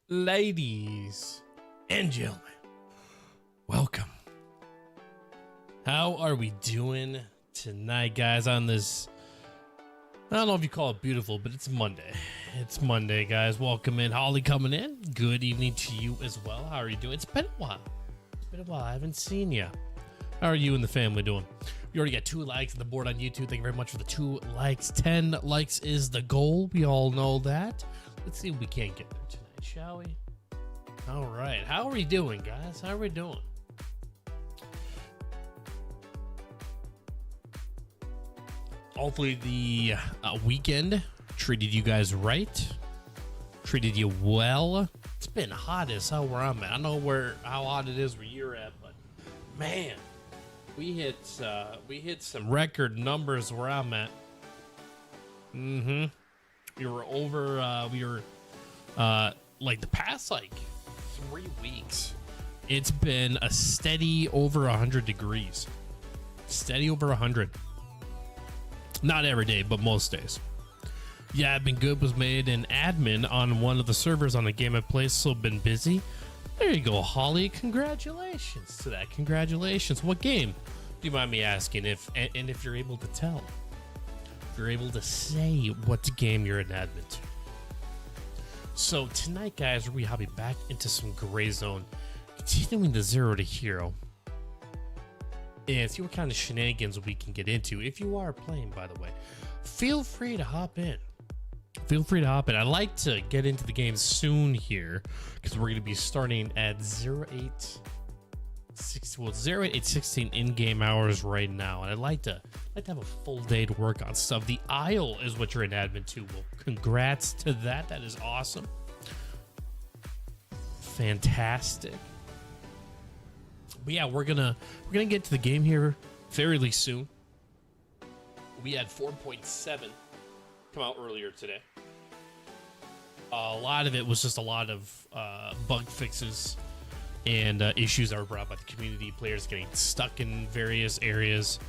Ladies and gentlemen, welcome. How are we doing tonight, guys, on this, I don't know if you call it beautiful, but it's Monday. It's Monday, guys. Welcome in. Holly coming in. Good evening to you as well. How are you doing? It's been a while. I haven't seen you. How are you and the family doing? We already got 2 likes on the board on YouTube. Thank you very much for the 2 likes. 10 likes is the goal. We all know that. Let's see if we can't get there tonight, shall we? All right. How are we doing, guys? How are we doing? Hopefully the weekend treated you guys right, treated you well. It's been hot as hell where I'm at. I don't know how hot it is where you're at, but man, we hit some record numbers where I'm at. We were over. Like the past 3 weeks, it's been a steady over 100 degrees. Steady over 100. Not every day, but most days. Yeah, I've been good. Was made an admin on one of the servers on the game I play, so been busy. There you go, Holly. Congratulations to that. Congratulations. What game? Do you mind me asking if you're able to tell? If you're able to say what game you're an admin to. So tonight, guys, we hobby back into some Gray Zone, continuing the 0 to hero, and see what kind of shenanigans we can get into. If you are playing, by the way, feel free to hop in. Feel free to hop in. I'd like to get into the game soon here because we're going to be starting at 08:16 in-game hours right now, and I'd like to have a full day to work on stuff. The Isle is what you're an admin to. Well, congrats to that. That is awesome. Fantastic. But yeah, we're gonna get to the game here fairly soon. We had 4.7 come out earlier today. A lot of it was just a lot of bug fixes and issues that were brought by the community, players getting stuck in various areas,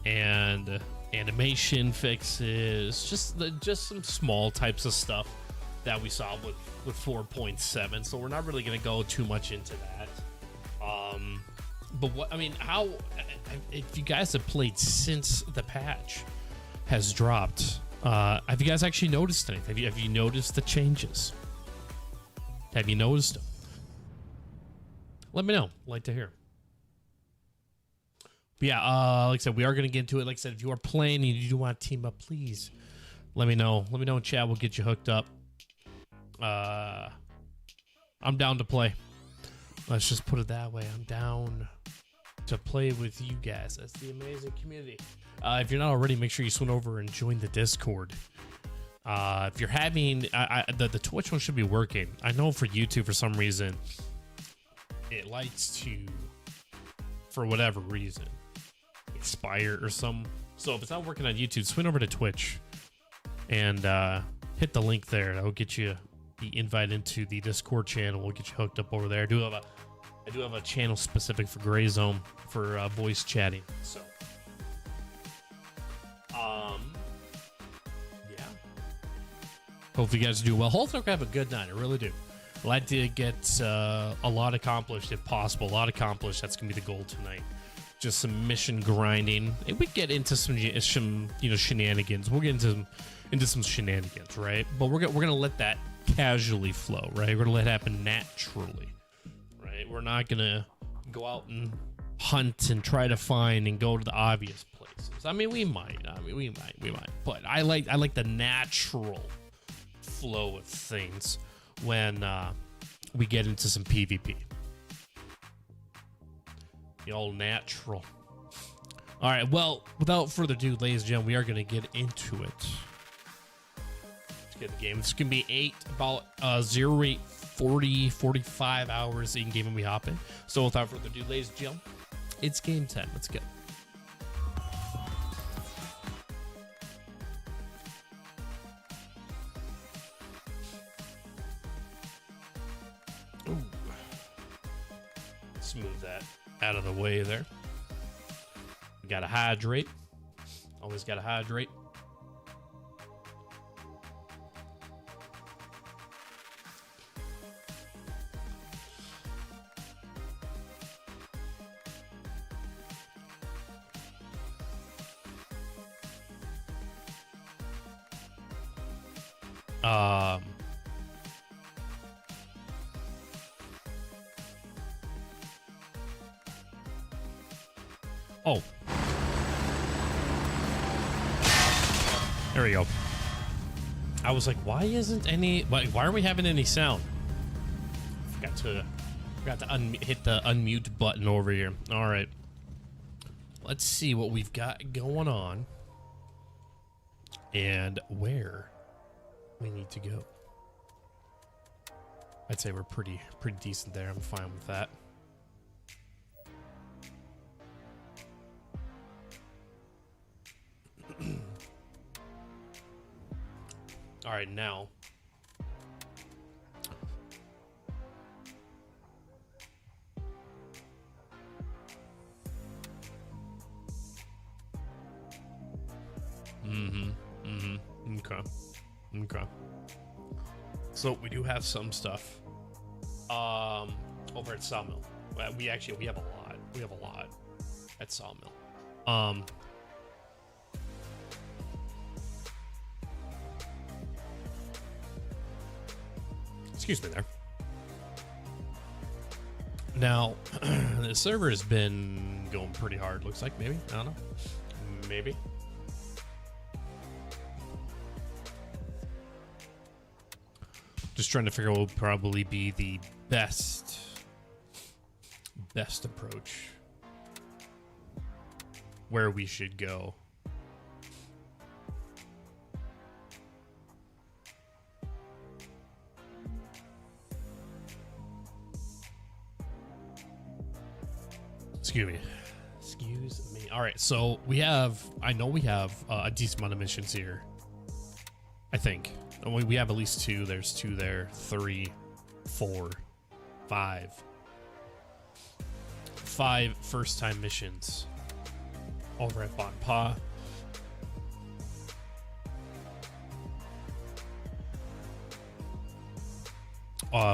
and animation fixes, just some small types of stuff that we saw with 4.7. So we're not really going to go too much into that. But what I mean, how if you guys have played since the patch has dropped, have you guys actually noticed anything? Have you noticed the changes? Have you noticed them? Let me know. I'd like to hear. But yeah, like I said, we are going to get into it. Like I said, if you are playing and you do want to team up, please let me know. Let me know in chat. We'll get you hooked up. I'm down to play. Let's just put it that way. I'm down to play with you guys. That's the amazing community. If you're not already, make sure you swing over and join the Discord. If you're having the Twitch one should be working. I know for YouTube for some reason it likes to, for whatever reason, expire or some. So if it's not working on YouTube, swing over to Twitch and hit the link there. That'll get you the invite into the Discord channel. We'll get you hooked up over there. I do have a channel specific for Gray Zone for voice chatting. So yeah. Hopefully you guys do well. Hopefully we have a good night. I really do. I'd like to get a lot accomplished if possible. A lot accomplished. That's gonna be the goal tonight. Just some mission grinding. And we get into some shenanigans. We'll get into some shenanigans, right? But we're gonna let that casually flow, right? We're gonna let it happen naturally, right? We're not gonna go out and hunt and try to find and go to the obvious places. I mean, we might. But I like the natural flow of things when we get into some PvP. The all natural. All right. Well, without further ado, ladies and gentlemen, we are gonna get into it. Get the game. It's gonna be about 45 hours in game when we hop in. So without further ado, ladies and gentlemen, it's game time. Let's go. Ooh. Smooth that out of the way there. We gotta hydrate. Always gotta hydrate. Oh. There we go. I was like, why isn't any... Why aren't we having any sound? Forgot to hit the unmute button over here. All right. Let's see what we've got going on and where we need to go. I'd say we're pretty decent there. I'm fine with that. All right, now. Okay. So we do have some stuff over at Sawmill. We have a lot. We have a lot at Sawmill. Excuse me there. Now, the server has been going pretty hard. Looks like maybe. I don't know. Maybe. Just trying to figure out what would probably be the best approach. Where we should go. Excuse me. All right, so I know we have a decent amount of missions here. I think we have at least 2. There's 2 there, 3, 4, 5. 5 first-time missions over at Bon Pa.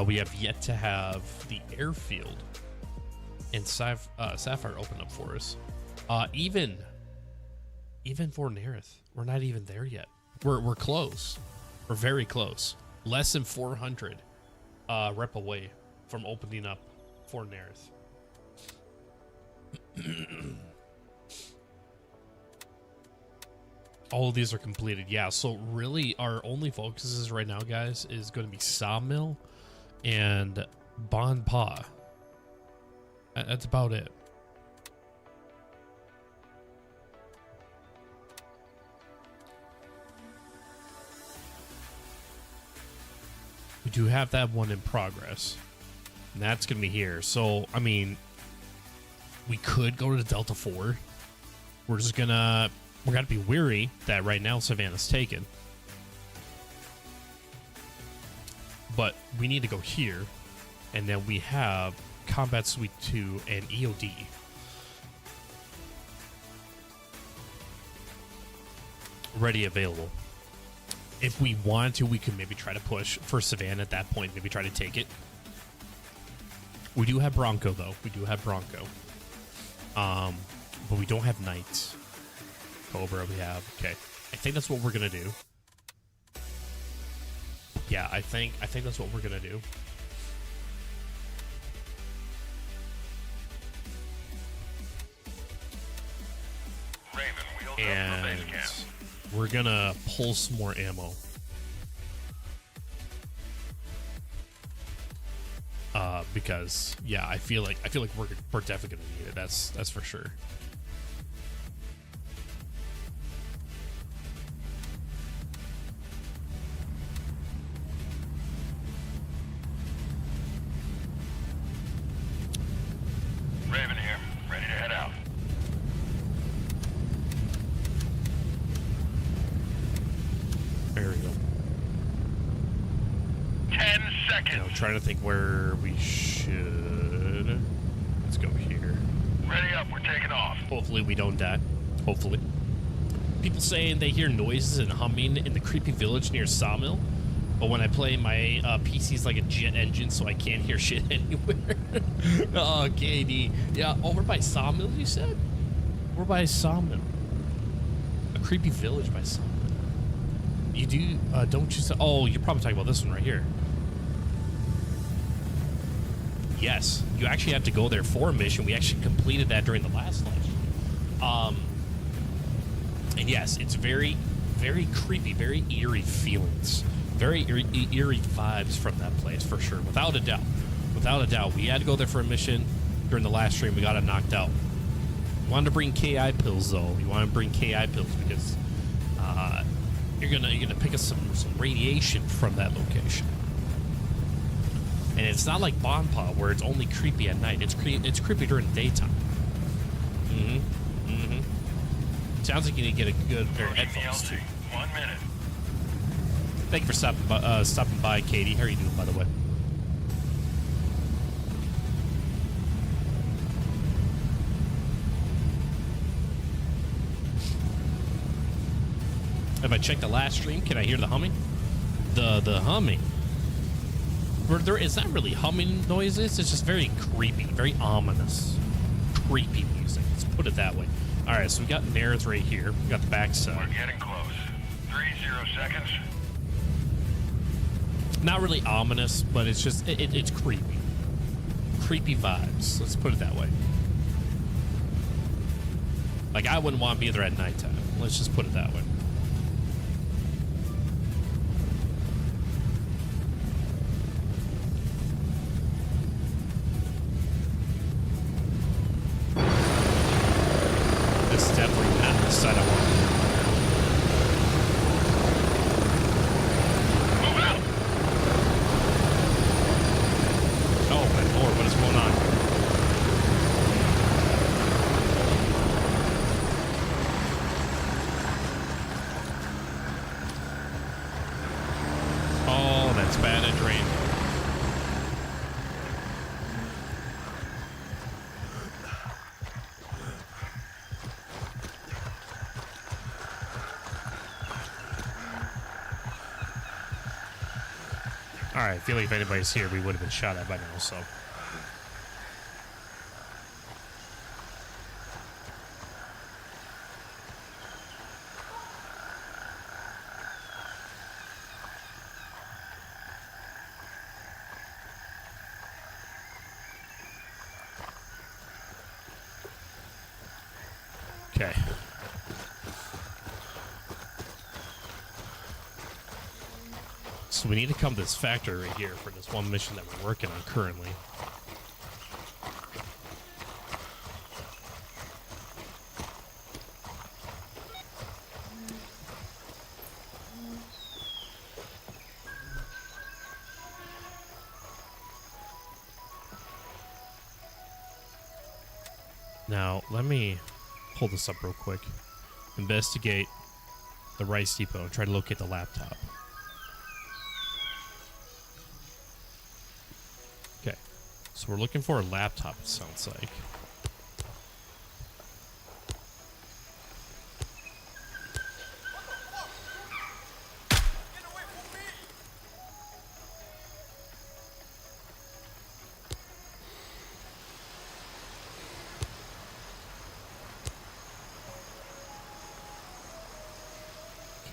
We have yet to have the airfield and Sapphire open up for us. Even for Nerith, we're not even there yet. We're close. We're very close. Less than 400 rep away from opening up for Nerith. All of these are completed. Yeah, so really our only focuses right now, guys, is going to be Sawmill and Bon Pa. That's about it. We do have that one in progress, and that's going to be here. So, I mean, we could go to Delta 4. We're just going to... We're going to be weary that right now Savannah's taken. But we need to go here. And then we have Combat Suite 2 and EOD. Ready, available. If we want to, we could maybe try to push for Savannah at that point. Maybe try to take it. We do have Bronco, though. We do have Bronco. But we don't have Knights. Cobra we have. Okay. I think that's what we're going to do. Yeah, I think that's what we're going to do. And we're going to pull some more ammo. Because yeah, I feel like we're definitely going to need it. That's for sure. Trying to think where we should. Let's go here. Ready up, we're taking off. Hopefully we don't die. Hopefully. People saying they hear noises and humming in the creepy village near Sawmill, but when I play my PC's like a jet engine, so I can't hear shit anywhere. Oh, KD. Yeah, over by Sawmill, you said? We're by Sawmill. A creepy village by Sawmill. You do, don't you say? Oh, you're probably talking about this one right here. Yes, you actually have to go there for a mission. We actually completed that during the last live stream. And yes, it's very, very creepy, very eerie feelings. Very eerie vibes from that place, for sure. Without a doubt. Without a doubt. We had to go there for a mission during the last stream. We got it knocked out. You wanted to bring KI pills, though. You want to bring KI pills because you're gonna pick up some radiation from that location. And it's not like Bonpa, where it's only creepy at night. It's creepy during the daytime. Sounds like you need to get a good pair of headphones, too. 1 minute. Thank you for stopping by, Katie. How are you doing, by the way? If I check the last stream, can I hear the humming? The humming. It's not really humming noises. It's just very creepy, very ominous, creepy music. Let's put it that way. All right, so we got Nerith right here. We got the backside. We're getting close. 30 seconds. Not really ominous, but it's just it's creepy. Creepy vibes. Let's put it that way. Like I wouldn't want to be there at nighttime. Let's just put it that way. Definitely not the side I want. Move out. Oh my lord, what is going on? Oh, that's bad at rain. Alright, I feel like if anybody's here, we would have been shot at by now, so. Okay. So we need to come to this factory right here for this one mission that we're working on currently. Now, let me pull this up real quick. Investigate the rice depot and try to locate the laptop. Okay, so we're looking for a laptop, it sounds like.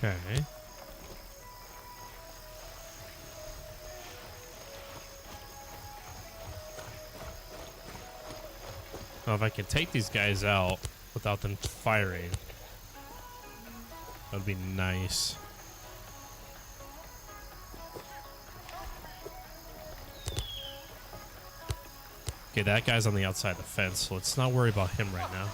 Okay. Now, if I can take these guys out without them firing, that'd be nice. Okay, that guy's on the outside of the fence, so let's not worry about him right now.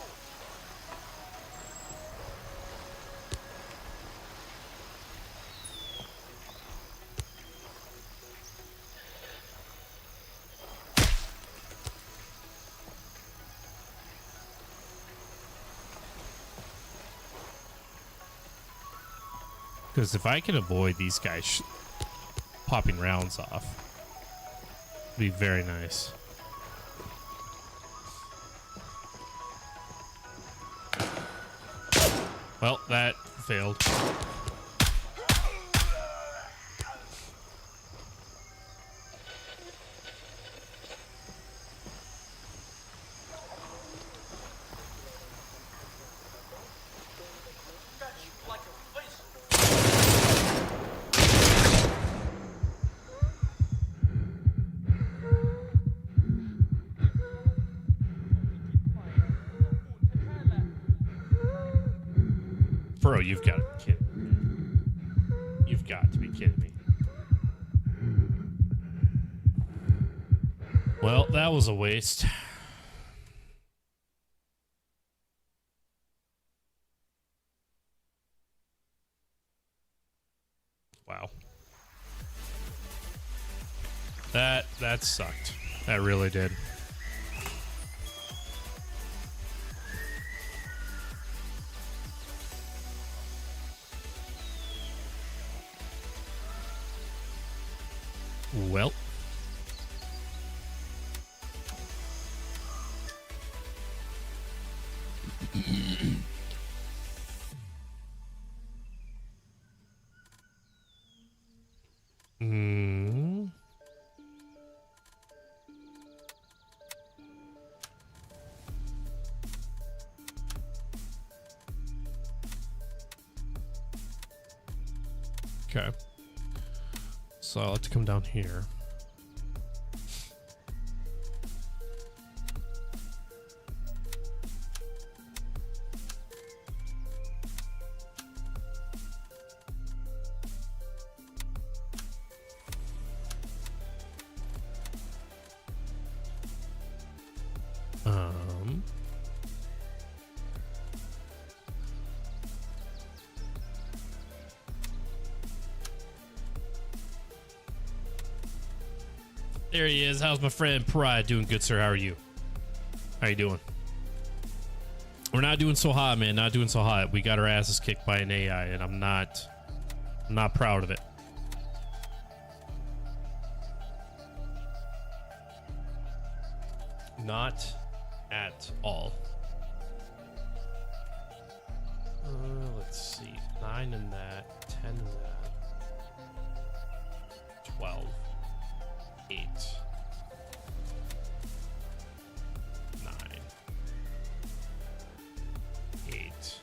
Because if I can avoid these guys popping rounds off, it'd be very nice. Well, that failed. Bro, you've got to be kidding me. You've got to be kidding me. Well, that was a waste. Wow. That sucked. That really did. Well. Okay. So I'll have to come down here. There he is. How's my friend Pride doing? Good, sir. How are you? How you doing? We're not doing so hot, man. Not doing so hot. We got our asses kicked by an AI, and I'm not proud of it. Not at all. Let's see. 9 in that. 10 in that. 12. 8, 9, 8.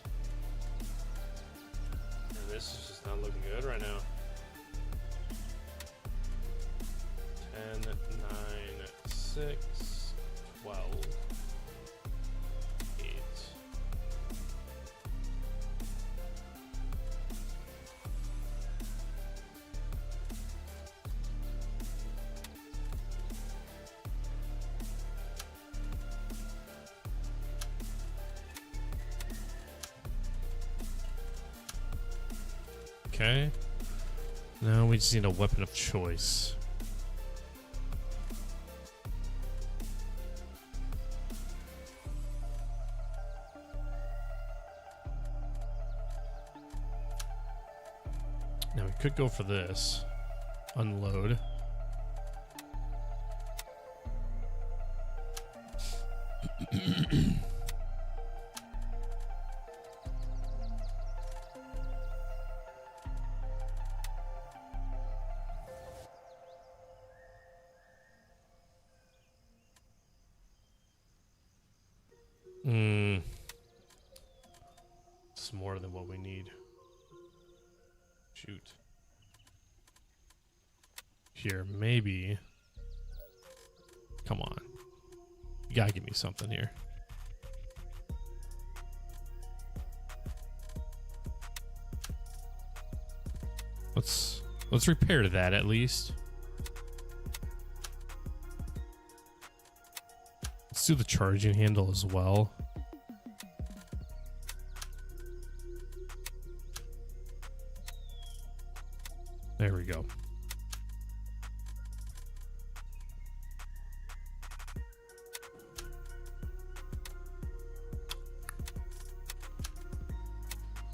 And this is just not looking good right now. 10, 9, 6, 12, 8. Okay. Now we just need a weapon of choice. Now we could go for this. Unload. It's more than what we need. Shoot. Here, maybe. Come on. You gotta give me something here. Let's repair that at least. Let's do the charging handle as well. There we go.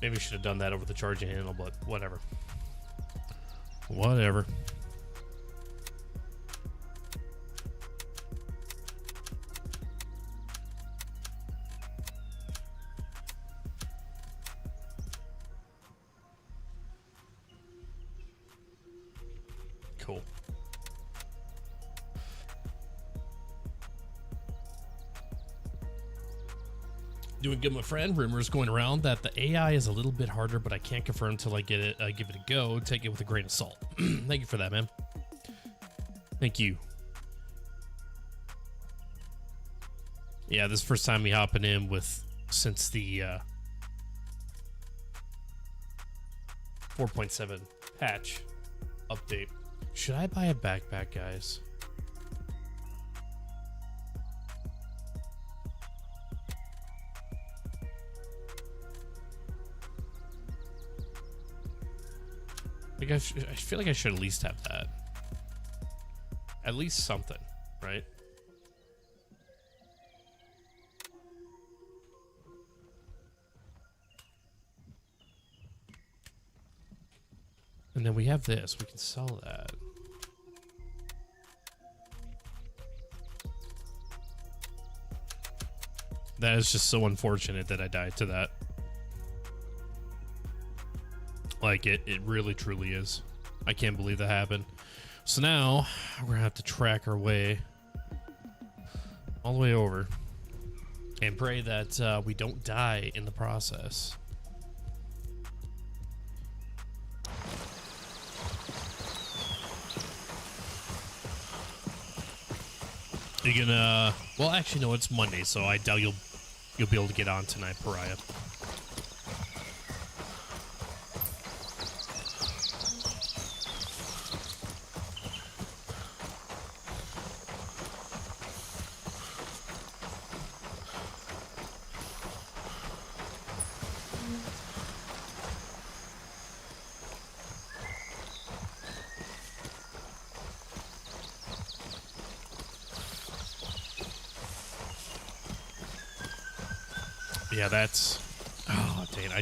Maybe we should have done that over the charging handle, but whatever. Whatever. Cool. Doing good, my friend. Rumors going around that the AI is a little bit harder, but I can't confirm until I get it. Give it a go. Take it with a grain of salt. Thank you for that, man. Thank you. Yeah, this is the first time me hopping in with since the 4.7 patch update. Should I buy a backpack, guys? Like I feel like I should at least have that. At least something, right? And then we have this. We can sell that. That is just so unfortunate that I died to that. Like, it really truly is. I can't believe that happened. So now, we're gonna have to track our way all the way over and pray that we don't die in the process. You're gonna... Well, actually, no, it's Monday, so I doubt you'll be able to get on tonight, Pariah. Yeah, that's... Oh, dang it.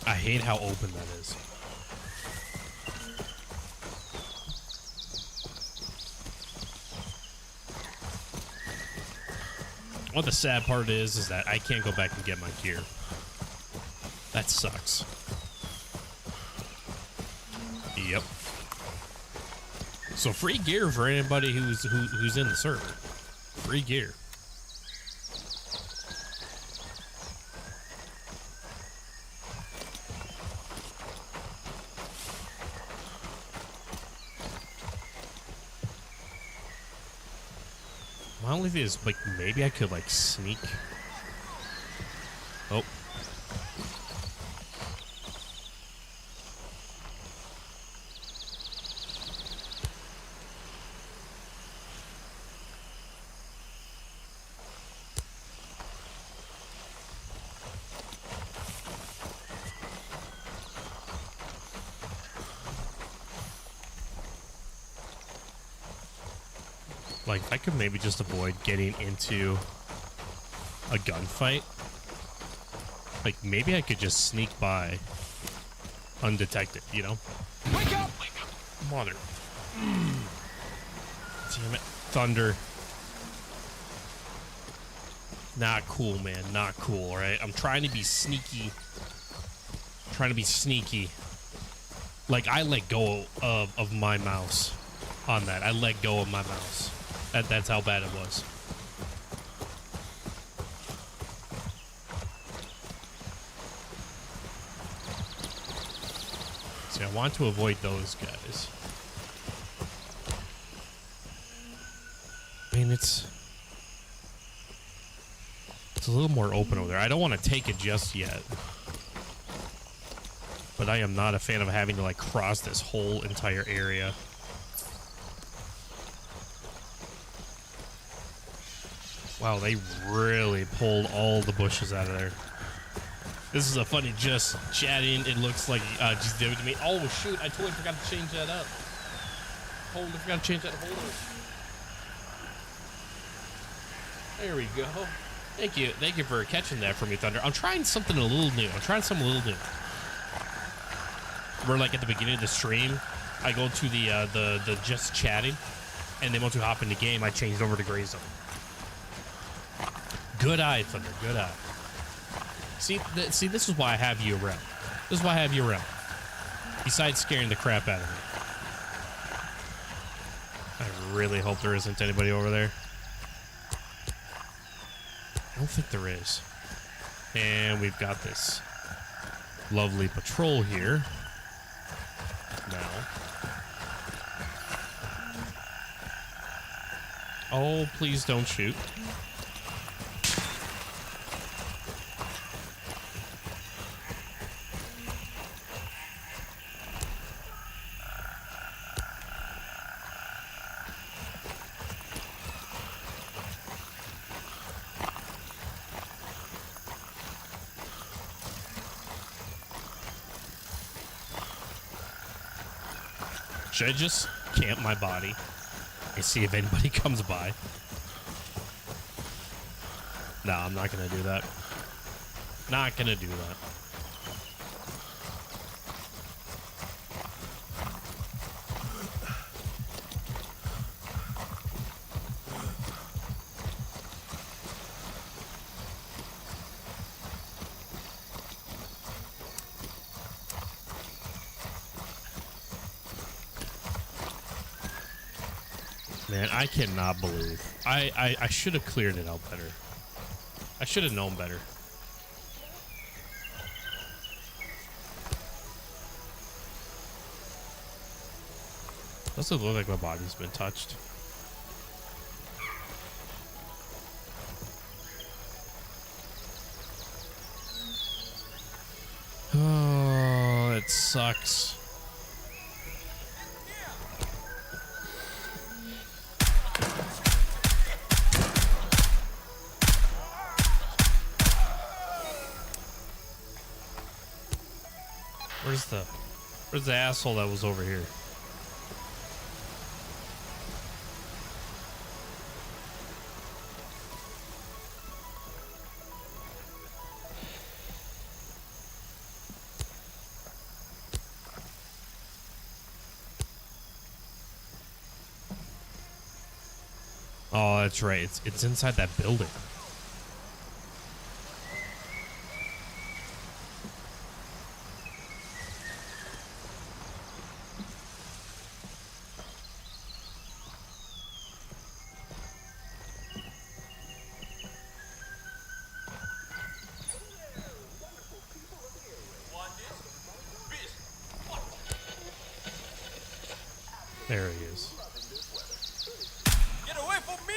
I hate how open that is. What the sad part is that I can't go back and get my gear. That sucks. So free gear for anybody who's in the server. Free gear. My only thing is, like, maybe I could, like, sneak. Oh. Like, I could maybe just avoid getting into a gunfight. Like, maybe I could just sneak by undetected, you know? Wake up! Wake up! Mother. Damn it. Thunder. Not cool, man. Not cool, right? I'm trying to be sneaky. Trying to be sneaky. Like, I let go of my mouse on that. I let go of my mouse. That's how bad it was. See, I want to avoid those guys. I mean, it's a little more open over there. I don't want to take it just yet. But I am not a fan of having to, like, cross this whole entire area. Wow, they really pulled all the bushes out of there. This is a funny just chatting. It looks like just did it to me. Oh, shoot. I totally forgot to change that up. Totally forgot to change that holder. There we go. Thank you. Thank you for catching that for me, Thunder. I'm trying something a little new. We're like at the beginning of the stream. I go to the just chatting, and then once we hop in the game, I changed over to Gray Zone. Good eye, Thunder. Good eye. See, this is why I have you around. This is why I have you around. Besides scaring the crap out of me. I really hope there isn't anybody over there. I don't think there is. And we've got this lovely patrol here. Now. Oh, please don't shoot. Should I just camp my body and see if anybody comes by? No, I'm not gonna do that. Not gonna do that. Man, I cannot believe. I should have cleared it out better. I should have known better. Doesn't look like my body's been touched. Oh, it sucks. Where's the asshole that was over here? Oh, that's right. It's inside that building. There he is. Get away from me!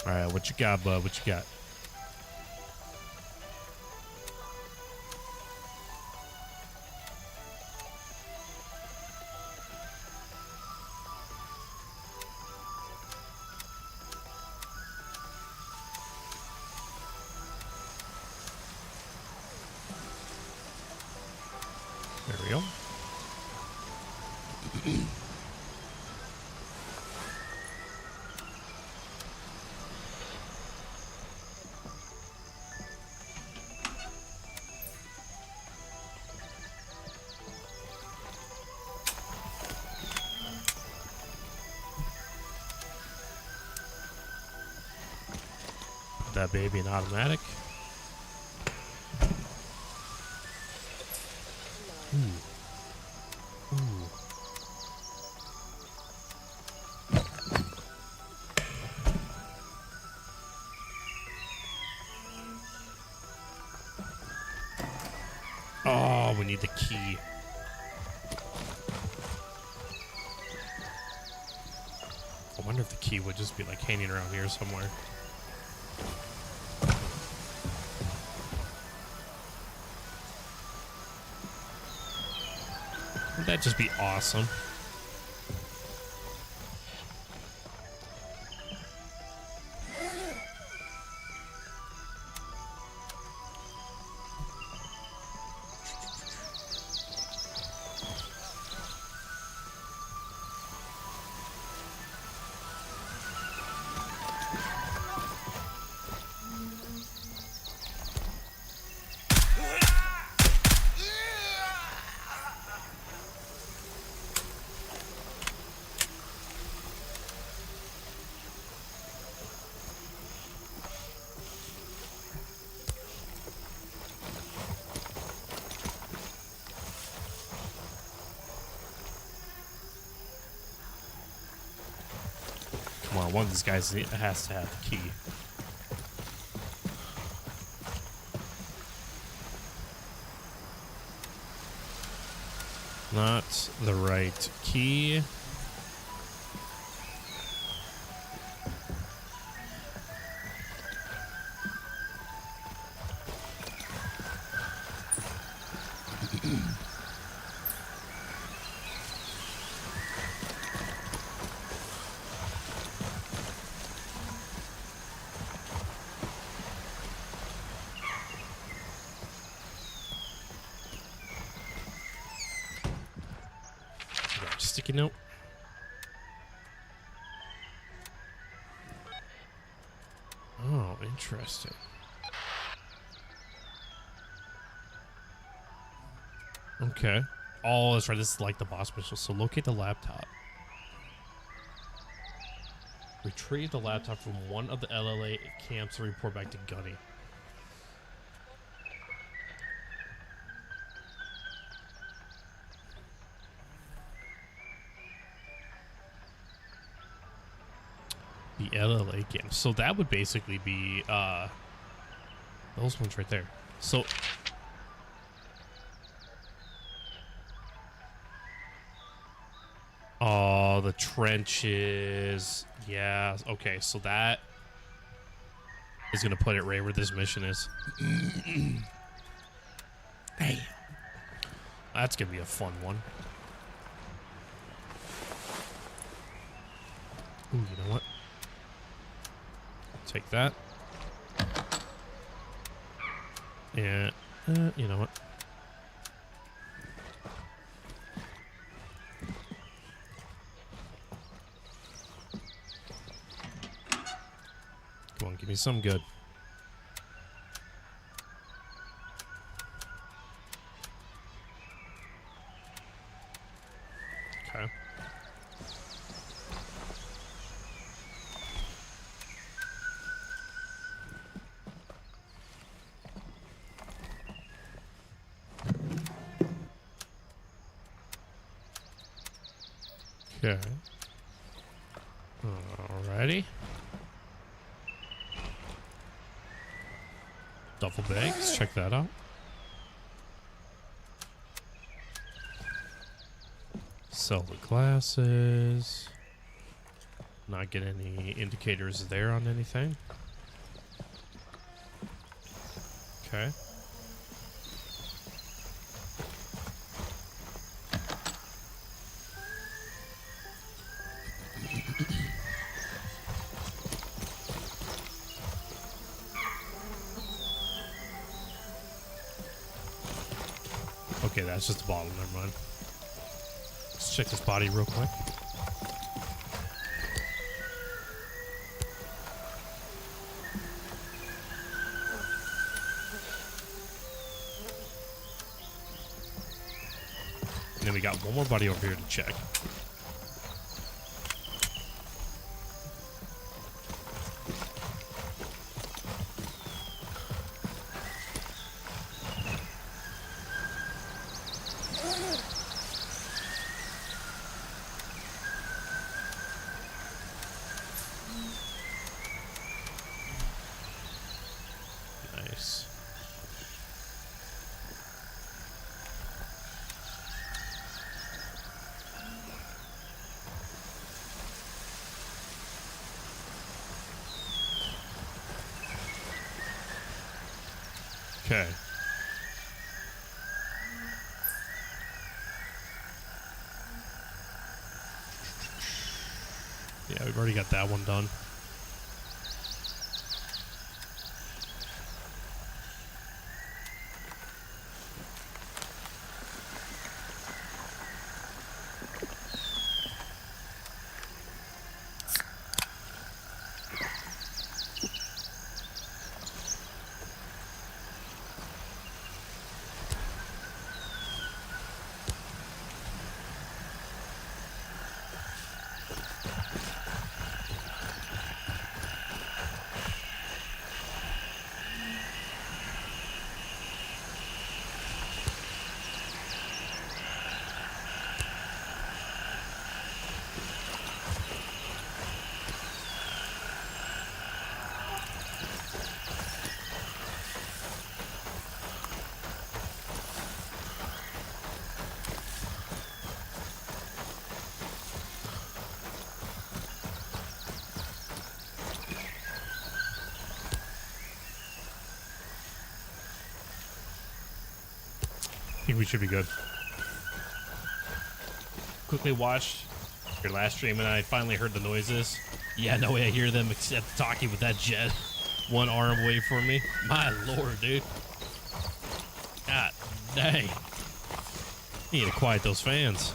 All right, what you got, bud? What you got? There we go. Put that baby in automatic. Ooh. Ooh. Oh, we need the key. I wonder if the key would just be like hanging around here somewhere. Wouldn't that just be awesome? Come on, one of these guys has to have the key. Not the right key. Sticky note. Oh, interesting. Okay. Oh, that's right. This is like the boss mission. So locate the laptop. Retrieve the laptop from one of the LLA camps and report back to Gunny. The LLA camp. So that would basically be those ones right there. So oh, the trenches. Yeah. Okay, so that is gonna put it right where this mission is. Hey. That's gonna be a fun one. Ooh, you know what? Take that. Yeah. You know what? Come on, give me some good. Okay. Okay. Alrighty. Duffel bag. Let's check that out. Sell the glasses. Not get any indicators there on anything. Okay. Okay, that's just a bottle. Never mind. Let's check this body real quick. And then we got one more body over here to check. Nice. Okay. Yeah, we've already got that one done. I think we should be good. Quickly watched your last stream and I finally heard the noises. Yeah, no way I hear them except talking with that jet one arm away from me. My lord, dude. God dang. You need to quiet those fans.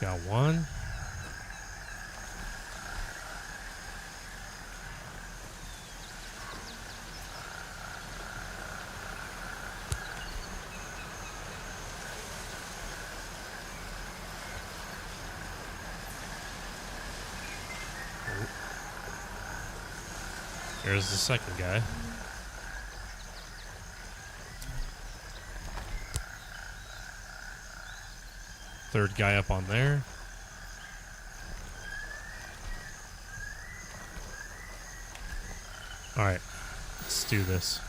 Got one. There's the second guy. Third guy up on there. All right, let's do this.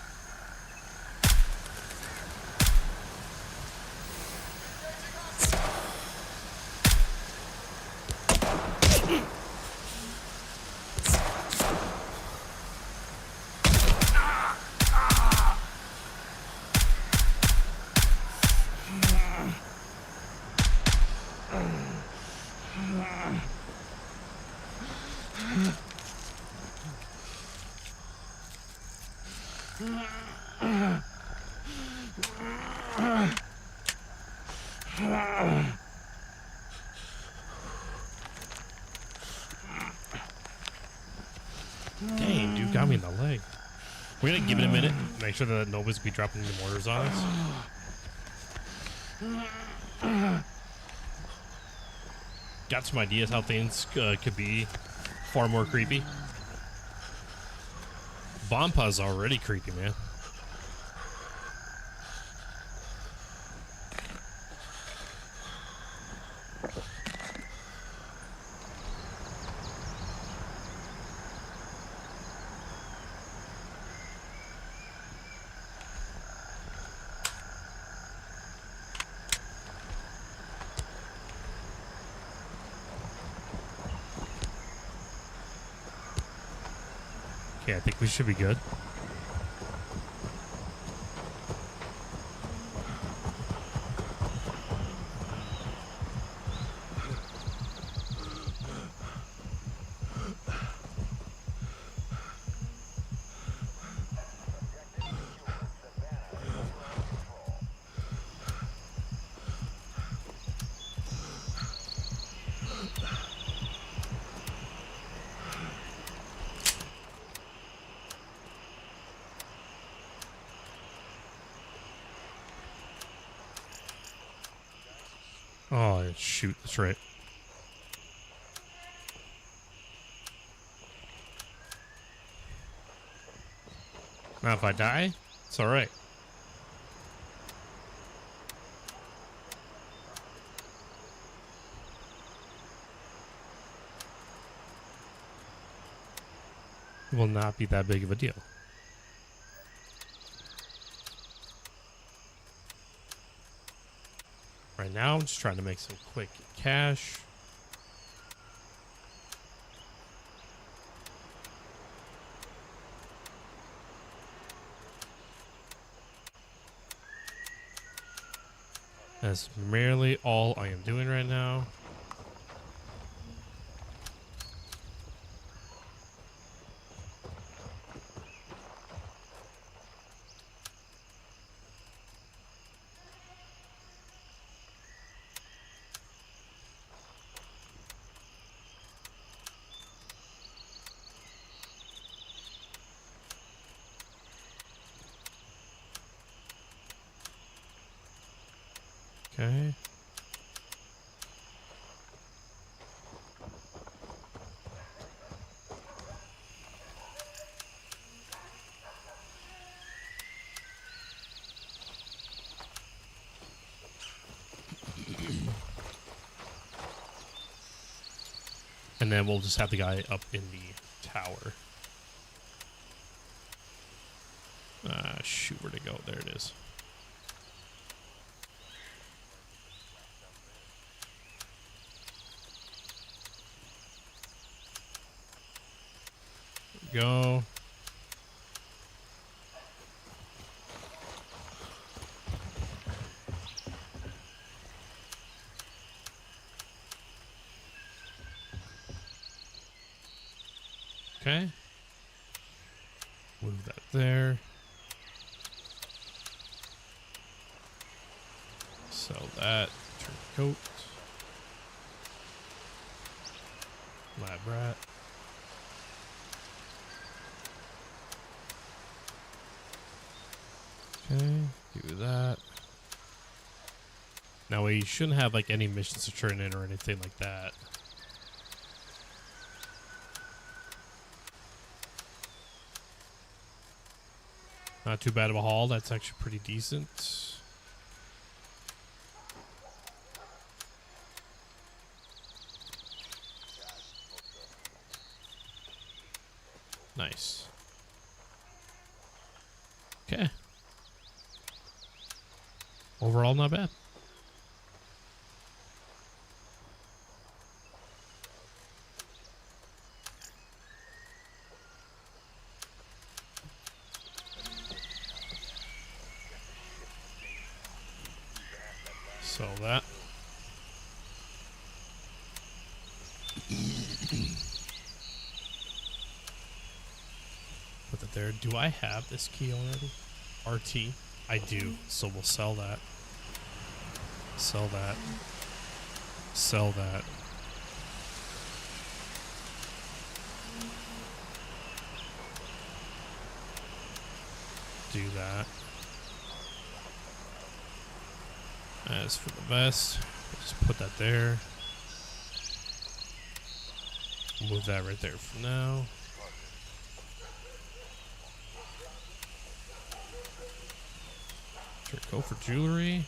Dang, dude got me in the leg. We're gonna give it a minute. Make sure that nobody's gonna be dropping any mortars on us. Got some ideas how things could be far more creepy. Bompa's already creepy, man. Okay, I think we should be good. Oh, shoot. That's right. Now, if I die, it's all right. It will not be that big of a deal. Right now, I'm just trying to make some quick cash. That's merely all I am doing right now. Okay. And then we'll just have the guy up in the tower. Shoot, where'd it go? There it is. Go. Okay. Move that there. Sell that. Turn coat. Lab rat. Okay, do that. Now we shouldn't have like any missions to turn in or anything like that. Not too bad of a haul. That's actually pretty decent. Nice. Okay. Overall, not bad. Sell that. Put the it there. Do I have this key already? RT? I do, so we'll sell that. Sell that. Sell that. Do that. As for the vest, just put that there. Move that right there for now. Sure, go for jewelry.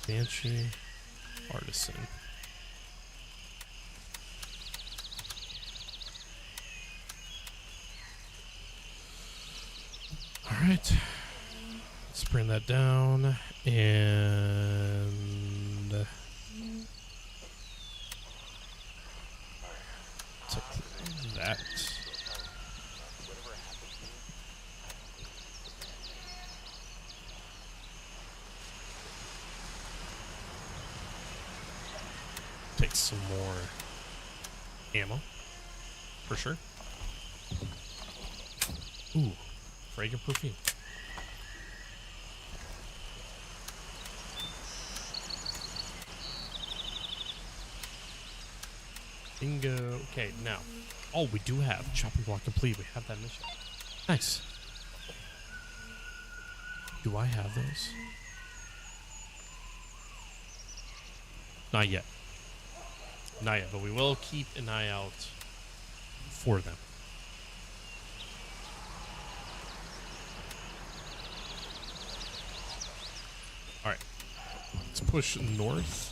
Banshee. Artisan. Alright. Let's bring that down and take that. Take some more ammo, for sure. Ooh, fragrant perfume. Bingo. Okay, now. Oh, we do have chopping block complete. We have that mission. Nice. Do I have those? Not yet. Not yet, but we will keep an eye out for them. Alright. Let's push north.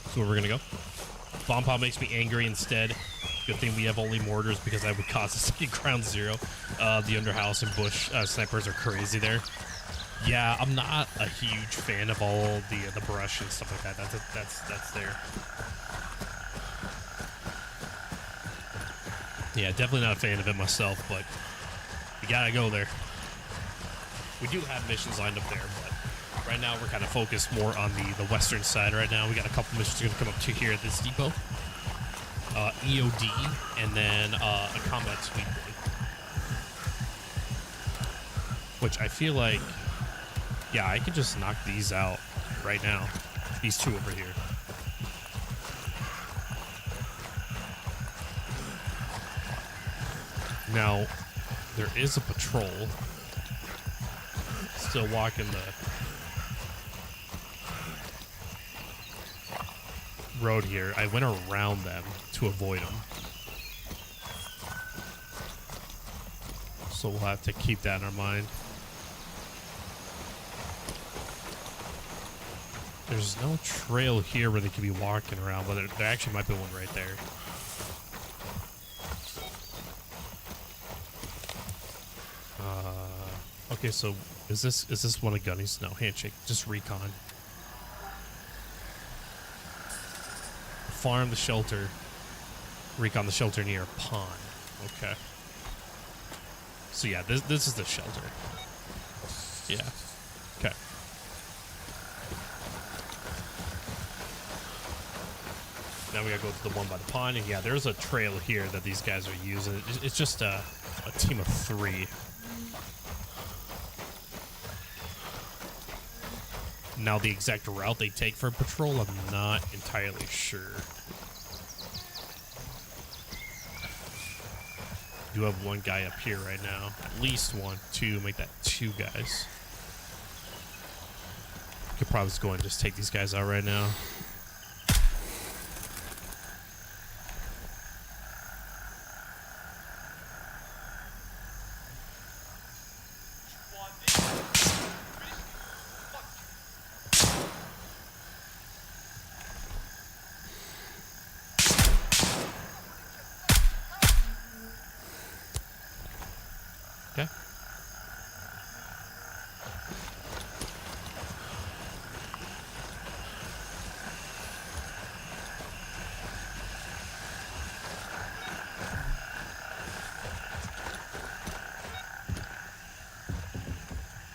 That's where we're gonna go. Bomb Pop makes me angry instead. Good thing we have only mortars because I would cause us to get ground zero. The underhouse and bush snipers are crazy there. Yeah, I'm not a huge fan of all the brush and stuff like that. That's there. Yeah, definitely not a fan of it myself, but you gotta go there. We do have missions lined up there, but right now we're kind of focused more on the western side right now. We got a couple missions going to come up to here at this depot. EOD, and then a combat sweep point. Which I feel like, yeah, I could just knock these out right now. These two over here. Now, there is a patrol still walking the road here. I went around them to avoid them. So we'll have to keep that in our mind. There's no trail here where they could be walking around, but there actually might be one right there. Okay, so is this one of Gunny's? No, handshake, just recon. Farm the shelter. Recon the shelter near a pond. Okay. So yeah, this is the shelter. Yeah. Okay. Now we gotta go to the one by the pond, and yeah, there's a trail here that these guys are using. It's just a team of 3. Now the exact route they take for patrol, I'm not entirely sure. Do have one guy up here right now. At least 1, 2, make that 2 guys. Could probably just go and just take these guys out right now. Okay.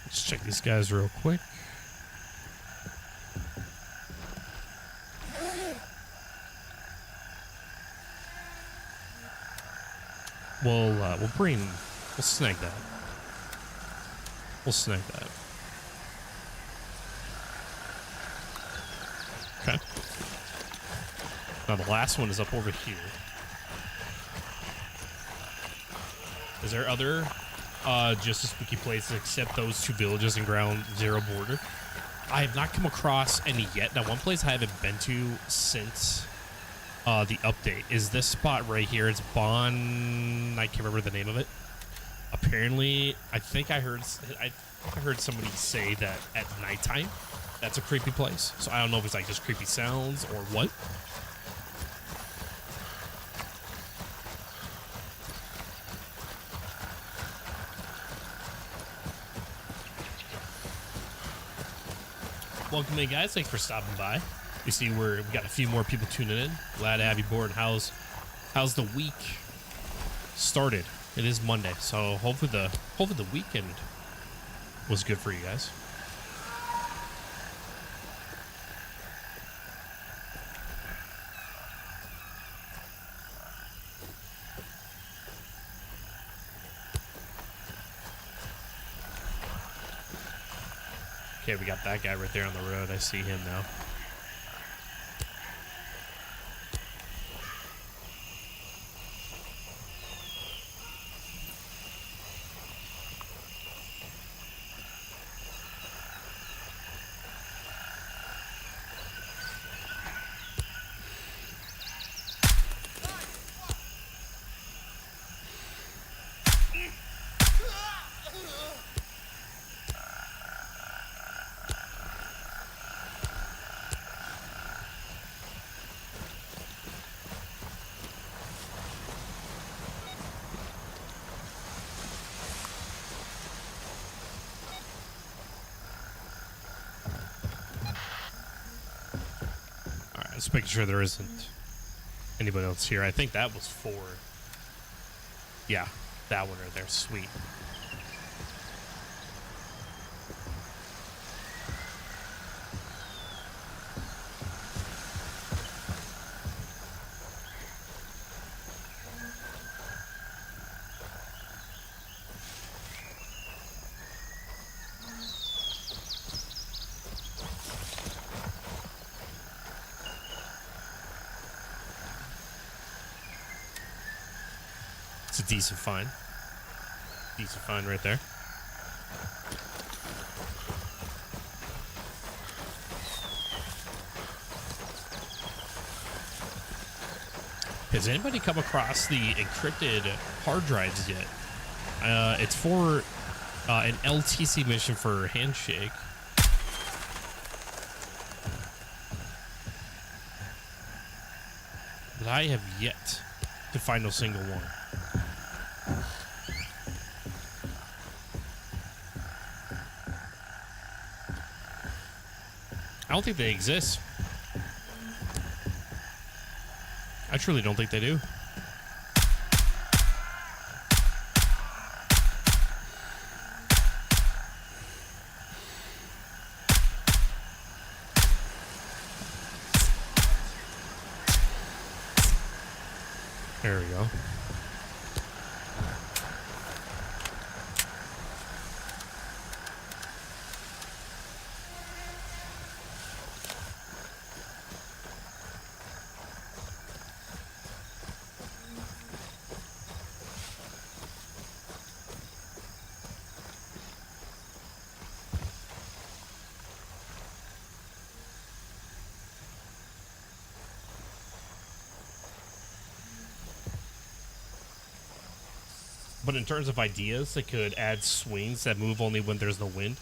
Let's check these guys real quick. We'll snag that. We'll snag that. Okay. Now the last one is up over here. Is there other just a spooky places except those two villages and ground zero border? I have not come across any yet. Now one place I haven't been to since the update is this spot right here. It's Bon. I can't remember the name of it. Apparently, I think I heard somebody say that at nighttime, that's a creepy place. So I don't know if it's like just creepy sounds or what. Welcome in, guys. Thanks for stopping by. You see, we got a few more people tuning in. Glad to have you aboard. How's the week started? It is Monday, so hopefully the weekend was good for you guys. Okay, we got that guy right there on the road. I see him now. Just making sure there isn't anybody else here. I think that was for... Yeah, that one right there. Sweet. It's a decent find. Decent find right there. Has anybody come across the encrypted hard drives yet? It's for an LTC mission for Handshake. But I have yet to find a single one. I don't think they exist. I truly don't think they do. There we go. But in terms of ideas, it could add swings that move only when there's no wind,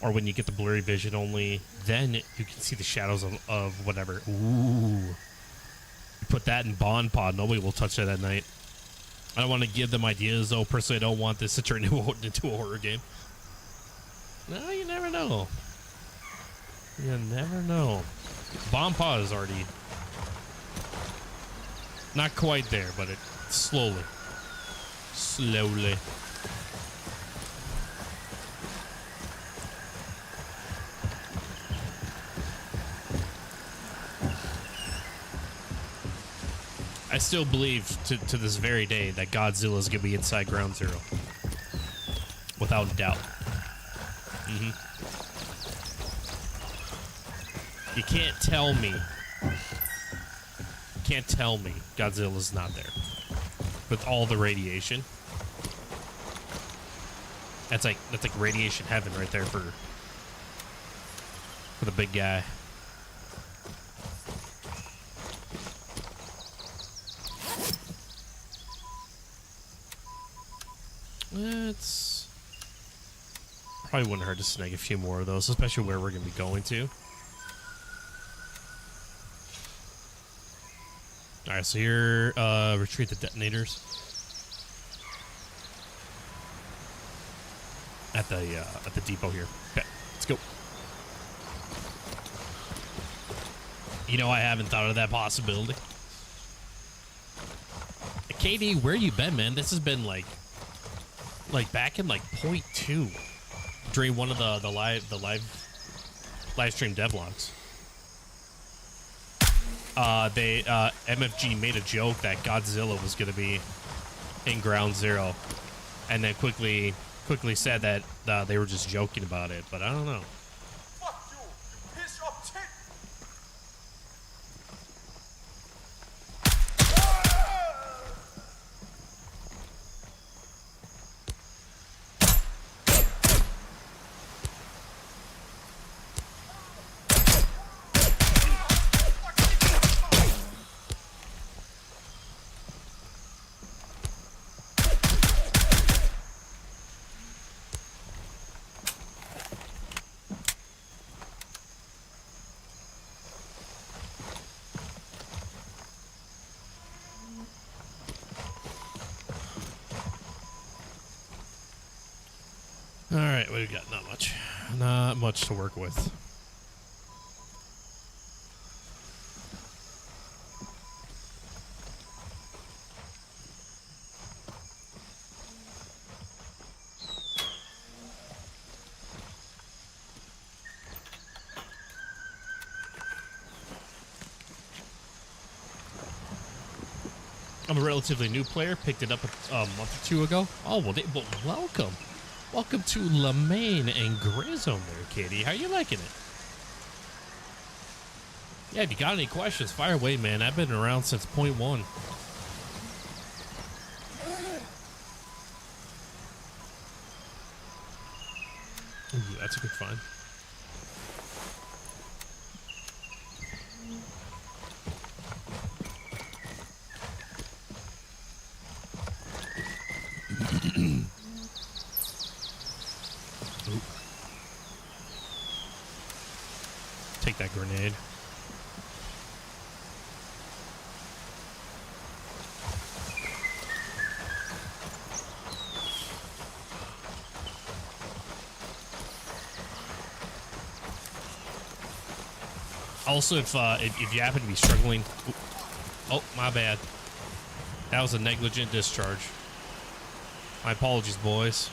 or when you get the blurry vision only, then you can see the shadows of whatever. Ooh. You put that in Bond Pod, nobody will touch that at night. I don't want to give them ideas, though. Personally, I don't want this to turn into a horror game. No, you never know. You never know. Bomb Pod is already not quite there, but it slowly. Slowly. I still believe to this very day that Godzilla is gonna be inside Ground Zero, without doubt. You can't tell me. Godzilla's not there with all the radiation. That's like radiation heaven right there for the big guy. It's probably wouldn't hurt to snag a few more of those, especially where we're gonna be going to. All right, so here, retrieve the detonators at the depot here. Okay, let's go. You know, I haven't thought of that possibility. KD, where you been, man? This has been like back in like .2 during one of the live stream devlogs. MFG made a joke that Godzilla was gonna be in Ground Zero, and then quickly said that they were just joking about it. But I don't know. Fuck you, you piece of shit! All right, what do we got? Not much to work with. I'm a relatively new player. Picked it up a month or two ago. Oh, well, welcome. Welcome to Lemaine and Grayzone there, Katie. How you liking it? Yeah, if you got any questions, fire away, man. I've been around since .1. Ooh, that's a good find. Take that grenade. Also, if you happen to be struggling, oh, my bad. That was a negligent discharge. My apologies, boys.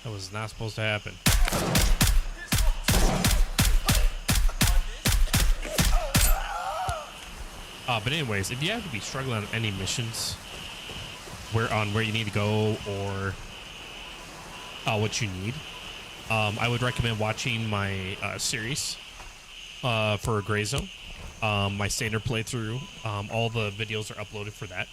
That was not supposed to happen. But anyways, if you have to be struggling on any missions, where you need to go or what you need, I would recommend watching my series for Grayzone, my standard playthrough. All the videos are uploaded for that.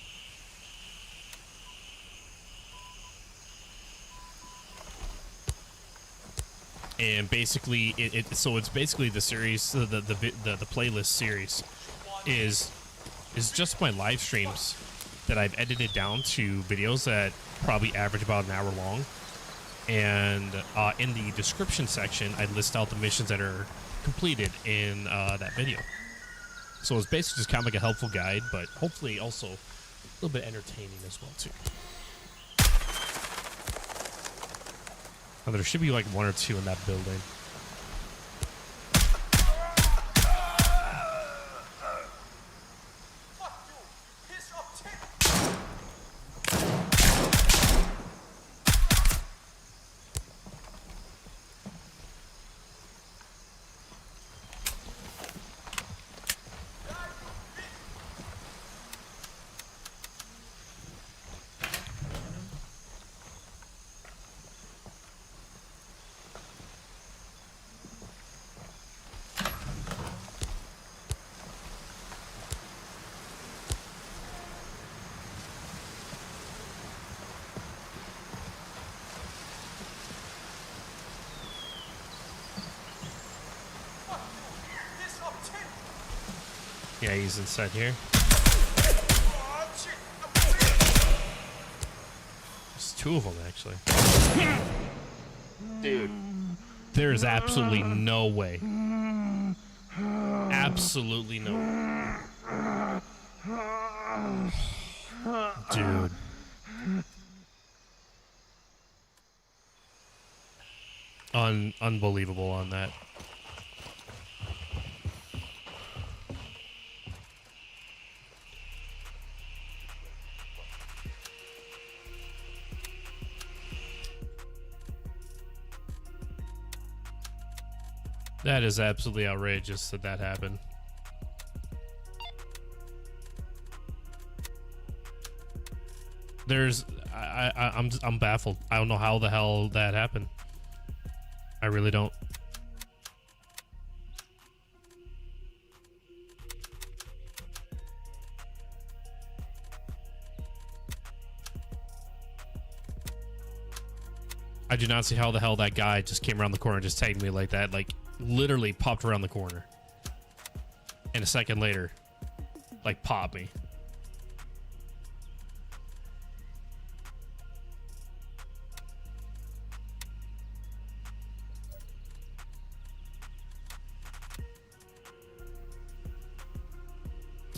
And basically, it's basically the series, the playlist series is just my live streams that I've edited down to videos that probably average about an hour long. And in the description section, I list out the missions that are completed in that video. So it's basically just kind of like a helpful guide, but hopefully also a little bit entertaining as well too. Now, there should be like one or two in that building. Yeah, he's inside here. Oh, shit. I'm clear. There's two of them, actually. Dude. There is absolutely no way. Absolutely no way. Dude. Unbelievable on that. That is absolutely outrageous that that happened. I'm baffled. I don't know how the hell that happened. I really don't. I do not see how the hell that guy just came around the corner and just tagged me like that. Like, literally popped around the corner. And a second later, like, popped me.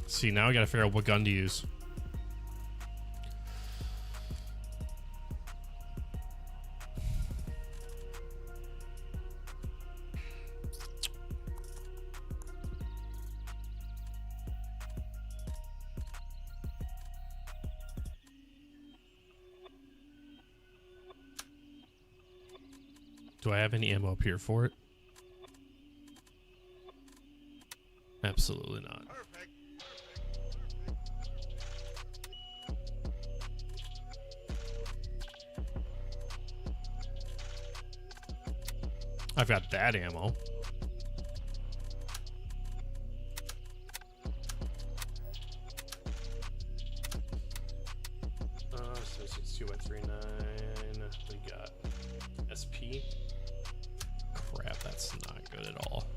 See, now I gotta figure out what gun to use. Do I have any ammo up here for it? Absolutely not. I've got that ammo. So 62x39. We got SP. Crap, that's not good at all.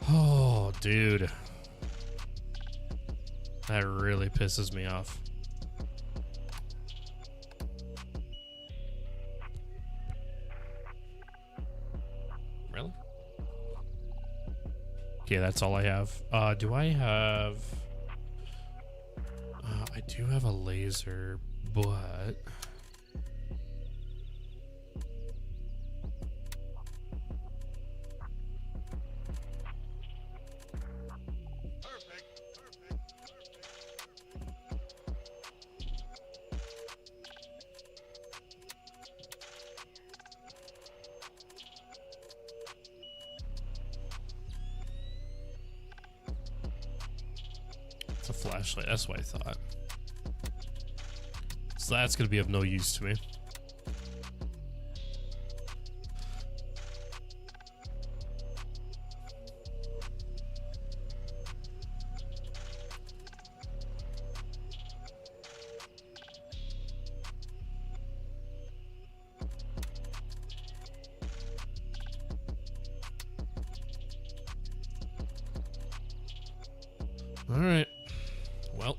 Oh, dude. That really pisses me off. Really? Okay, that's all I have. Do I have... I do have a laser, but... It's a flashlight, that's what I thought. So that's gonna be of no use to me. All right. Well.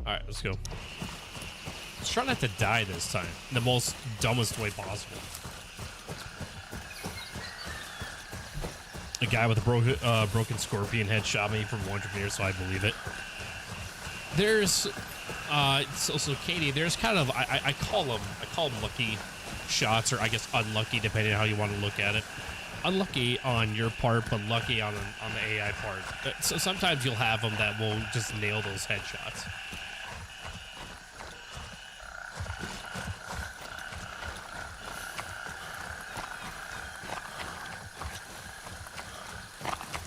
All right, let's go. Let's try not to die this time. The most dumbest way possible. A guy with a broken scorpion head shot me from 100 meters, so I believe it. There's so Katie, there's kind of I call them lucky shots, or I guess unlucky, depending on how you want to look at it. Unlucky on your part, but lucky on the AI part. So sometimes you'll have them that will just nail those headshots.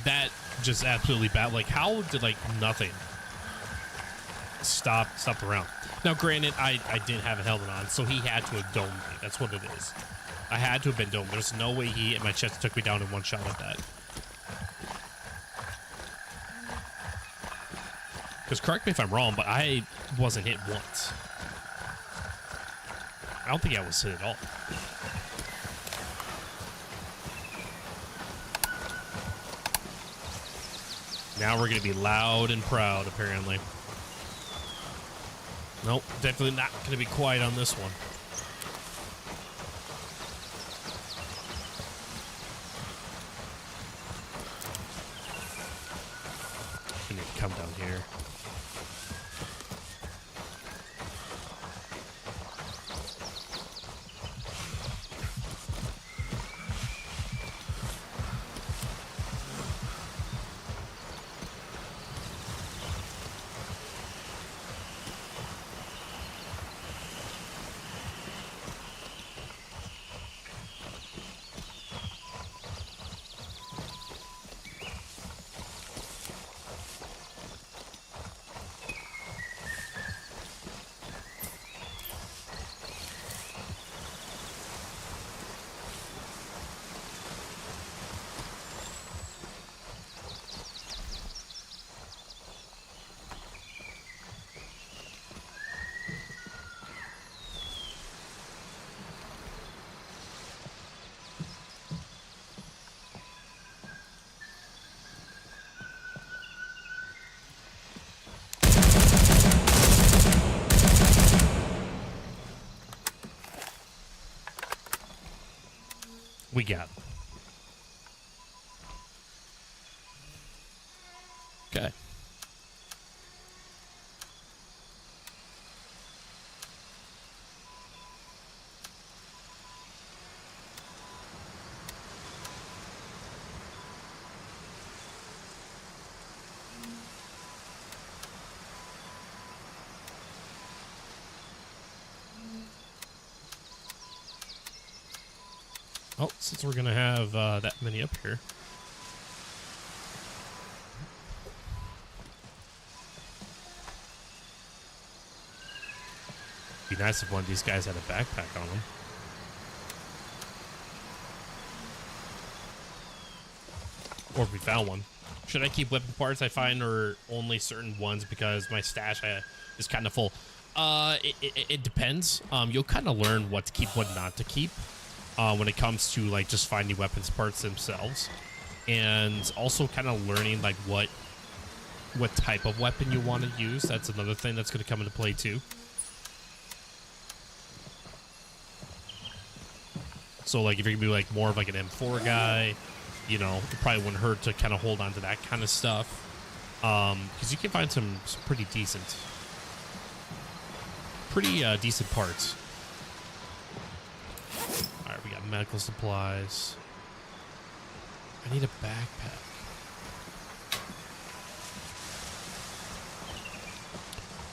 That just absolutely bad. Like, how did, like, nothing stopped around. Now, granted, I didn't have a helmet on, so he had to have domed me. That's what it is. I had to have been domed. There's no way he hit my chest and took me down in one shot like that. Because correct me if I'm wrong, but I wasn't hit once. I don't think I was hit at all. Now we're going to be loud and proud, apparently. Nope, definitely not going to be quiet on this one. I need to come down here. We got. Okay. Oh, since we're gonna have that many up here. Be nice if one of these guys had a backpack on them. Or if we found one. Should I keep weapon parts I find or only certain ones because my stash is kind of full? It depends. You'll kind of learn what to keep, what not to keep. When it comes to like just finding weapons parts themselves, and also kind of learning like what type of weapon you want to use. That's another thing that's going to come into play too. So like if you're gonna be like more of like an M4 guy, you know, it probably wouldn't hurt to kind of hold on to that kind of stuff, because you can find some pretty decent parts. We got medical supplies. I need a backpack.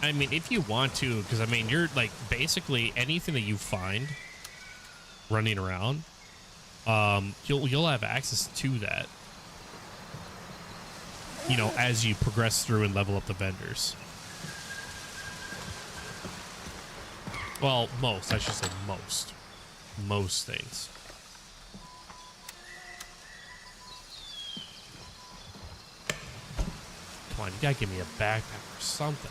I mean, if you want to, because I mean, you're like basically anything that you find running around, you'll have access to that. You know, as you progress through and level up the vendors. Well, I should say most things. Come on, you gotta give me a backpack or something.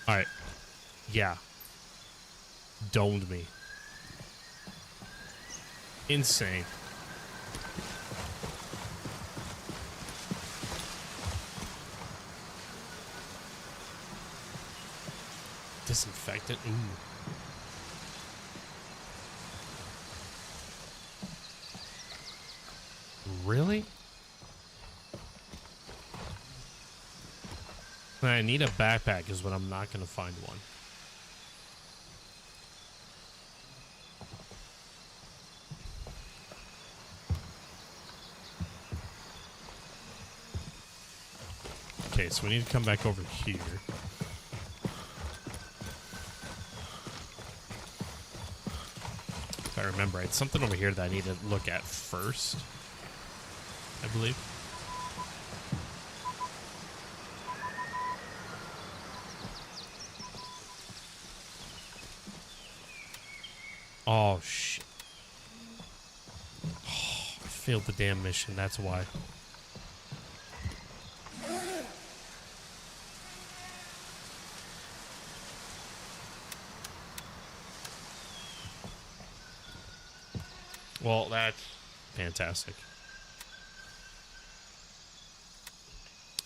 Alright. Yeah. Domed me. Insane. Disinfectant. Ooh. Really? I need a backpack is what I'm not going to find one. Okay, so we need to come back over here. If I I remember. It's something over here that I need to look at first, I believe. Oh, shit. Oh, I failed the damn mission. That's why. Well, that's fantastic.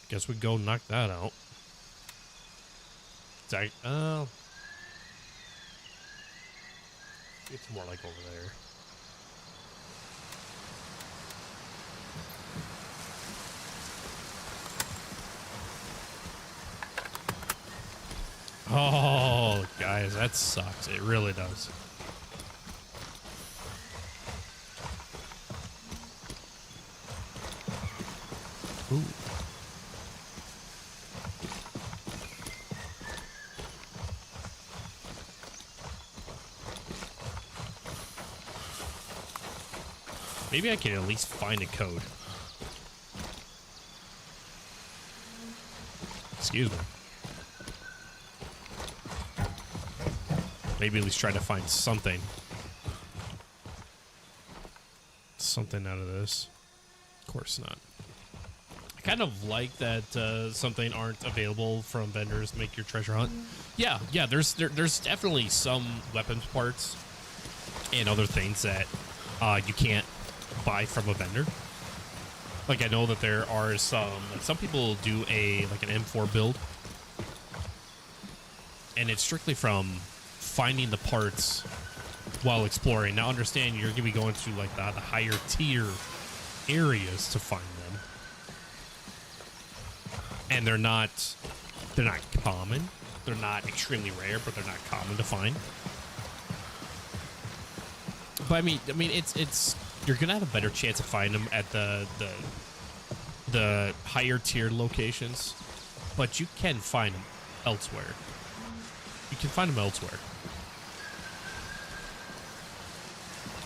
Guess we go knock that out. It's more like over there. Oh, guys, that sucks. It really does. Ooh. Maybe I can at least find a code. Excuse me. Maybe at least try to find something. Something out of this. Of course not. I kind of like that something aren't available from vendors to make your treasure hunt. Yeah, there's definitely some weapons parts and other things that you can't buy from a vendor. Like I know that there are some people do like an M4 build, and it's strictly from finding the parts while exploring. Now understand you're gonna be going to like the higher tier areas to find them, and they're not common. They're not extremely rare, but they're not common to find. But I mean, it's you're gonna have a better chance of finding them at the higher tier locations, but you can find them elsewhere. You can find them elsewhere.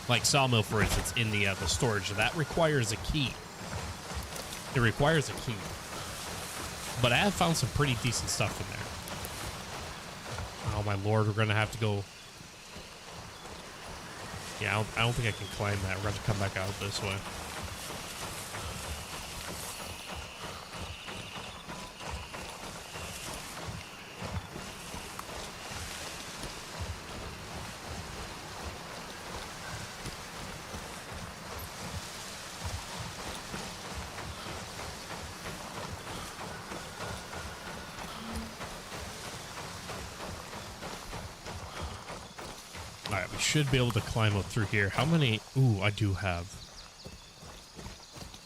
Like Sawmill, for instance, in the storage, that requires a key. It requires a key. But I have found some pretty decent stuff in there. Oh my lord, we're gonna have to go. Yeah, I don't think I can climb that. We're going to have to come back out this way. Alright, we should be able to climb up through here. How many? Ooh, I do have.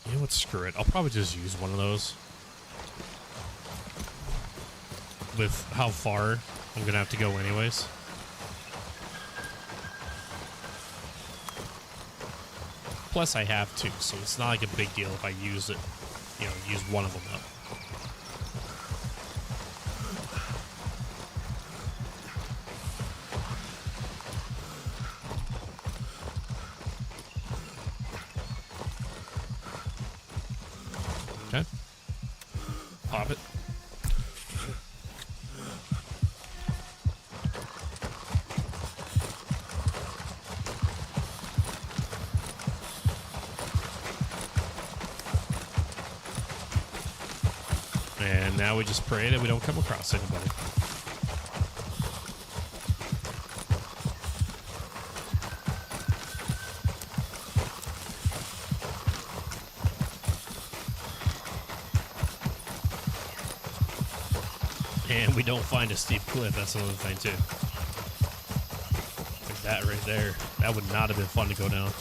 You know what? Screw it. I'll probably just use one of those. With how far I'm going to have to go anyways. Plus, I have two, so it's not like a big deal if I use it. You know, use one of them up. Okay. Pop it. And now we just pray that we don't come across anybody. And we don't find a steep cliff. That's another thing, too. Like that right there. That would not have been fun to go down.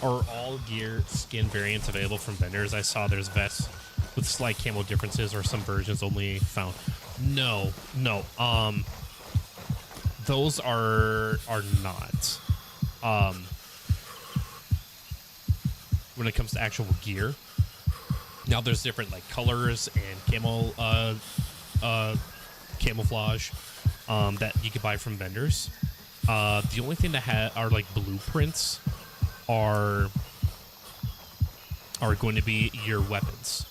Are all gear skin variants available from vendors? I saw there's vests with slight camo differences or some versions only found. No. Those are not. When it comes to actual gear. Now there's different like colors and camouflage that you can buy from vendors. The only thing that are like blueprints are going to be your weapons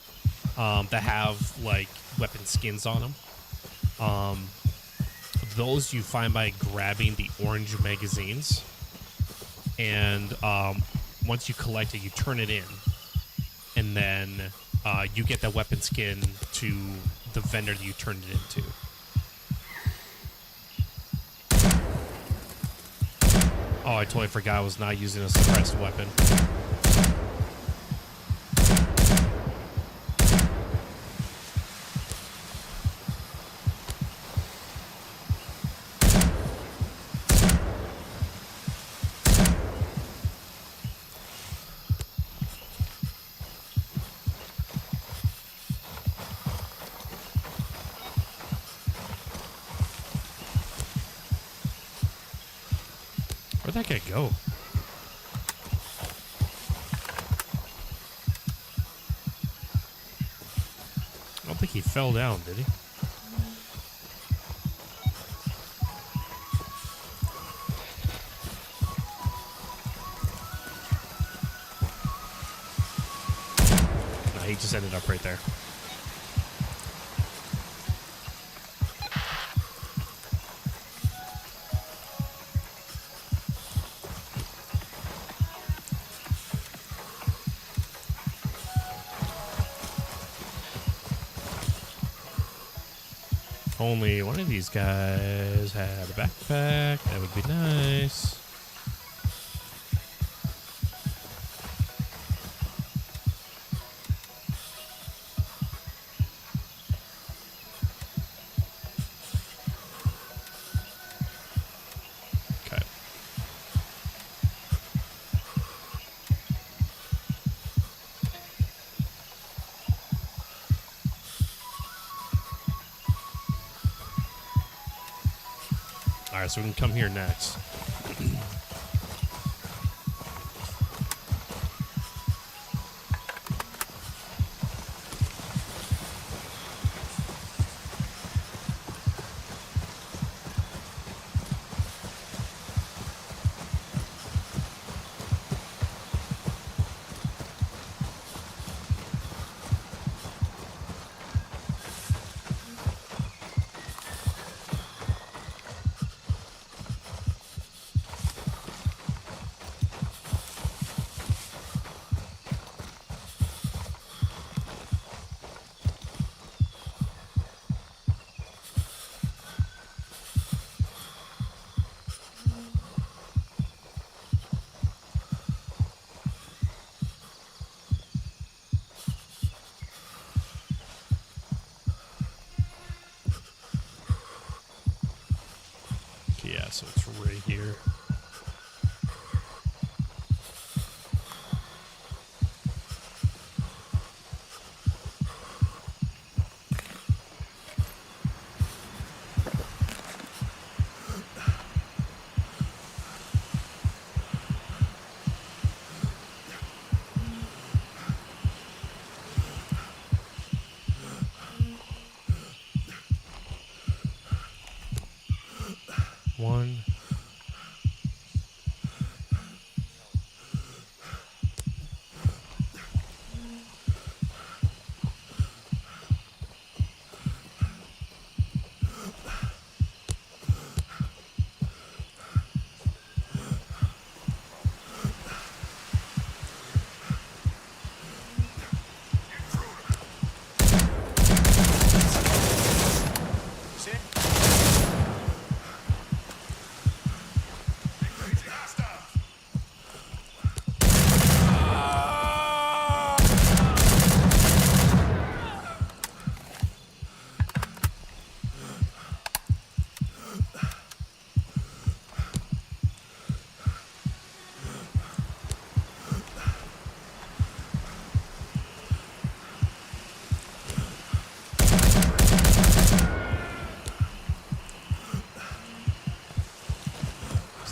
that have like weapon skins on them. Those you find by grabbing the orange magazines, and once you collect it, you turn it in, and then you get that weapon skin to the vendor that you turned it into. Oh, I totally forgot I was not using a suppressed weapon. Where'd that guy go? I don't think he fell down, did he? No, he just ended up right there. Only one of these guys had a backpack. That would be nice. Okay. All right, so we can come here next. Yeah, so it's right here. One.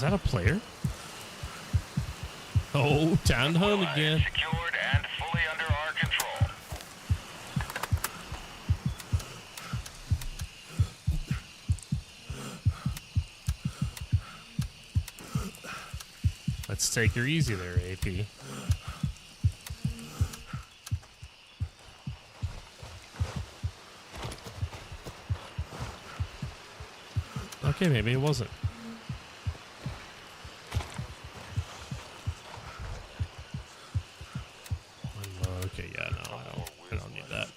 that a player? Oh, time to hunt again. Secured and fully under our control. Let's take her easy there, AP. Okay, maybe it wasn't. Okay, yeah, no, I don't need that.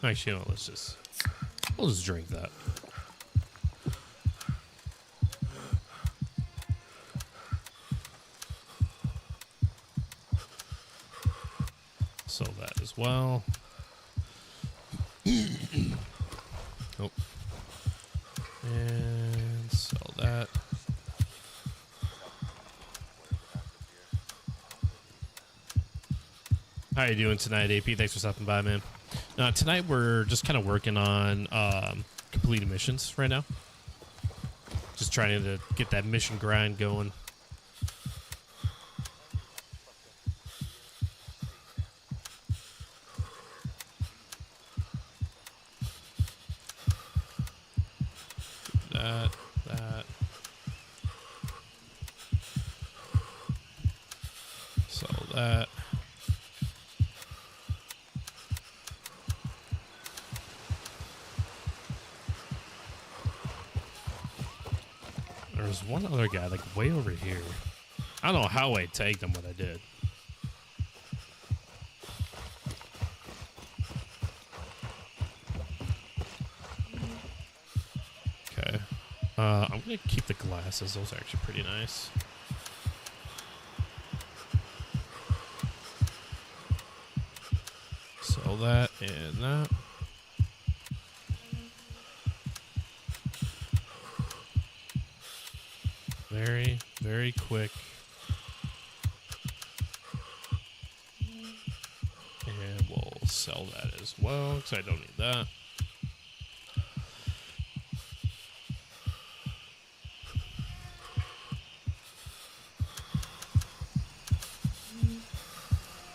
Actually, no, we'll just drink that. So that as well. Nope. And sell that. How you doing tonight, AP? Thanks for stopping by, man. Tonight we're just kind of working on completing missions right now. Just trying to get that mission grind going. That. So that. There's one other guy, like way over here. I don't know how I tagged him, what I did. Okay. I'm gonna keep the glasses. Those are actually pretty nice. Sell that and that. Very, very quick. And we'll sell that as well, because I don't need that.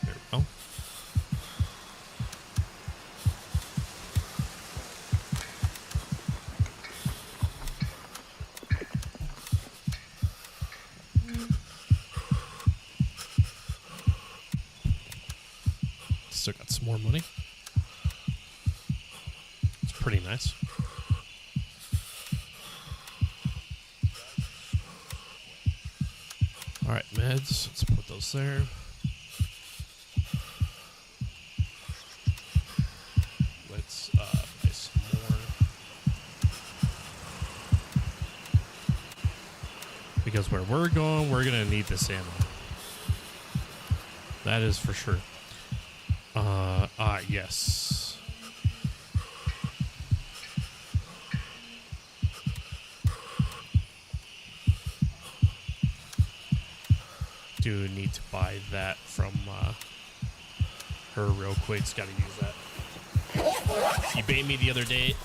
There we go. Still got some more money. It's pretty nice. All right, meds. Let's put those there. Let's buy some more. Because where we're going, we're gonna need this ammo. That is for sure. Yes. Do need to buy that from her real quick. Just gotta use that. You bait me the other day.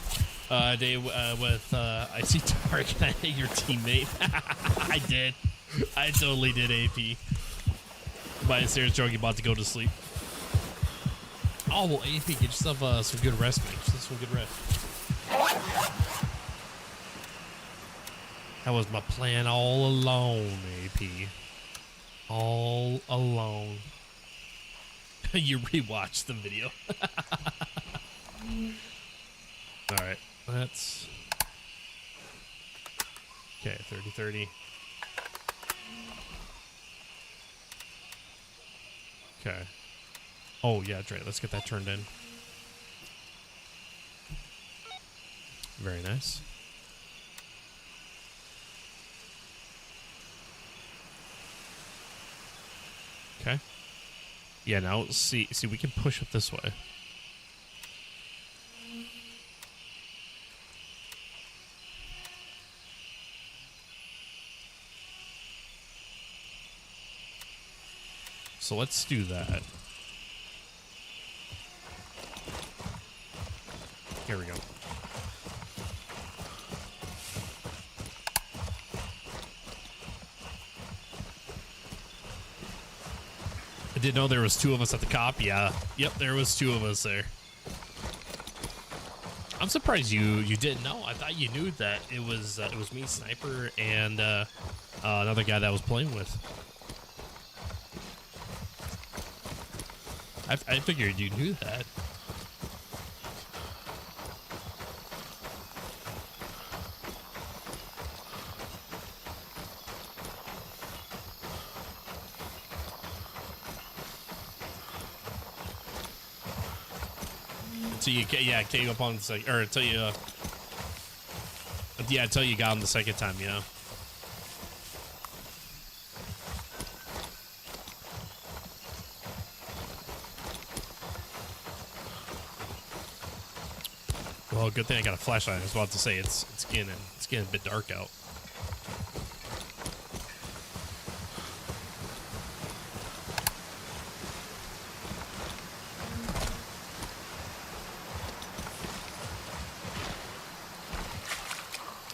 With I see Tark and I hate your teammate. I did. I totally did, AP. By a serious joke, you about to go to sleep. Oh, well, AP, get yourself some good rest, man. Get some good rest. That was my plan all along, AP. All along. You rewatched the video. All right, let's... Okay, 30-30. Okay. Oh, yeah, Dre, let's get that turned in. Very nice. Okay. Yeah, now see, we can push it this way. So let's do that. Here we go. I didn't know there was 2 of us at the cop. Yeah. Yep, there was 2 of us there. I'm surprised you didn't know. I thought you knew that it was me, Sniper, and another guy that I was playing with. I figured you knew that. Until you came up on the second, or until you until you got him the second time, you know. Well, good thing I got a flashlight. I was about to say it's getting a bit dark out.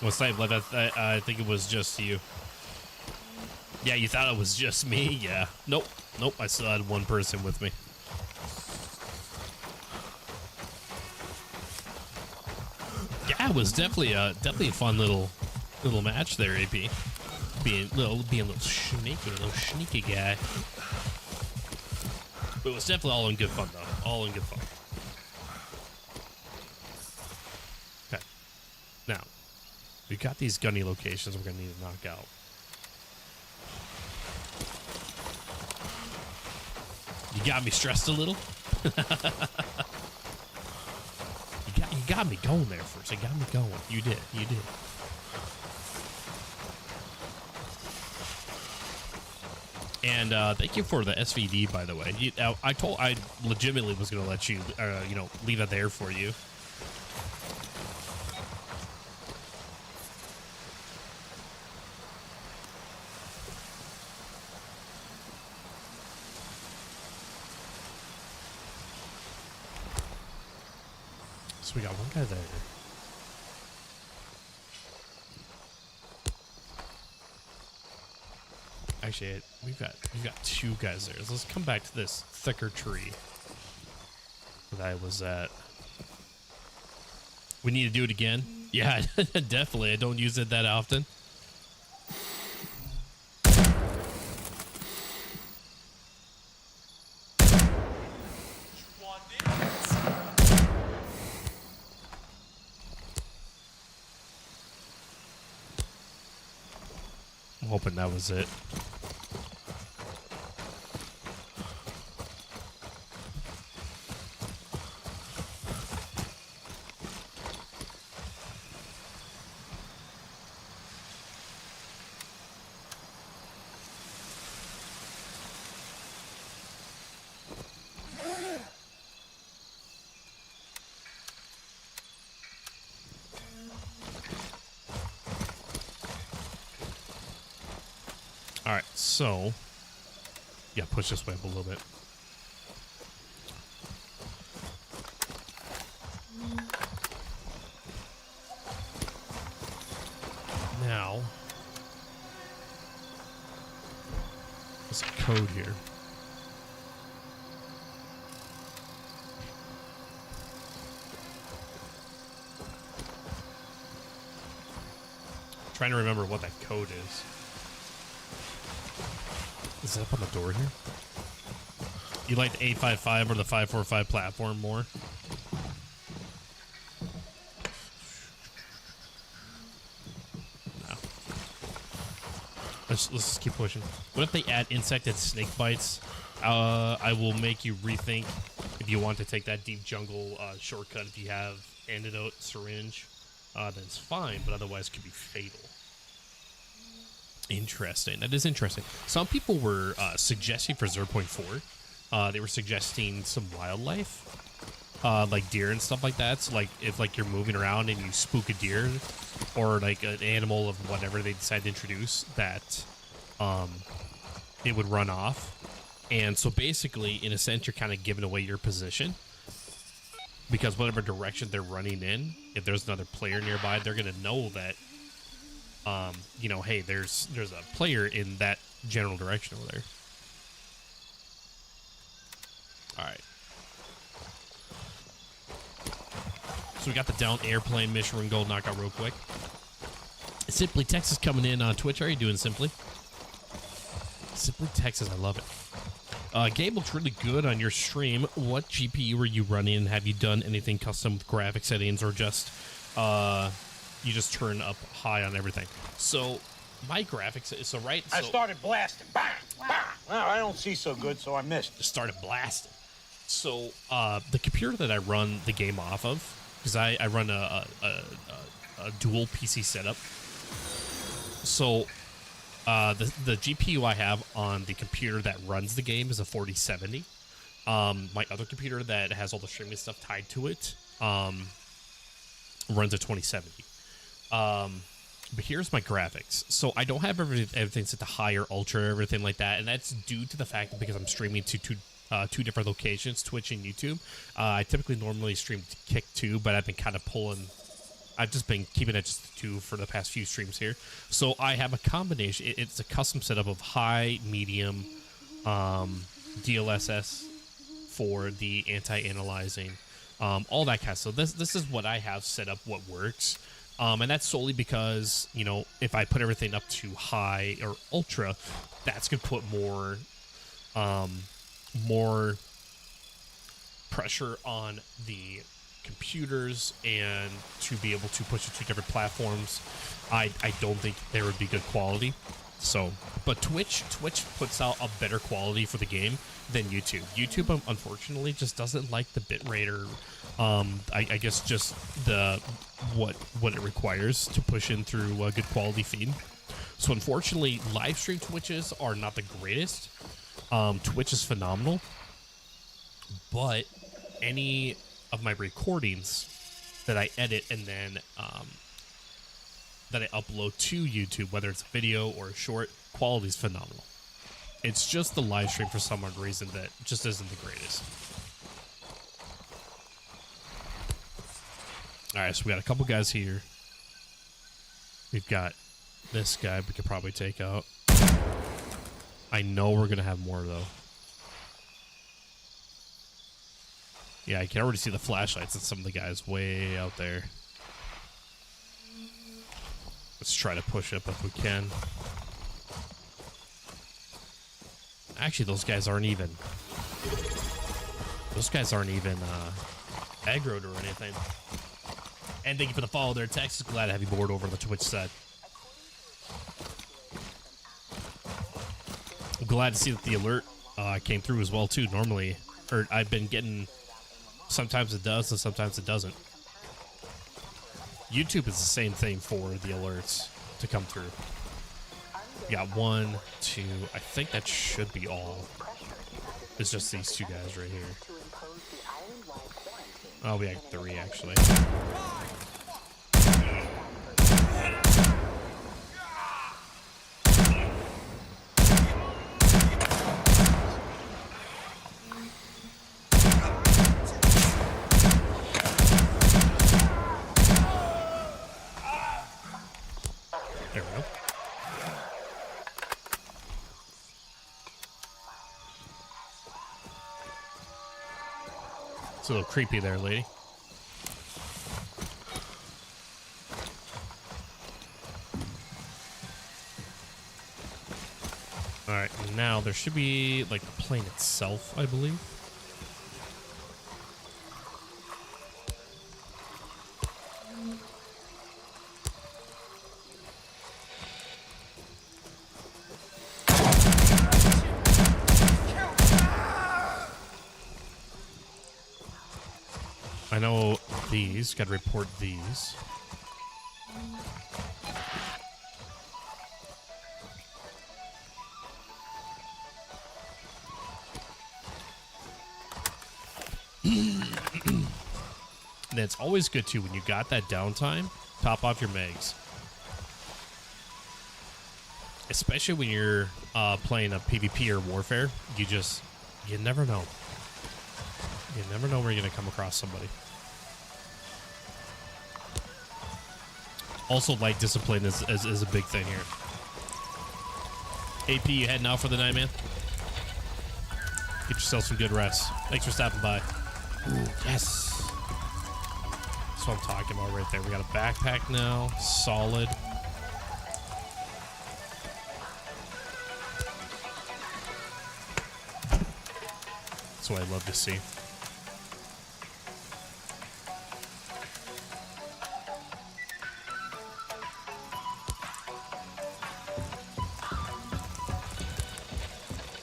Well, Snipe, I think it was just you. Yeah, you thought it was just me? Yeah. Nope. I still had 1 person with me. Yeah, it was definitely a fun little match there, AP. Being a little sneaky guy. But it was definitely all in good fun, though. All in good fun. Okay. Now, we've got these gunny locations we're gonna need to knock out. You got me stressed a little. You got me going there first. You got me going. You did. And thank you for the SVD, by the way. I legitimately was gonna let you, leave it there for you. So we got 1 guy there. Actually, we've got 2 guys there. So let's come back to this thicker tree that I was at. We need to do it again. Yeah, definitely. I don't use it that often. I'm hoping that was it. All right, so yeah, push this way up a little bit. Now, there's a code here. Trying to remember what that code is. Is it up on the door here? You like the 855 or the 545 platform more? No. Let's just keep pushing. What if they add insect and snake bites? I will make you rethink if you want to take that deep jungle shortcut. If you have antidote syringe, then it's fine, but otherwise it could be fatal. Interesting. That is interesting. Some people were suggesting for 0.4. They were suggesting some wildlife, like deer and stuff like that. So like if like you're moving around and you spook a deer, or like an animal of whatever they decide to introduce, that it would run off. And so basically, in a sense, you're kind of giving away your position, because whatever direction they're running in, if there's another player nearby, they're gonna know that. You know, hey, there's a player in that general direction over there. All right. So we got the down airplane mission run gold knockout real quick. Simply Texas coming in on Twitch. How are you doing, Simply? Simply Texas, I love it. Game looks really good on your stream. What GPU were you running? Have you done anything custom with graphic settings, or just you just turn up high on everything? So my graphics, so right, I started blasting. Bang! Bang! Well, I don't see so good, so I missed. Started blasting. So the computer that I run the game off of, because I run a dual PC setup. So the GPU I have on the computer that runs the game is a 4070. My other computer that has all the streaming stuff tied to it runs a 2070. But here's my graphics. So I don't have everything set to high or ultra or everything like that, and that's due to the fact that because I'm streaming to two different locations, Twitch and YouTube. I typically normally stream to Kick 2, but I've been kind of pulling. I've just been keeping it just 2 for the past few streams here. So I have a combination. It's a custom setup of high, medium, DLSS for the anti-analyzing, all that kind of stuff. This is what I have set up, what works. And that's solely because, you know, if I put everything up to high or ultra, that's going to put more pressure on the computers, and to be able to push it to different platforms, I don't think there would be good quality. So, but Twitch puts out a better quality for the game than YouTube. YouTube, unfortunately, just doesn't like the bitrate, or I guess just the what it requires to push in through a good quality feed. So unfortunately, live stream Twitches are not the greatest. Twitch is phenomenal, but any of my recordings that I edit and then that I upload to YouTube, whether it's a video or a short, quality is phenomenal. It's just the live stream for some odd reason that just isn't the greatest. All right, so we got a couple guys here. We've got this guy we could probably take out. I know we're gonna have more though. Yeah, I can already see the flashlights and some of the guys way out there. Let's try to push up if we can. Actually, those guys aren't even. Those guys aren't even aggroed or anything. And thank you for the follow there, Texas. Glad to have you board over on the Twitch side. I'm glad to see that the alert came through as well too. Normally, or I've been getting. Sometimes it does, and sometimes it doesn't. YouTube is the same thing for the alerts to come through. We got 1, 2. I think that should be all. It's just these two guys right here. Oh, we got 3 actually. There we go. It's a little creepy there, lady. Alright, now there should be, like, the plane itself, I believe. I know these. Got to report these. And it's always good too when you got that downtime, top off your mags. Especially when you're playing a PvP or warfare, you never know. You never know where you're gonna come across somebody. Also, light discipline is a big thing here. AP, you heading out for the night, man? Get yourself some good rest. Thanks for stopping by. Ooh, yes. That's what I'm talking about right there. We got a backpack now. Solid. That's what I love to see.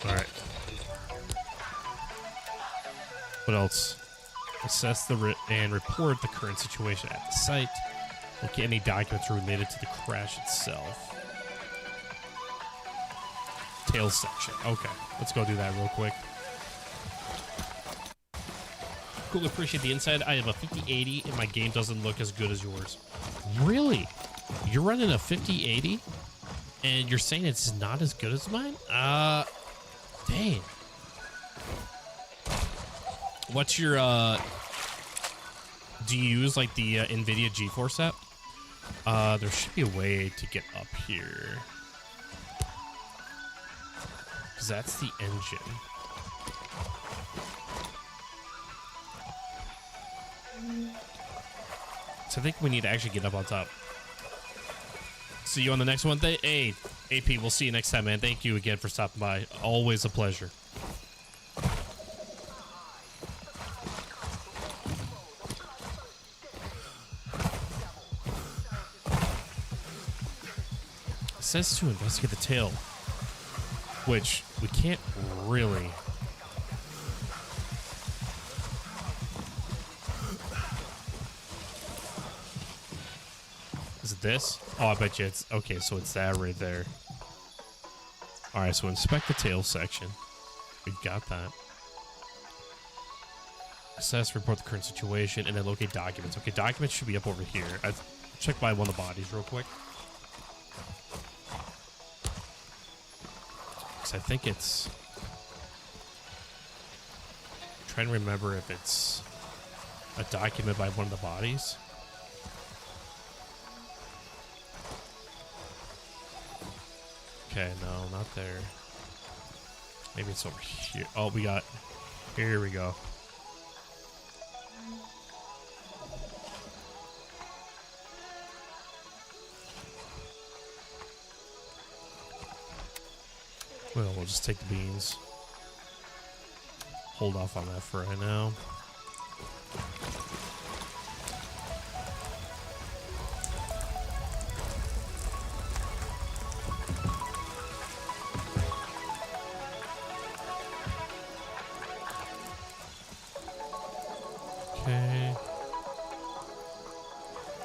All right. What else? Assess and report the current situation at the site. Look at any documents related to the crash itself. Tails section. Okay, let's go do that real quick. Cool, appreciate the insight. I have a 5080 and my game doesn't look as good as yours. Really? You're running a 5080 and you're saying it's not as good as mine? Dang. What's your do you use like the NVIDIA GeForce app? There should be a way to get up here. Cause that's the engine. So I think we need to actually get up on top. See you on the next one. Hey, AP, we'll see you next time, man. Thank you again for stopping by. Always a pleasure. It says to investigate the tail, which we can't really. Is it this? Oh, I bet you it's... Okay, so it's that right there. Alright, so inspect the tail section. We've got that. Assess, report the current situation, and then locate documents. Okay, documents should be up over here. I've checked by one of the bodies real quick. Because I think it's... I'm trying to remember if it's a document by one of the bodies. Okay, no, not there. Maybe it's over here. Oh, we got... Here we go. Well, we'll just take the beans. Hold off on that for right now. Okay.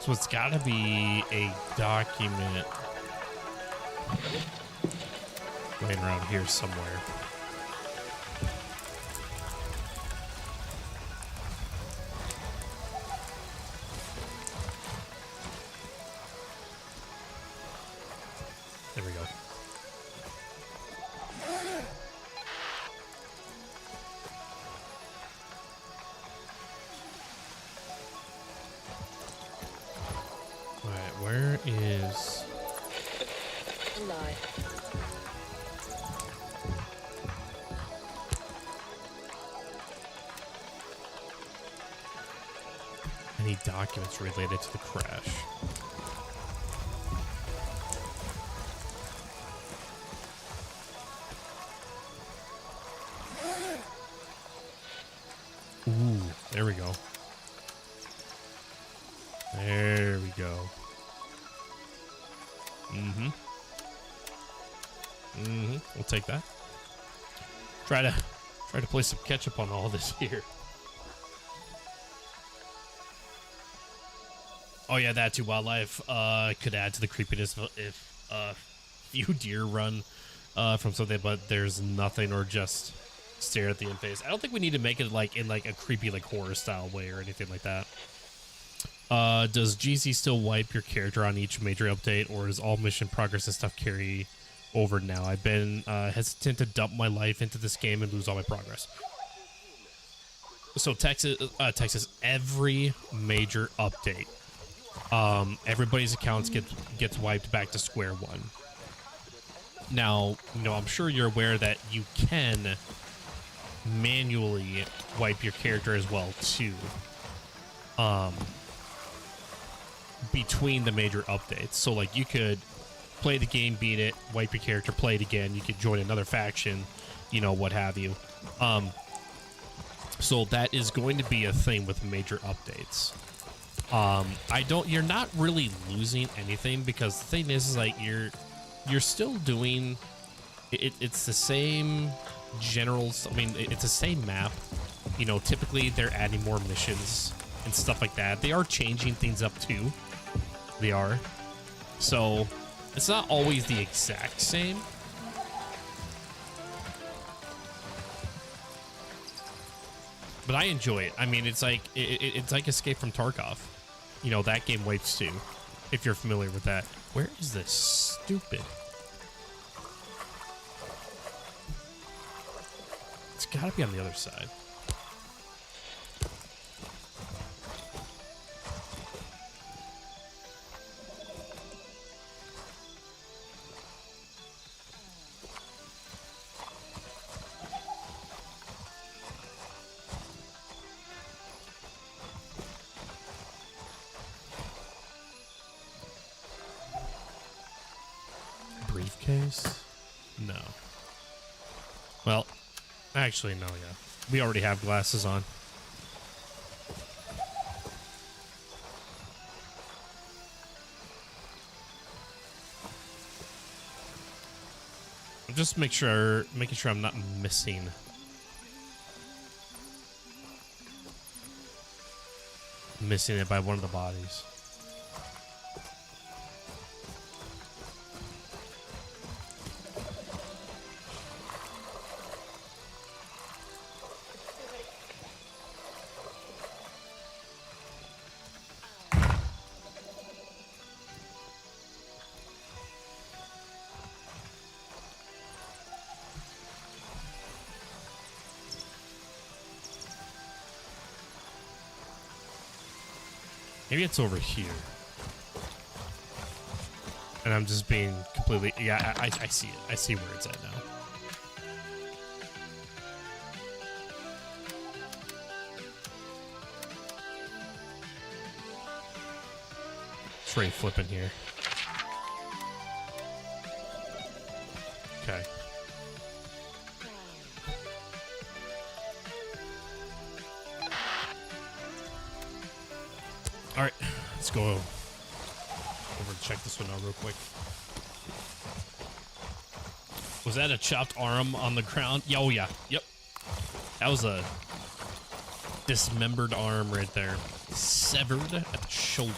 So it's got to be a document laying around here somewhere. There we go. All right, where is... Any documents related to the crash? Ooh, there we go. There we go. We'll take that. Try to play some catch up on all this here. Oh yeah, that too. Wildlife could add to the creepiness if few deer run from something, but there's nothing, or just stare at the in face. I don't think we need to make it like in like a creepy like horror style way or anything like that. Does GZ still wipe your character on each major update, or does all mission progress and stuff carry over now? I've been hesitant to dump my life into this game and lose all my progress. So Texas, every major update, everybody's accounts gets wiped back to square one. Now, I'm sure you're aware that you can manually wipe your character as well too. Between the major updates. So like you could play the game, beat it, wipe your character, play it again. You could join another faction, what have you. So that is going to be a thing with major updates. You're not really losing anything, because the thing is like you're still doing it's the same generals. I mean, it's the same map. Typically they're adding more missions and stuff like that. They are changing things up too. They are. So it's not always the exact same. But I enjoy it. I mean, it's like it's like Escape from Tarkov. That game wipes too, if you're familiar with that. Where is this stupid? It's gotta be on the other side. Briefcase? No. Well, actually, no, yeah. We already have glasses on. Just making sure I'm not missing it by one of the bodies. Maybe it's over here. And I'm just being completely... Yeah, I see it. I see where it's at now. Straight flipping here. Okay. All right, let's go over and check this one out real quick. Was that a chopped arm on the ground? Yeah, oh yeah, yep. That was a dismembered arm right there. Severed at the shoulder.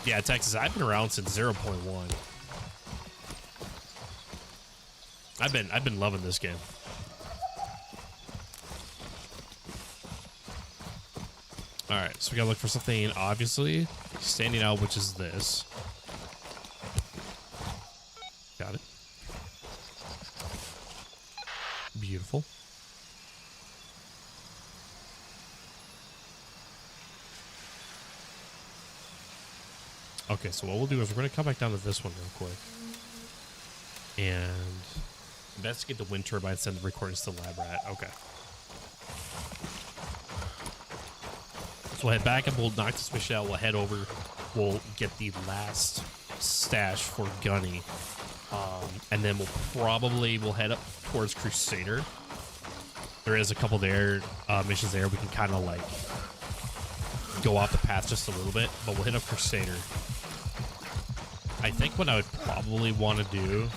Yeah, Texas, I've been around since 0.1. I've been loving this game. All right, so we gotta look for something obviously standing out, which is this. Got it. Beautiful. Okay, so what we'll do is we're gonna come back down to this one real quick and investigate the wind turbine, send the recordings to the lab rat. Okay. So we'll head back and we'll knock this mission out. We'll head over. We'll get the last stash for Gunny. And then we'll head up towards Crusader. There is a couple there, missions there. We can kind of like go off the path just a little bit, but we'll hit up Crusader. I think what I would probably want to do,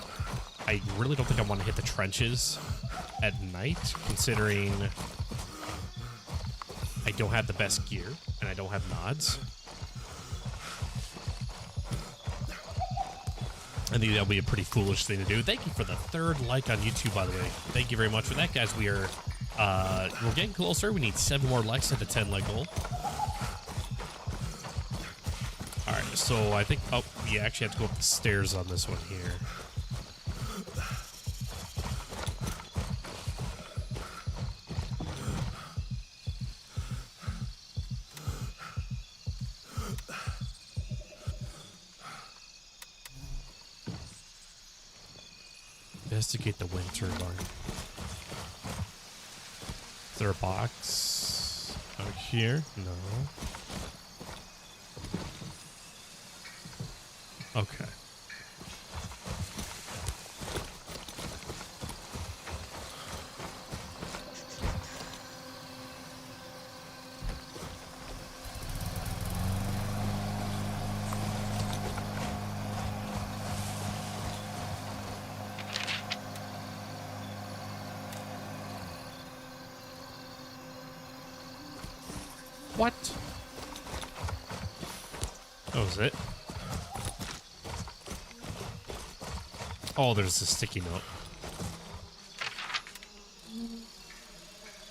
I really don't think I want to hit the trenches at night, considering I don't have the best gear and I don't have nods. I think that'll be a pretty foolish thing to do. Thank you for the 3rd like on YouTube, by the way. Thank you very much for that, guys. We're getting closer. We need 7 more likes at the 10 like goal. All right, so I think we actually have to go up the stairs on this one here. Investigate the wind turbine. Is there a box out here? No. Okay. What? That was it. Oh, there's a sticky note.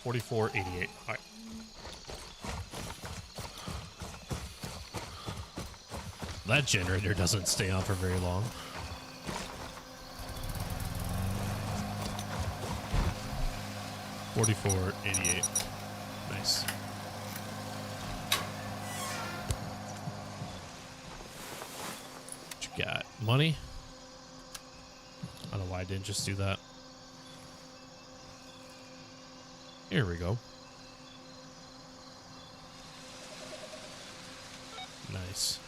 4488. All right. That generator doesn't stay on for very long. $44.88. Nice. What you got? Money? I don't know why I didn't just do that. Here we go. Nice.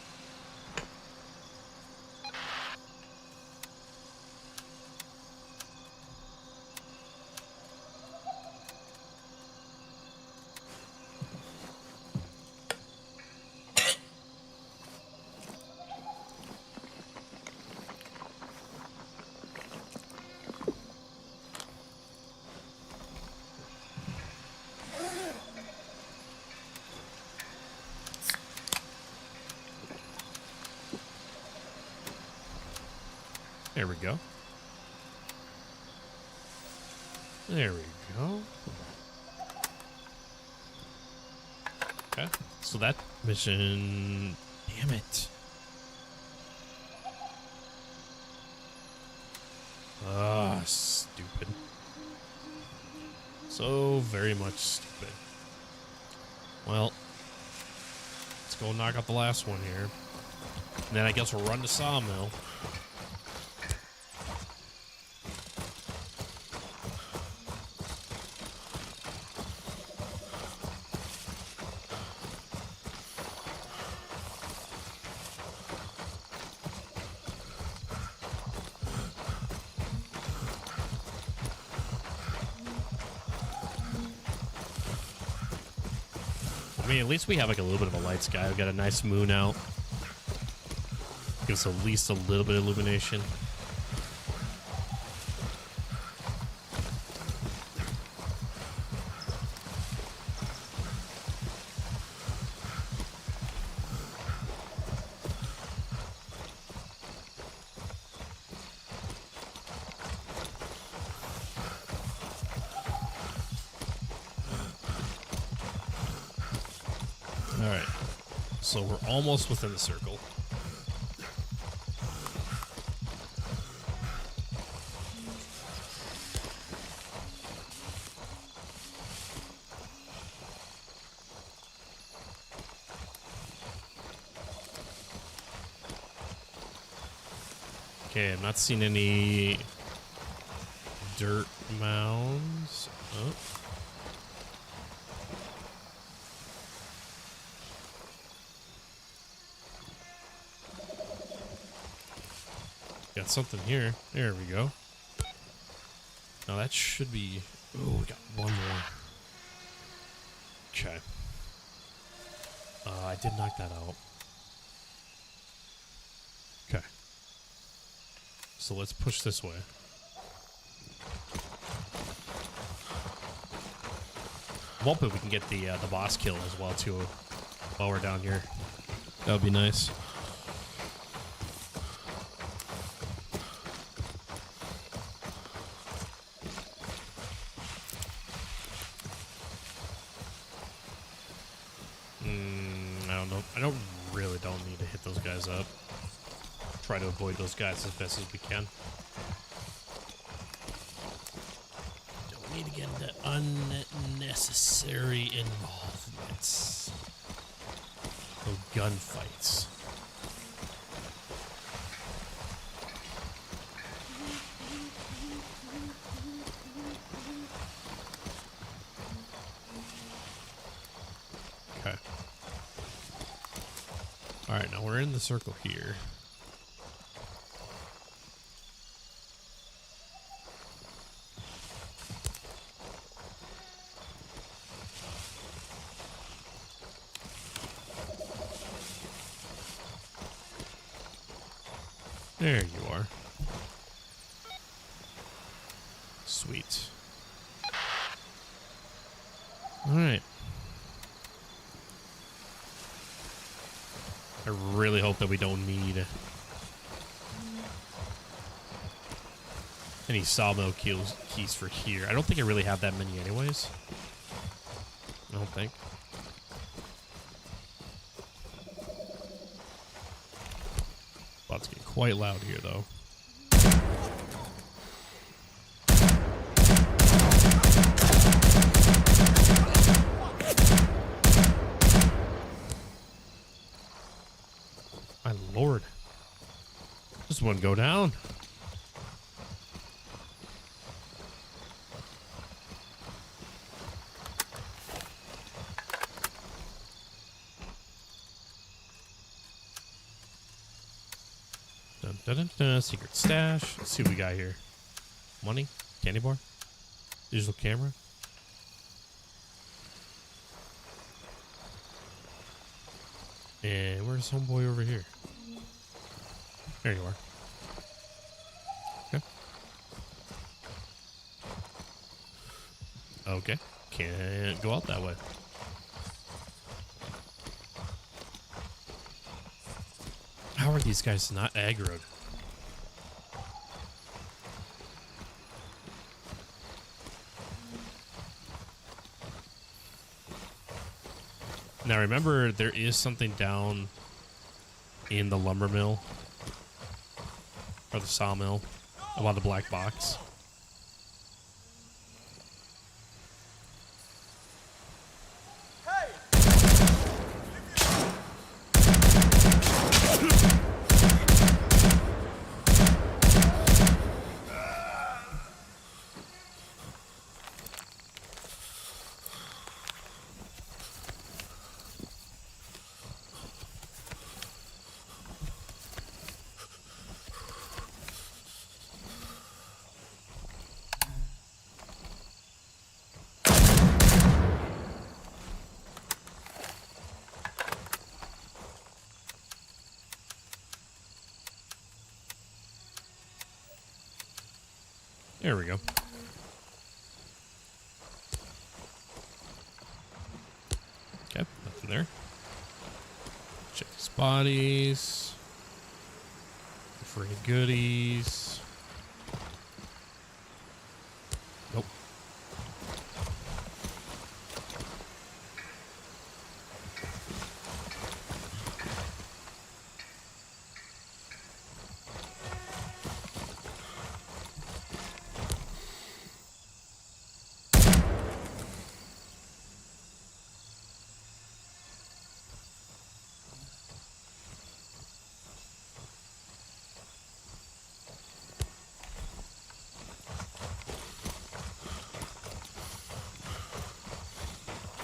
There we go. There we go. Okay. So that mission... Damn it. Ah, stupid. So very much stupid. Well, let's go knock out the last one here. And then I guess we'll run to Sawmill. I mean, at least we have like a little bit of a light sky. We've got a nice moon out. Gives us at least a little bit of illumination. Alright, so we're almost within the circle. Okay, I'm not seeing any dirt mounds. Oh. Got something here. There we go. Now that should be... Oh, we got one more. Okay. I did knock that out. Okay. So let's push this way. I'm hoping we can get the boss kill as well too while we're down here. That would be nice. I don't know. I don't need to hit those guys up. Try to avoid those guys as best as we can. Don't need to get into unnecessary involvements. No gunfights. Okay. Alright, now we're in the circle here. There you are. Sweet. Alright. I really hope that we don't need any sawmill keys for here. I don't think I really have that many anyways. I don't think. About to get quite loud here, though. My lord. This one go down. Dun, dun, dun, dun. Secret stash. Let's see what we got here. Money? Candy bar? Digital camera? And where's homeboy over here? There you are. Okay. Okay. Can't go out that way. How are these guys not aggroed? Now remember, there is something down in the lumber mill or the sawmill about the black box. There we go. Okay, nothing there. Check these bodies. Look for any goodies. Nope.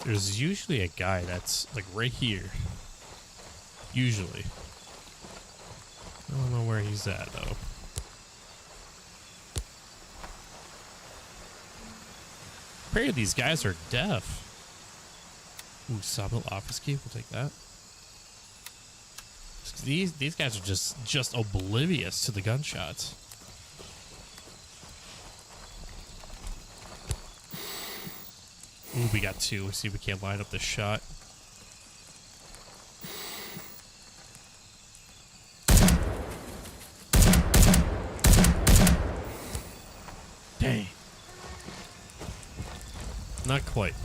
There's usually a guy that's like right here. Usually. I don't know where he's at though. Pray these guys are deaf. Ooh, sawmill office key. We'll take that. These guys are just oblivious to the gunshots. Ooh, we got two. Let's see if we can't line up this shot. Dang. Not quite.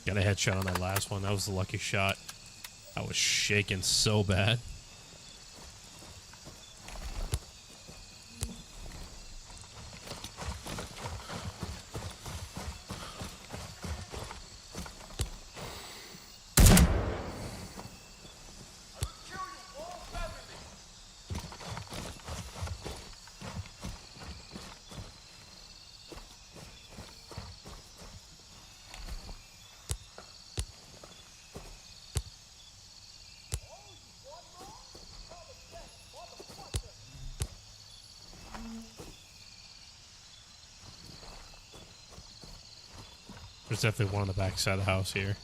Got a headshot on that last one. That was the lucky shot. I was shaking so bad. There's definitely one on the back side of the house here.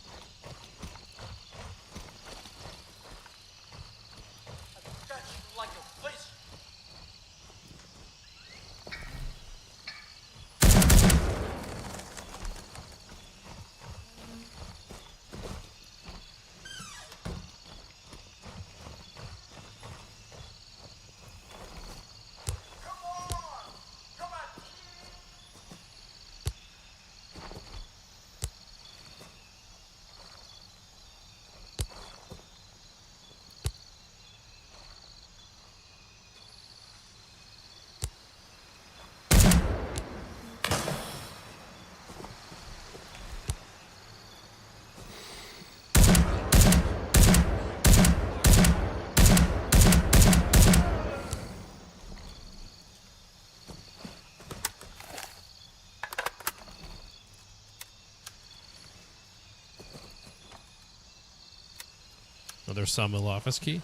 Another sawmill office key.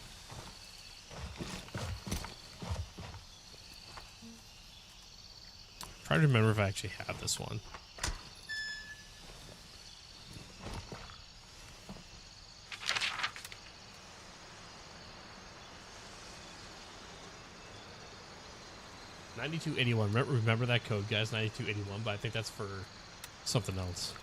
Try to remember if I actually have this one. $92.81. Remember that code, guys. $92.81. But I think that's for something else.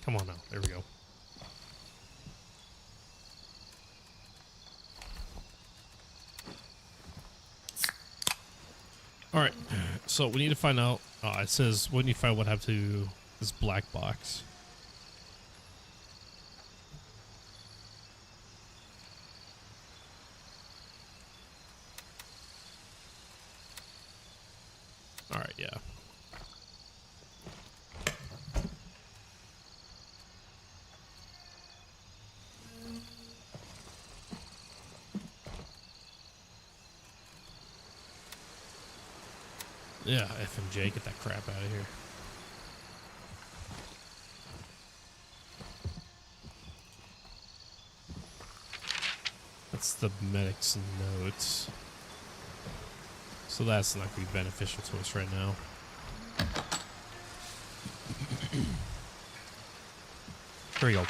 Come on now. There we go. All right. So we need to find out. It says when you find what happened to this black box. All right. Yeah. Yeah, FMJ, get that crap out of here. That's the medic's notes. So that's not going to be beneficial to us right now. Here we go.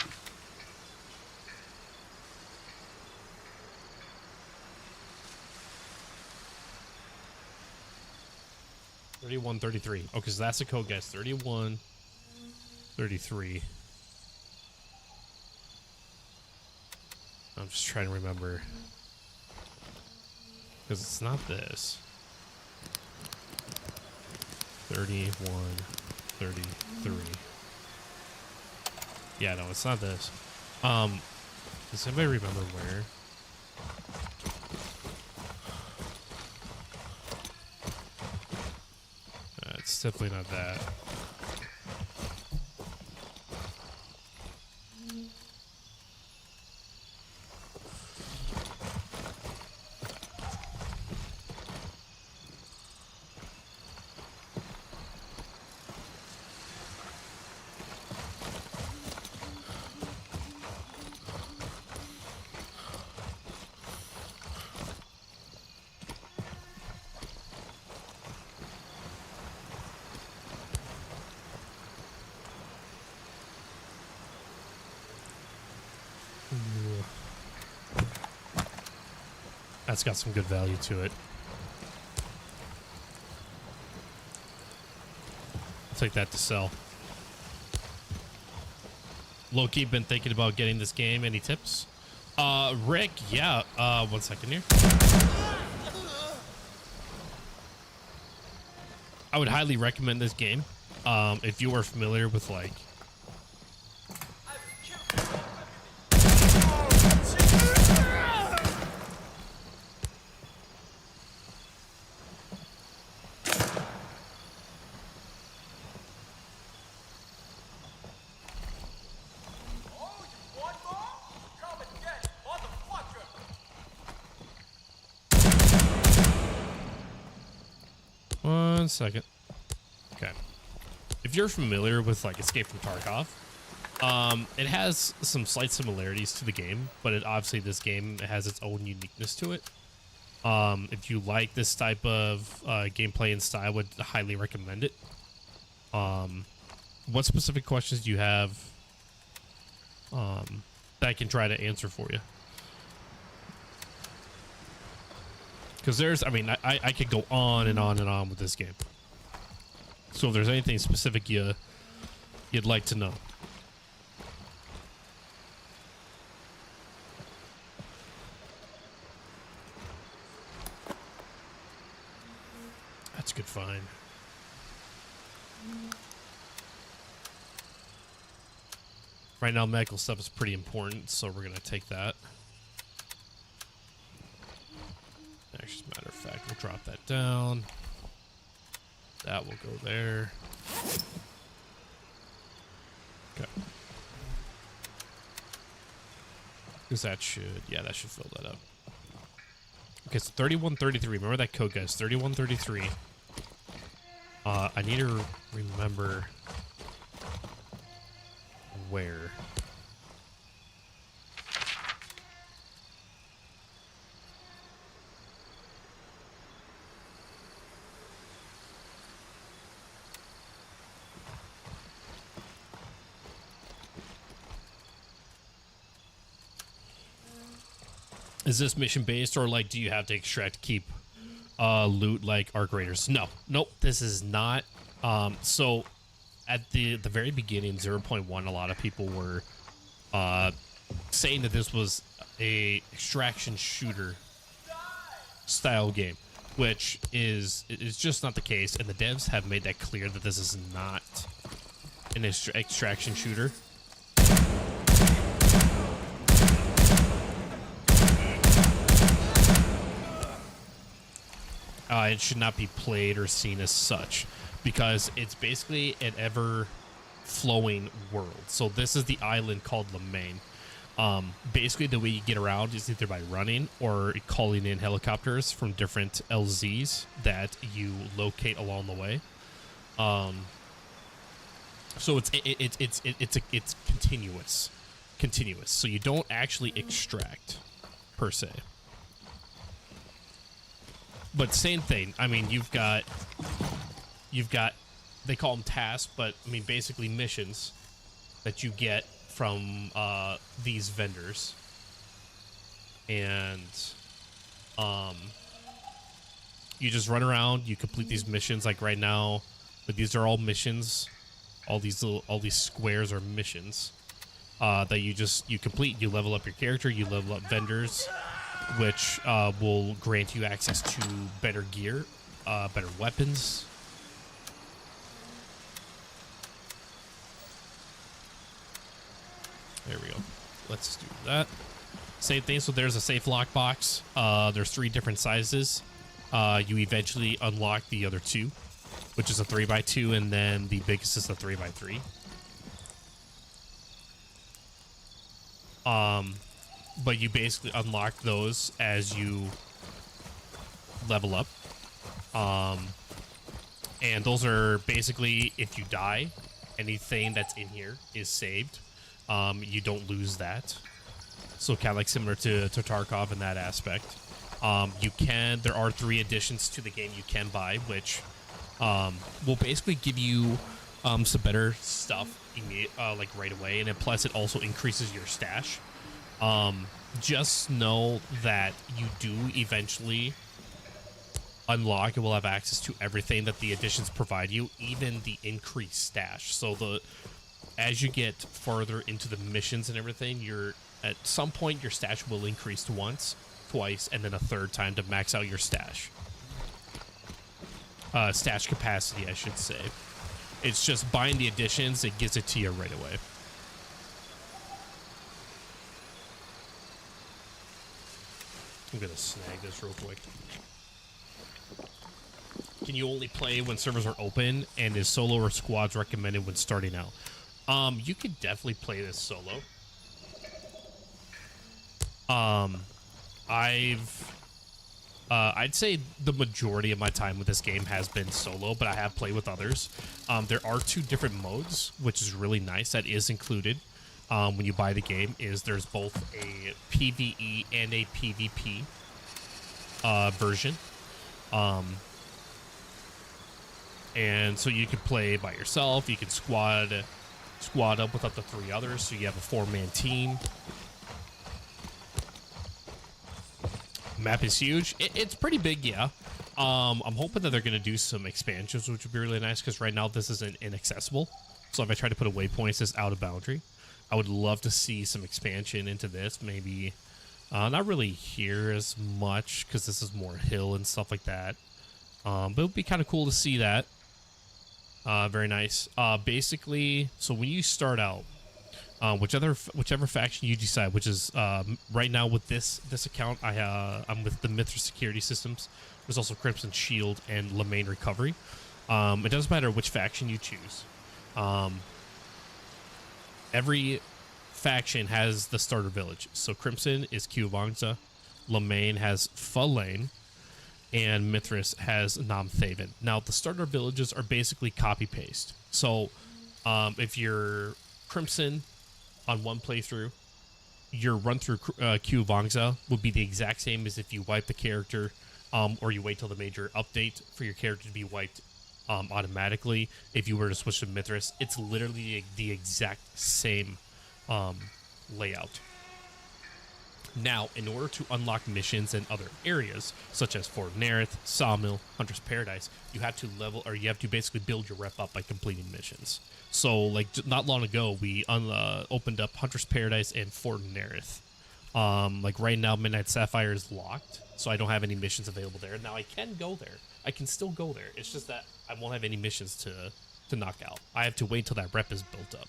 3133. Okay, so that's the code, guys. 3133. I'm just trying to remember. Because it's not this. 3133. Yeah, no, it's not this. Does anybody remember where? It's definitely not that. That's got some good value to it. I'll take that to sell. Low-key been thinking about getting this game. Any tips? Rick, yeah. 1 second here. I would highly recommend this game. If you are familiar with like One second. Okay. If you're familiar with like Escape from Tarkov, it has some slight similarities to the game, but obviously this game has its own uniqueness to it. If you like this type of gameplay and style, I would highly recommend it. What specific questions do you have that I can try to answer for you? Because there's, I mean, I could go on and on and on with this game. So if there's anything specific you'd like to know. That's a good find. Right now, medical stuff is pretty important, so we're going to take that. Actually, as a matter of fact, we'll drop that down. That will go there. Okay. Because that should, yeah, that should fill that up. Okay, so 3133. Remember that code, guys. 3133. I need to remember where. Is this mission based, or like do you have to extract keep loot like arc raiders? No, nope, this is not. So at the very beginning, 0.1, a lot of people were saying that this was a extraction shooter style game, which is just not the case, and the devs have made that clear that this is not an extraction shooter. It should not be played or seen as such, because it's basically an ever-flowing world. So this is the island called Lemaine. Basically, the way you get around is either by running or calling in helicopters from different LZs that you locate along the way. So it's continuous. So you don't actually extract per se. But same thing. I mean, you've got, they call them tasks, but I mean, basically missions that you get from these vendors. And You just run around, you complete these missions like right now, but these are all missions. All these squares are missions that you complete. You level up your character, you level up vendors, which will grant you access to better gear, better weapons. There we go. Let's do that. Same thing. So there's a safe lockbox. There's 3 different sizes. You eventually unlock the other 2, which is a 3x2, and then the biggest is a 3x3. But you basically unlock those as you level up. And those are basically, if you die, anything that's in here is saved. You don't lose that. So kind of like similar to Tarkov in that aspect. There are 3 additions to the game you can buy, which will basically give you some better stuff like right away, and then plus it also increases your stash. Just know that you do eventually unlock and will have access to everything that the additions provide you, even the increased stash. So as you get farther into the missions and everything, at some point your stash will increase once, twice, and then a third time to max out your stash. Stash capacity, I should say. It's just buying the additions, it gives it to you right away. I'm gonna snag this real quick. Can you only play when servers are open, and is solo or squads recommended when starting out? You could definitely play this solo. I'd say the majority of my time with this game has been solo, but I have played with others. There are 2 different modes, which is really nice. That is included when you buy the game. There's both a PvE and a PvP version. And so you can play by yourself. You can squad up with up to 3 others, so you have a 4-man team. Map is huge. It's pretty big, yeah. I'm hoping that they're going to do some expansions, which would be really nice, because right now this isn't inaccessible. So if I try to put a waypoint, it's out of boundary. I would love to see some expansion into this. Maybe not really here as much, because this is more hill and stuff like that. But it would be kind of cool to see that. Very nice. Basically, so when you start out, whichever faction you decide, which is right now with this account, I'm with the Mithra Security Systems. There's also Crimson Shield and Lemaine Recovery. It doesn't matter which faction you choose. Every faction has the starter village. So Crimson is Cuavangza, Lemaine has Falain, and Mithras has Namthaven. Now the starter villages are basically copy paste. So if you're Crimson on one playthrough, your run through Cuavangza would be the exact same as if you wipe the character, or you wait till the major update for your character to be wiped automatically. If you were to switch to Mithras, it's literally the exact same layout. Now, in order to unlock missions in other areas, such as Fort Nerith, Sawmill, Hunter's Paradise, you have to basically build your rep up by completing missions. So, like, not long ago, we opened up Hunter's Paradise and Fort Nerith. Like, right now, Midnight Sapphire is locked, so I don't have any missions available there. Now, I can go there. I can still go there. It's just that I won't have any missions to knock out. I have to wait till that rep is built up.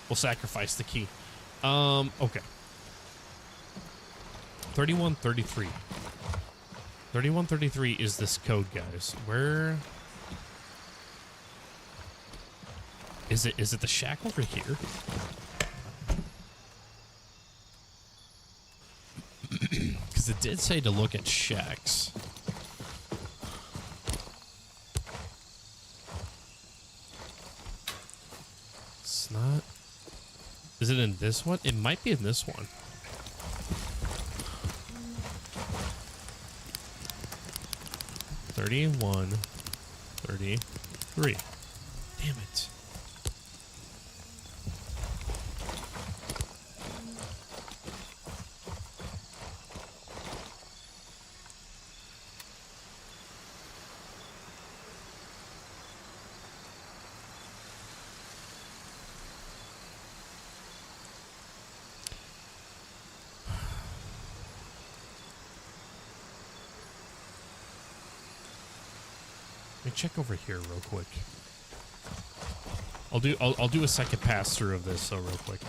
We'll sacrifice the key. Okay. 3133. 3133 is this code, guys. Where is it? Is it the shack over here? Because it did say to look at shacks. It's not. Is it in this one? It might be in this one. 31, 33. Damn it. Let me check over here real quick. I'll do a second pass through of this real quick.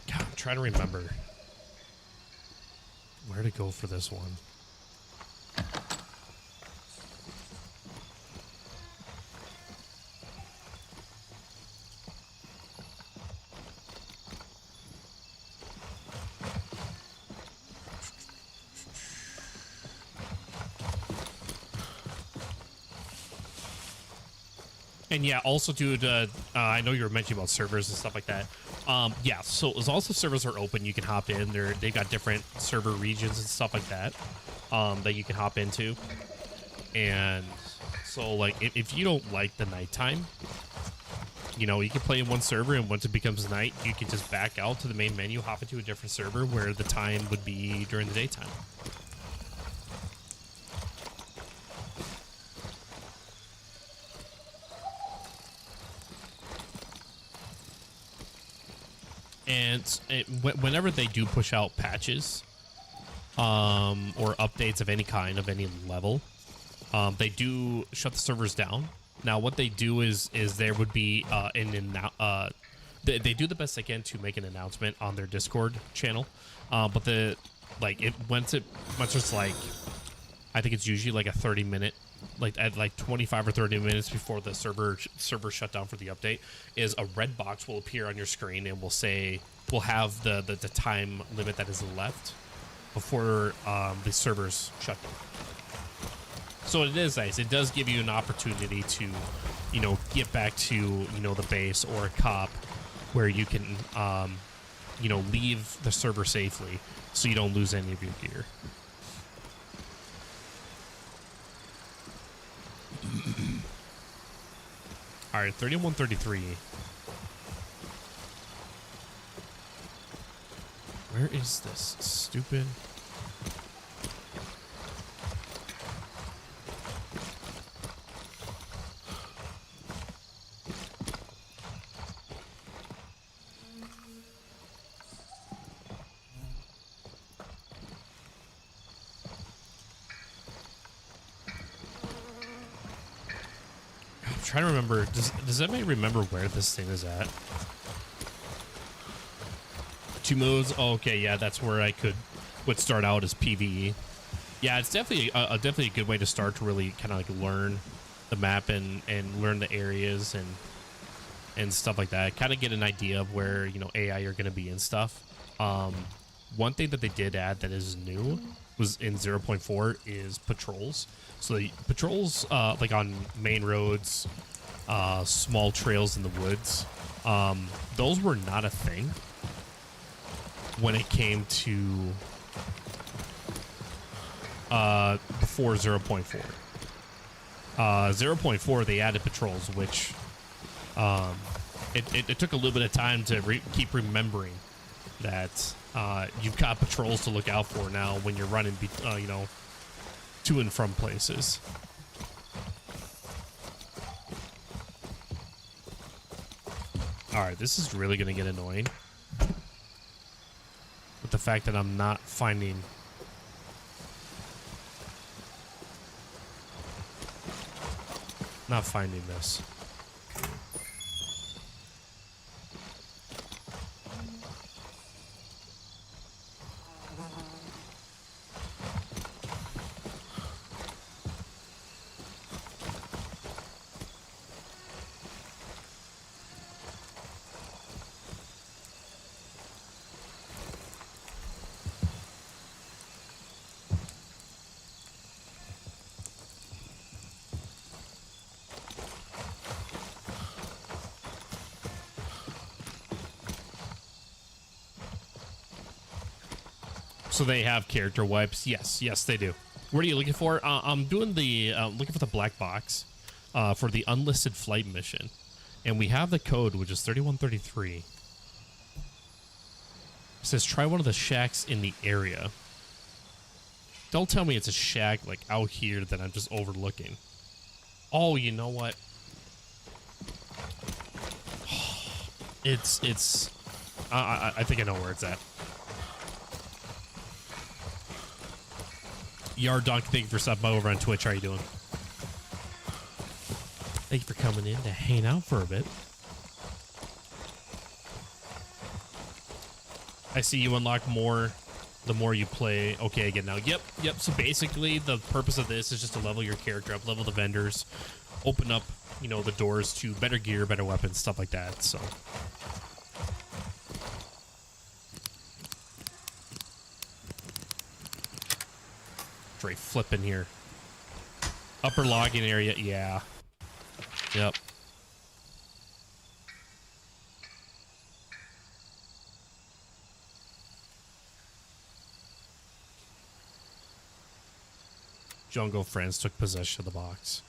God, I'm trying to remember where to go for this one. And yeah, also, dude, I know you were mentioning about servers and stuff like that. Yeah, so as long as the servers are open, you can hop in. They got different server regions and stuff like that that you can hop into. And so, like, if you don't like the nighttime, you know, you can play in one server, and once it becomes night, you can just back out to the main menu, hop into a different server where the time would be during the daytime. And whenever they do push out patches or updates of any kind, of any level, they do shut the servers down. Now, what they do is there would be they do the best they can to make an announcement on their Discord channel, but once it's like, I think it's usually like a 30-minute, like at like 25 or 30 minutes before the server shut down for the update, is a red box will appear on your screen and will say, we'll have the time limit that is left before the servers shut down. So it is nice. It does give you an opportunity to, you know, get back to, you know, the base or a cop where you can, you know, leave the server safely so you don't lose any of your gear. All right, 3133. Where is this stupid? I'm trying to remember. Does anybody remember where this thing is at? 2 modes. Oh, okay, yeah, that's where I would start out as PvE. Yeah, it's definitely definitely a good way to start to really kind of like learn the map and learn the areas and stuff like that. Kind of get an idea of where, you know, AI are going to be and stuff. One thing that they did add that is new was in 0.4 is patrols. So the patrols, like on main roads, small trails in the woods, those were not a thing when it came to before 0.4. 0.4, they added patrols, which it took a little bit of time to keep remembering that you've got patrols to look out for now when you're running, you know, to and from places. All right, this is really going to get annoying with the fact that I'm not finding this. So they have character wipes. Yes, yes, they do. What are you looking for? I'm doing the looking for the black box for the unlisted flight mission, and we have the code, which is 3133. It says try one of the shacks in the area. Don't tell me it's a shack like out here that I'm just overlooking. Oh, you know what? It's. I think I know where it's at. Yard Donkey, thank you for stopping by over on Twitch. How are you doing? Thank you for coming in to hang out for a bit. I see you unlock more the more you play. Okay, again now. Yep. So basically, the purpose of this is just to level your character up, level the vendors, open up, you know, the doors to better gear, better weapons, stuff like that. So. Straight flipping here. Upper logging area, yeah. Yep. Jungle Friends took possession of the box.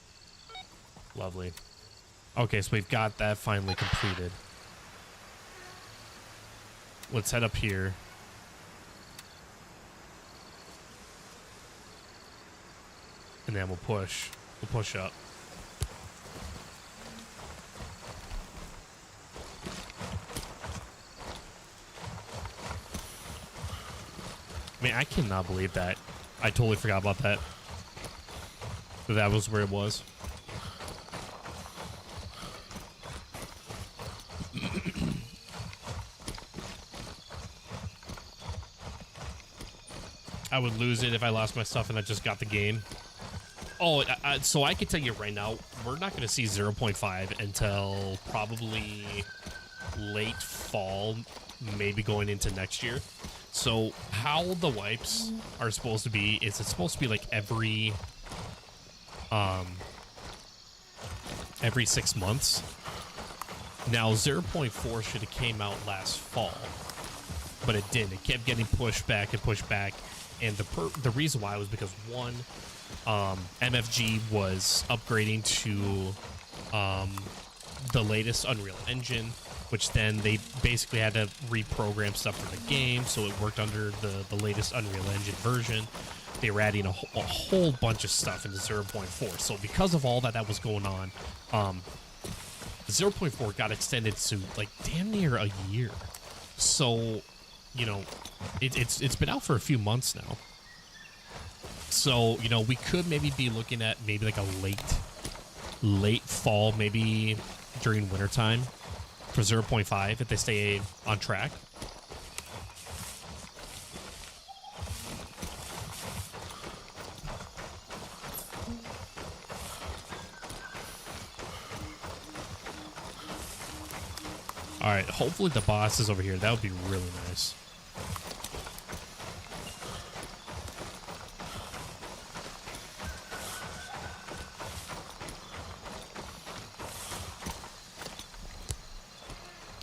Lovely. Okay, so we've got that finally completed. Let's head up here. And then we'll push. We'll push up. I mean, I cannot believe that. I totally forgot about that. That was where it was. I would lose it if I lost my stuff and I just got the game. Oh, so I can tell you right now, we're not going to see 0.5 until probably late fall, maybe going into next year. So how the wipes are supposed to be is it's supposed to be like every 6 months. Now 0.4 should have came out last fall, but it didn't. It kept getting pushed back and pushed back, and the reason why was because one, MFG was upgrading to the latest Unreal Engine, which then they basically had to reprogram stuff for the game, so it worked under the latest Unreal Engine version. They were adding a whole bunch of stuff into 0.4. So because of all that was going on, 0.4 got extended to like damn near a year. So, you know, it's been out for a few months now. So, you know, we could maybe be looking at maybe like a late fall, maybe during wintertime for 0.5 if they stay on track. All right, hopefully the boss is over here. That would be really nice.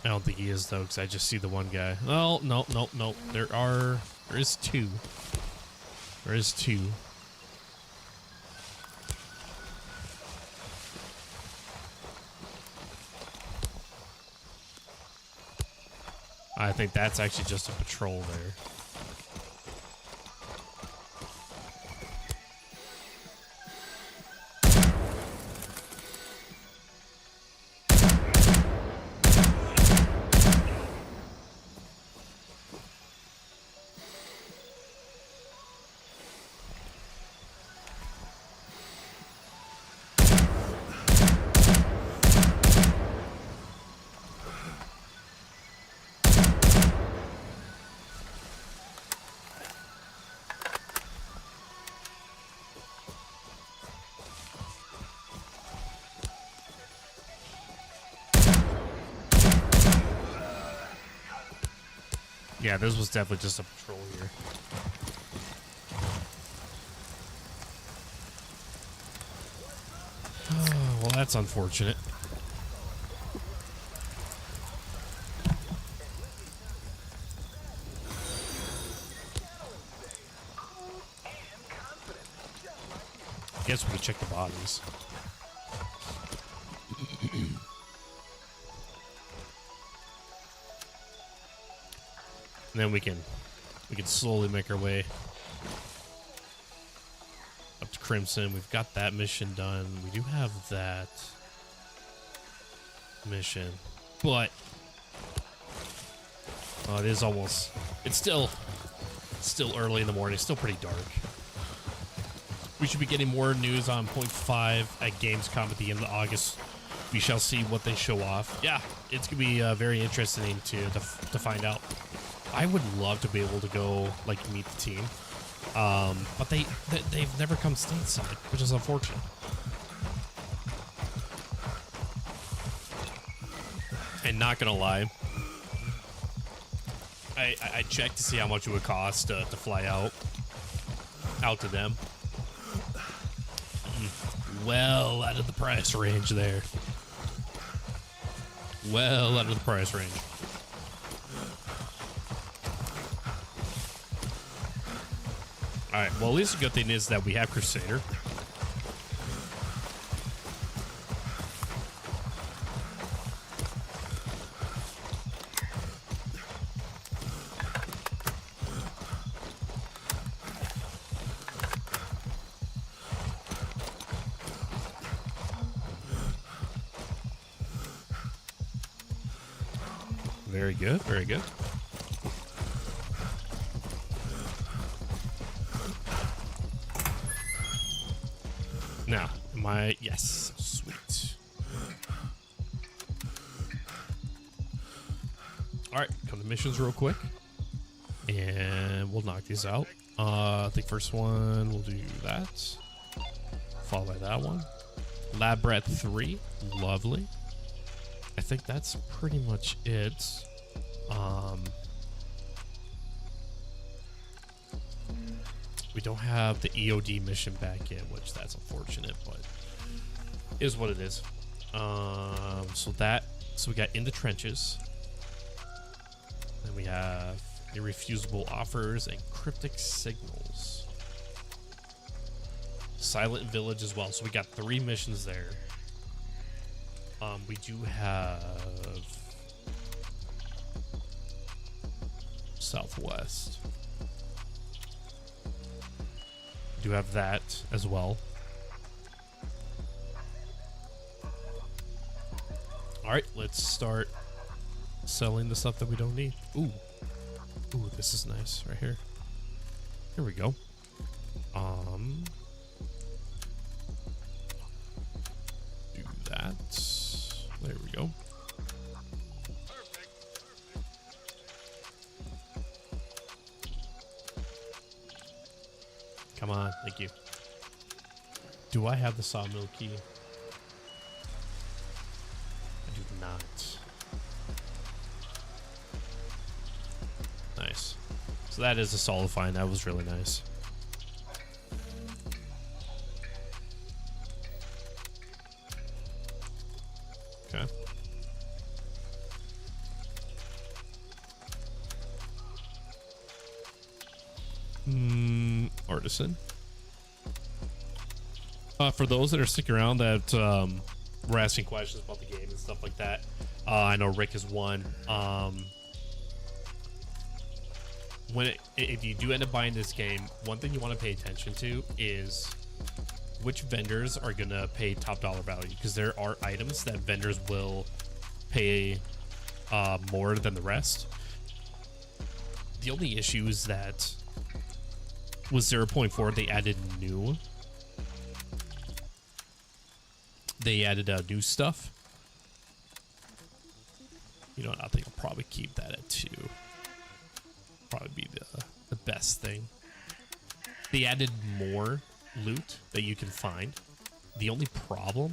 I don't think he is though, because I just see the one guy. Oh, no. There is two. There is two. I think that's actually just a patrol there. Yeah, this was definitely just a patrol here. Oh, well, that's unfortunate. Guess we can check the bodies. And then we can slowly make our way up to Crimson. We've got that mission done. We do have that mission, but it is almost. It's still early in the morning. It's still pretty dark. We should be getting more news on Point 5 at Gamescom at the end of August. We shall see what they show off. Yeah, it's gonna be very interesting to find out. I would love to be able to go like meet the team, but they've never come stateside, which is unfortunate. And not gonna lie, I checked to see how much it would cost to fly out to them. Well out of the price range there. Well out of the price range. Alright, well at least the good thing is that we have Crusader. Very good, very good. Now, yes, sweet. All right, come to missions real quick, and we'll knock these out. I think first one we'll do that, followed by that one. Lab Rat 3, lovely. I think that's pretty much it. We don't have the EOD mission back in, which that's unfortunate, but is what it is. So we got In the Trenches. Then we have Irrefusable Offers and Cryptic Signals. Silent Village as well. So we got 3 missions there. We do have Southwest. We do have that as well. All right, let's start selling the stuff that we don't need. Ooh, this is nice right here. Here we go. Do that. There we go. Come on, thank you. Do I have the sawmill key? I do not. Nice. So that is a solid find. That was really nice. Okay. Artisan. For those that are sticking around that were asking questions about the game and stuff like that, I know Rick is one. If you do end up buying this game, one thing you want to pay attention to is which vendors are gonna pay top dollar value, because there are items that vendors will pay more than the rest. The only issue is that with 0.4 they added new new stuff. You know, I think I'll probably keep that at 2. Probably be the best thing. They added more loot that you can find. The only problem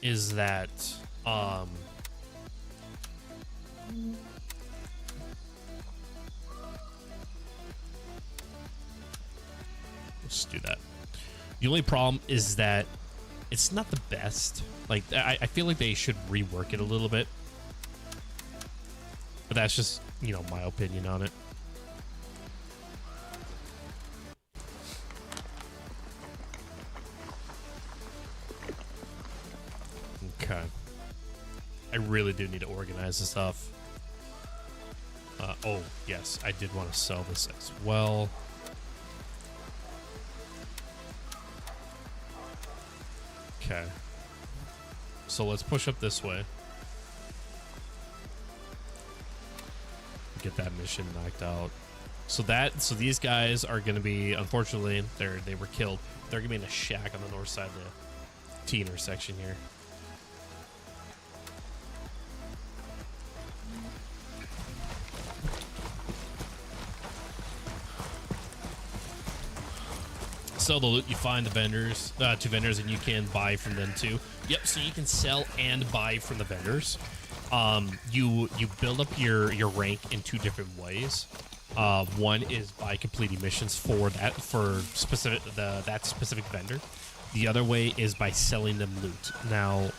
is that let's do that. The only problem is that it's not the best. Like, I feel like they should rework it a little bit. But that's just, you know, my opinion on it. I really do need to organize this stuff. Oh, yes, I did want to sell this as well. Okay. So let's push up this way. Get that mission knocked out. So these guys are going to be, unfortunately, they were killed. They're going to be in a shack on the north side of the T intersection here. Sell the loot you find, the vendors, to vendors, and you can buy from them too. Yep, so you can sell and buy from the vendors. You build up your rank in two different ways. One is by completing missions for that specific vendor. The other way is by selling them loot. Now,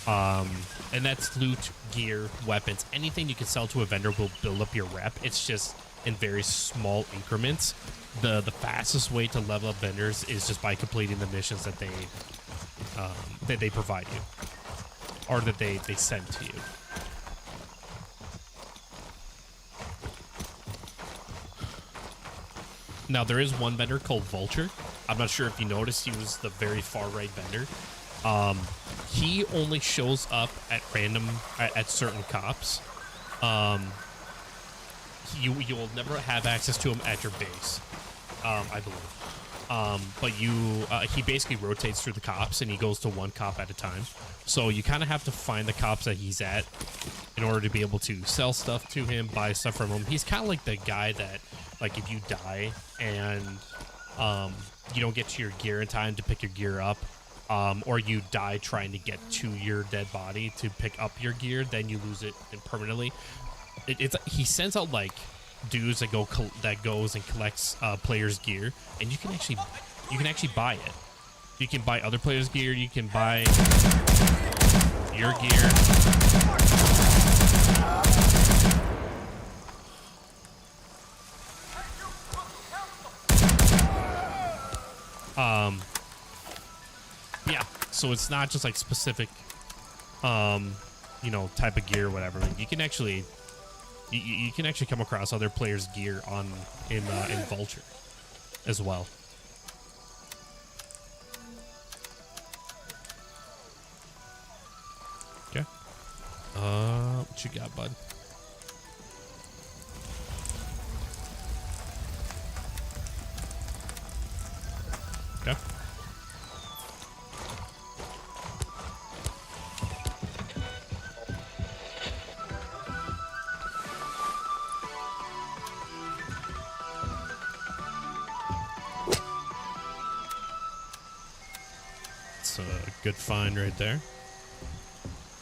and that's loot, gear, weapons, anything you can sell to a vendor will build up your rep. It's just in very small increments. The fastest way to level up vendors is just by completing the missions that they provide you, or that they send to you. Now, there is one vendor called Vulture. I'm not sure if you noticed, he was the very far right vendor. He only shows up at random at certain cops. You will never have access to him at your base, I believe. But he basically rotates through the cops, and he goes to one cop at a time. So you kind of have to find the cops that he's at in order to be able to sell stuff to him, buy stuff from him. He's kind of like the guy that, like, if you die and you don't get to your gear in time to pick your gear up, or you die trying to get to your dead body to pick up your gear, then you lose it permanently. He sends out like dudes that goes and collects players' gear, and you can actually buy it. You can buy other players' gear. You can buy your gear. Yeah. So it's not just like specific, type of gear or whatever. You can actually. You can actually come across other players' gear in Vulture as well. Okay. What you got, bud? Okay. Good find right there.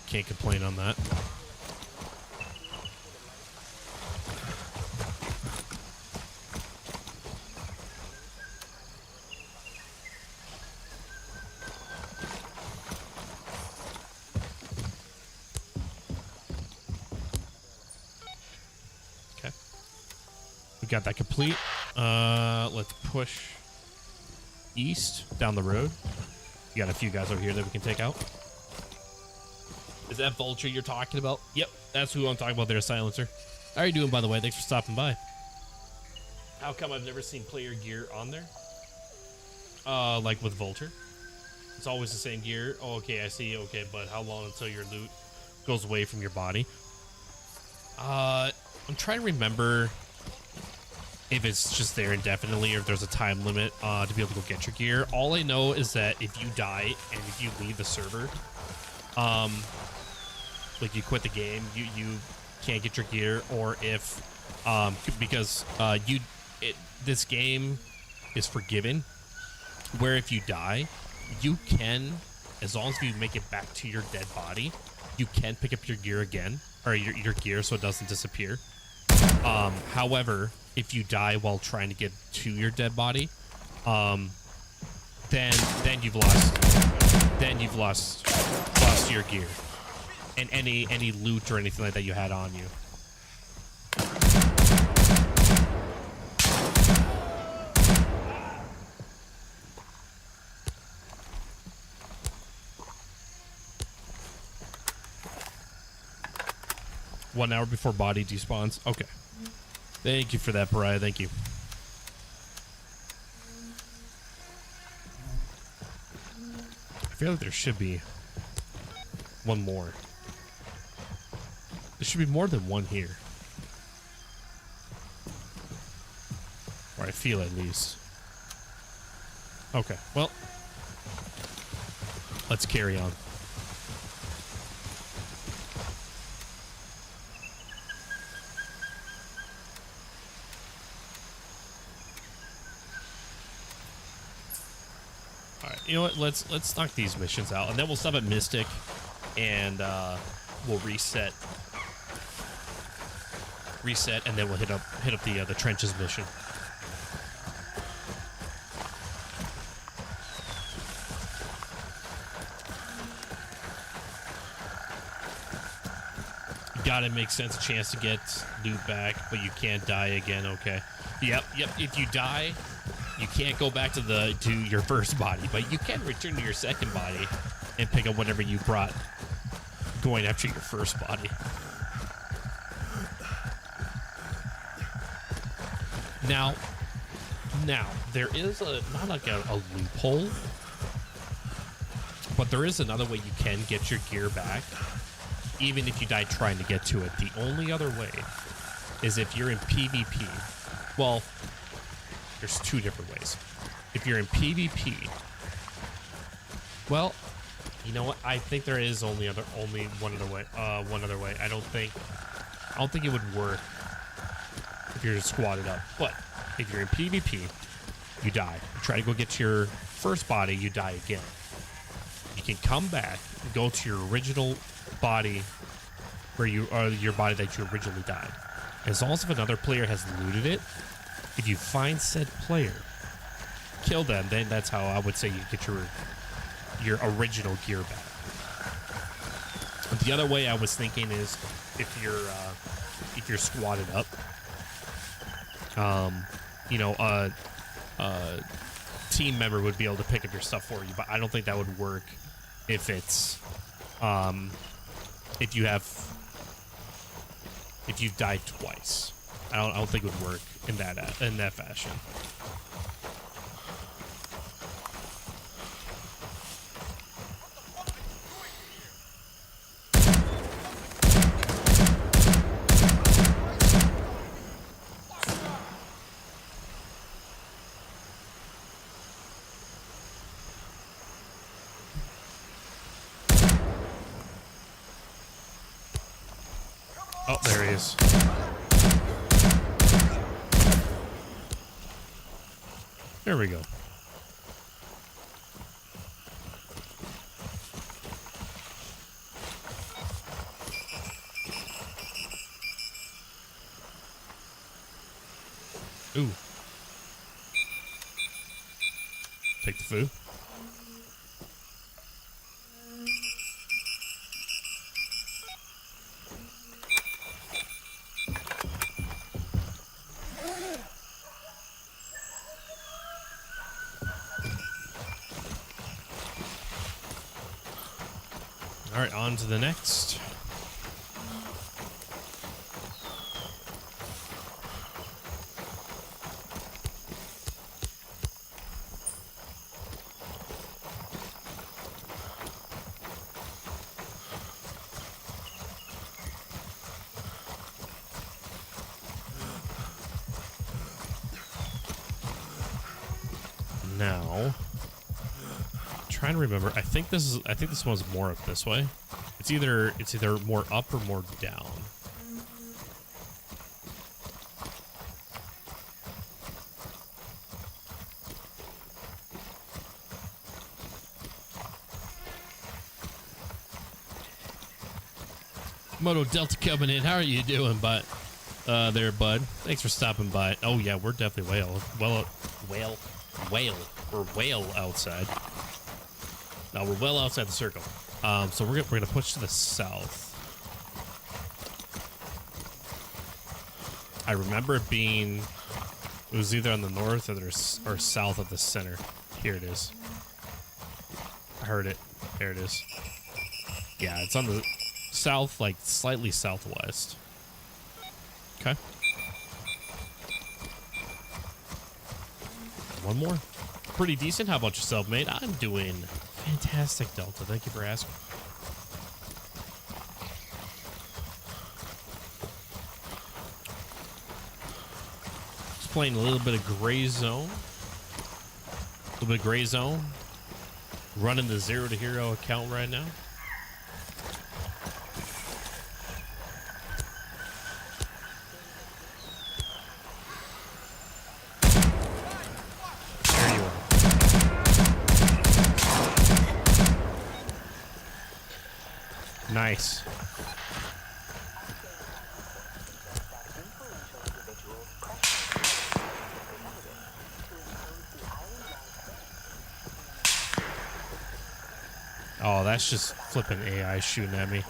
Can't complain on that. Okay. We got that complete. Let's push east down the road. You got a few guys over here that we can take out. Is that Vulture you're talking about? Yep, that's who I'm talking about there, Silencer. How are you doing, by the way? Thanks for stopping by. How come I've never seen player gear on there? Like with Vulture? It's always the same gear. Oh, okay, I see. Okay, but how long until your loot goes away from your body? I'm trying to remember if it's just there indefinitely or if there's a time limit to be able to go get your gear. All I know is that if you die and if you leave the server, like you quit the game, you can't get your gear, or if because this game is forgiving, where if you die, you can, as long as you make it back to your dead body, you can pick up your gear again, or your gear, so it doesn't disappear. However, if you die while trying to get to your dead body, then you've lost your gear and any loot or anything like that you had on you. 1 hour before body despawns. Okay. Thank you for that, Pariah. Thank you. I feel like there should be one more. There should be more than one here. Or I feel at least. Okay, well. Let's carry on. Alright, you know what? Let's knock these missions out, and then we'll stop at Mystic, and we'll reset, and then we'll hit up the trenches mission. Gotta make sense. A chance to get loot back, but you can't die again. Okay. Yep. If you die, you can't go back to your first body, but you can return to your second body and pick up whatever you brought going after your first body. Now there is not like a loophole, but there is another way you can get your gear back, even if you die trying to get to it. The only other way is if you're in PvP. Well, there's two different ways. If you're in PvP, well, you know what? I think there is only one other way. I don't think it would work if you're squatted up. But if you're in PvP, you die. You try to go get to your first body, you die again. You can come back and go to your original body, where you are, your body that you originally died. As long as if another player has looted it, if you find said player, kill them, then that's how I would say you get your original gear back. The other way I was thinking is if you're squatted up, team member would be able to pick up your stuff for you, but I don't think that would work if it's if you've died twice. I don't think it would work in that fashion. Oh, there he is. There we go. Ooh. Take the food. All right, on to the next. Now, trying to remember. I think this one's more up this way. It's either more up or more down. Moto Delta coming in. How are you doing, bud? There, bud. Thanks for stopping by. Oh yeah, we're definitely whale outside. No, we're well outside the circle. So we're gonna push to the south. I remember it was either on the north or south of the center. Here it is. I heard it. There it is. Yeah, it's on the south, like slightly southwest. Okay. One more. Pretty decent. How about yourself, mate? I'm doing fantastic, Delta. Thank you for asking. Just playing a little bit of Gray Zone. A little bit of Gray Zone. Running the 0 to Hero account right now. There you are. Nice. Oh, that's just flipping AI shooting at me.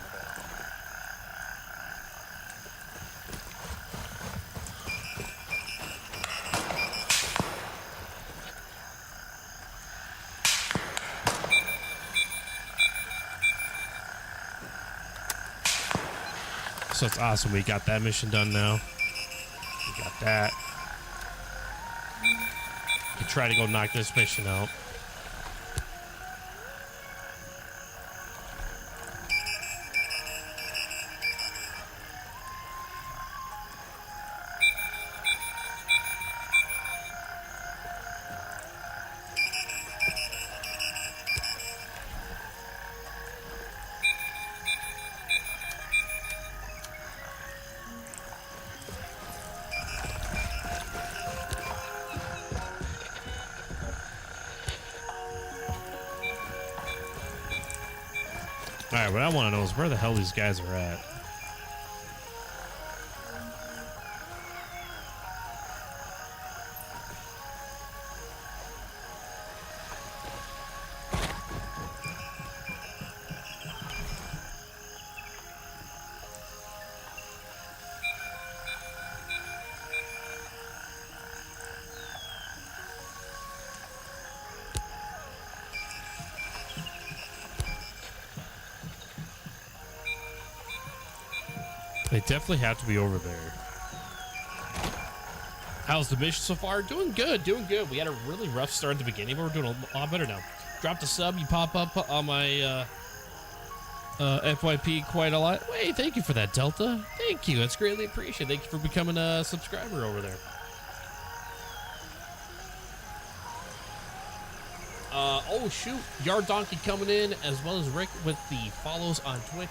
So it's awesome. We got that mission done now. We got that. We can try to go knock this mission out. All right, what I want to know is where the hell these guys are at. They definitely have to be over there. How's the mission so far? Doing good, doing good. We had a really rough start at the beginning, but we're doing a lot better now. Dropped a sub, you pop up on my FYP quite a lot. Wait, thank you for that, Delta. Thank you, that's greatly appreciated. Thank you for becoming a subscriber over there. Oh shoot, Yard Donkey coming in, as well as Rick with the follows on Twitch.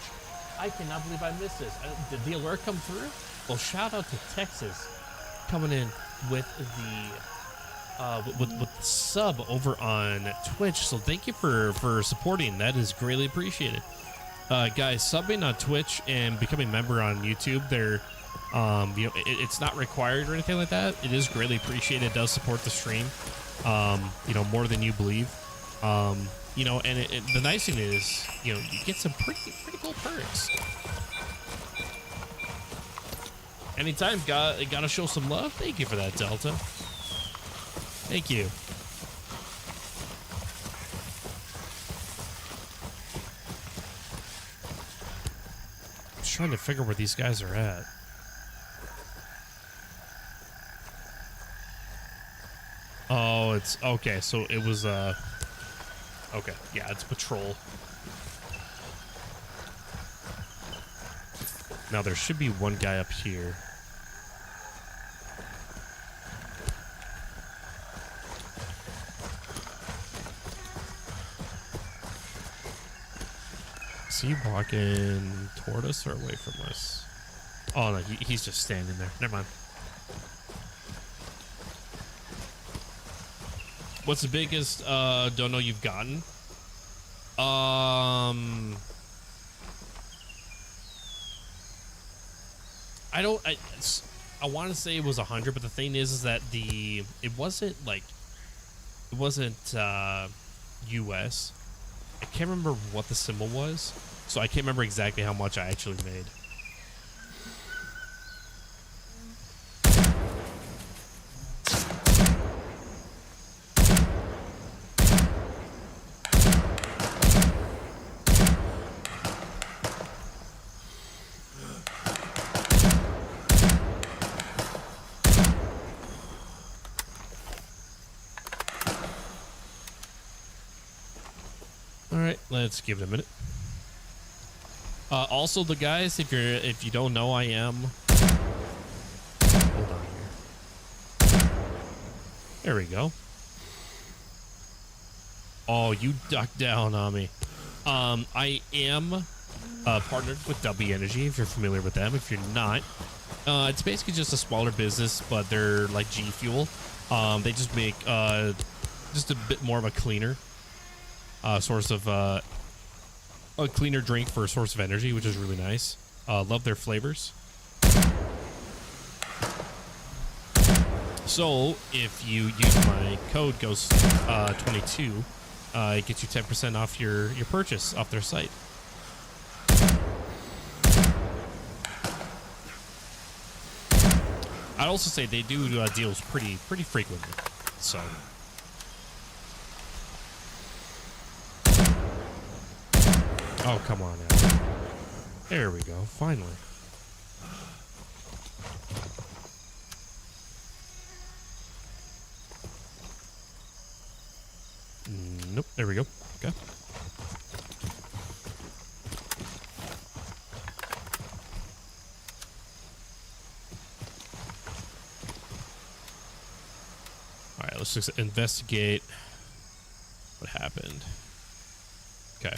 I cannot believe I missed this. Did the alert come through? Well, shout out to Texas coming in with the with the sub over on Twitch. So thank you for supporting. That is greatly appreciated. Guys, subbing on Twitch and becoming a member on YouTube, they're you know, it's not required or anything like that. It is greatly appreciated. It does support the stream, you know, more than you believe. You know, and the nice thing is, you know, you get some pretty cool perks. Anytime, gotta show some love. Thank you for that, Delta. Thank you. Just trying to figure where these guys are at. Oh, it's okay. So it was okay, yeah, it's patrol. Now there should be one guy up here. Is he walking toward us or away from us? Oh no, he's just standing there. Never mind. What's the biggest dono you've gotten? I want to say it was 100, but the thing is that it wasn't US. I can't remember what the symbol was, so I can't remember exactly how much I actually made. Let's give it a minute. Also, the guys, if you don't know, I am. Hold on here. There we go. Oh, you ducked down on me. I am partnered with W Energy, if you're familiar with them. If you're not, it's basically just a smaller business, but they're like G Fuel. They just make just a bit more of a cleaner source of a cleaner drink for a source of energy, which is really nice. Love their flavors. So if you use my code GHOST22, it gets you 10% off your purchase off their site. I'd also say they do deals pretty frequently. So. Oh, come on now. There we go. Finally. Nope. There we go. Okay. All right. Let's just investigate what happened. Okay.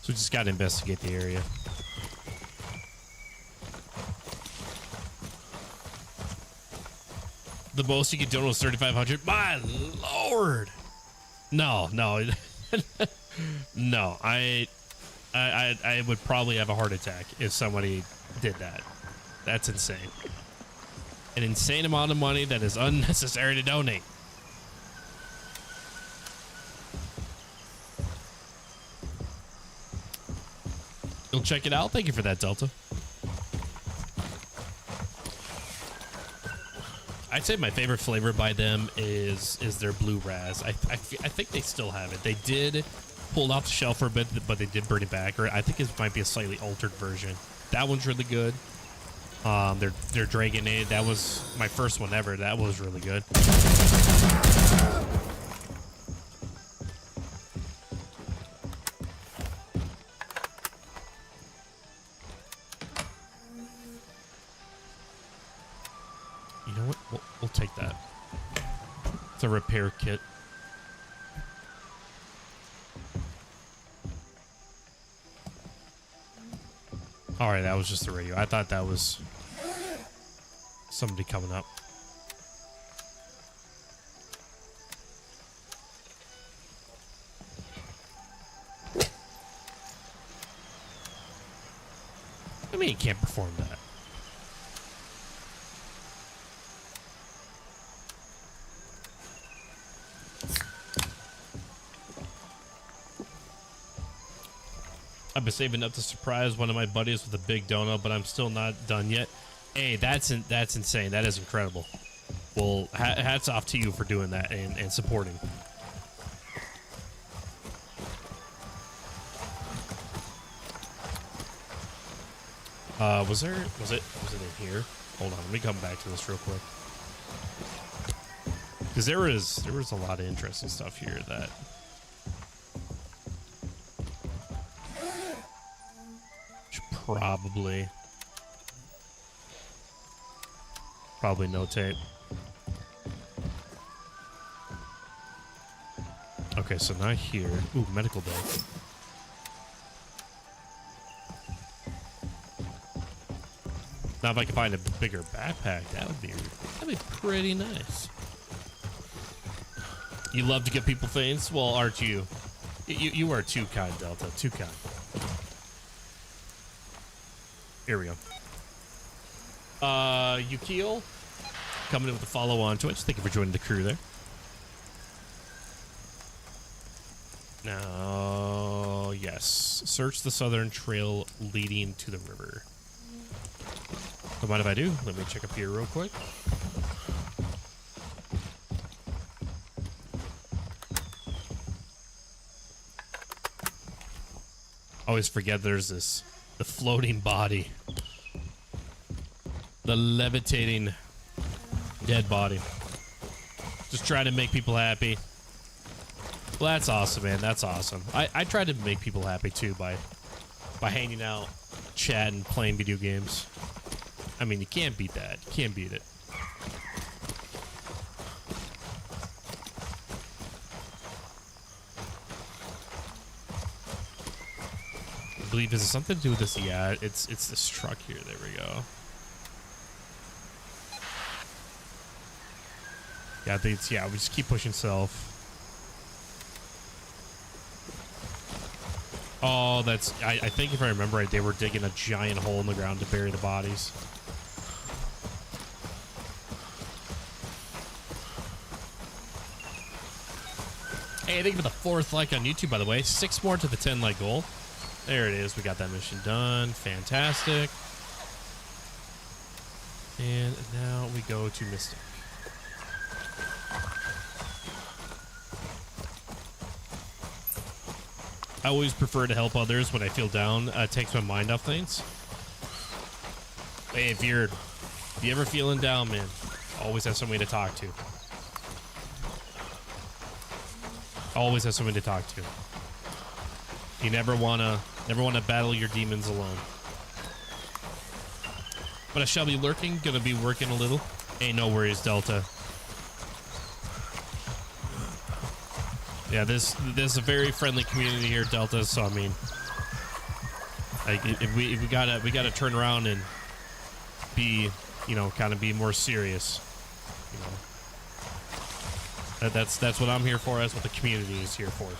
So we just got to investigate the area. The most you can donate is 3,500. My lord! No. No. I would probably have a heart attack if somebody did that. That's insane. An insane amount of money that is unnecessary to donate. You'll check it out. Thank you for that, Delta. I'd say my favorite flavor by them is their blue raz. I think they still have it. They did pull it off the shelf for a bit, but they did bring it back. Or I think it might be a slightly altered version. That one's really good. Their Dragonade, that was my first one ever. That was really good. You know what? We'll take that. It's a repair kit. All right, that was just the radio. I thought that was somebody coming up. I mean, you can't perform that. I've been saving up to surprise one of my buddies with a big donut, but I'm still not done yet. Hey, that's insane. That is incredible. Well, hats off to you for doing that and supporting. Was it in here? Hold on, let me come back to this real quick. Because there was a lot of interesting stuff here that should probably notate. Okay, so not here. Ooh, medical bill. Now, if I could find a bigger backpack, that'd be pretty nice. You love to give people things? Well, aren't you? You are too kind, Delta. Too kind. Here we go. Yukio, coming in with a follow on Twitch. Thank you for joining the crew there. Now, yes. Search the southern trail leading to the river. Don't mind if I do. Let me check up here real quick. Always forget there's the floating body. The levitating dead body. Just trying to make people happy. Well, that's awesome, man. That's awesome. I try to make people happy too by hanging out, chatting, playing video games. I mean, you can't beat that. You can't beat it. I believe, is it something to do with this? Yeah, it's this truck here. There we go. Yeah, I think it's, yeah, we just keep pushing self. Oh, that's, I think if I remember right, they were digging a giant hole in the ground to bury the bodies. Hey, thank you for the 4th like on YouTube, by the way. 6 more to the 10 like goal. There it is. We got that mission done. Fantastic. And now we go to Mystic. I always prefer to help others when I feel down. It takes my mind off things. Hey, if you ever feeling down, man, always have somebody to talk to. Always have somebody to talk to. You never wanna battle your demons alone. But I shall be lurking, gonna be working a little. Ain't no worries, Delta. Yeah, this is a very friendly community here, Delta. So I mean, like, if we gotta turn around and be, you know, kind of be more serious. You know, that's what I'm here for. That's what the community is here for.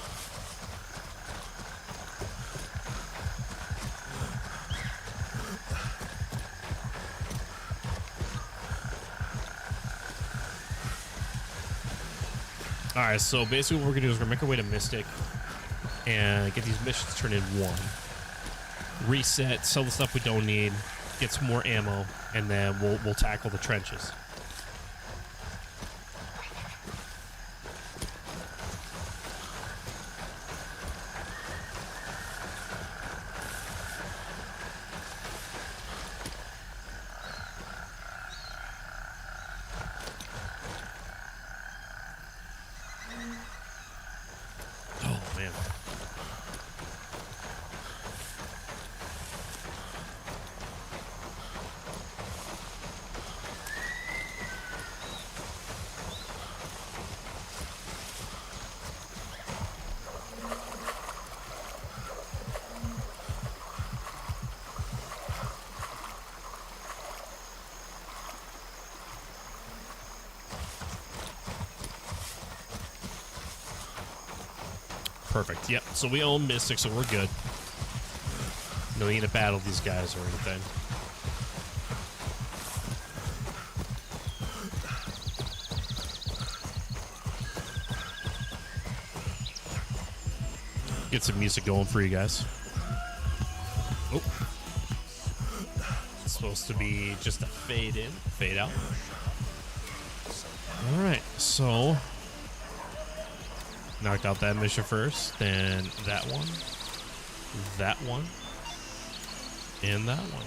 All right, so basically what we're gonna do is we're gonna make our way to Mystic and get these missions turned in 1. Reset, sell the stuff we don't need, get some more ammo, and then we'll tackle the trenches. Perfect. Yep. So we own Mystic, so we're good. No need to battle these guys or anything. Get some music going for you guys. Oh. It's supposed to be just a fade in, fade out. All right. So knocked out that mission first, then that one, and that one.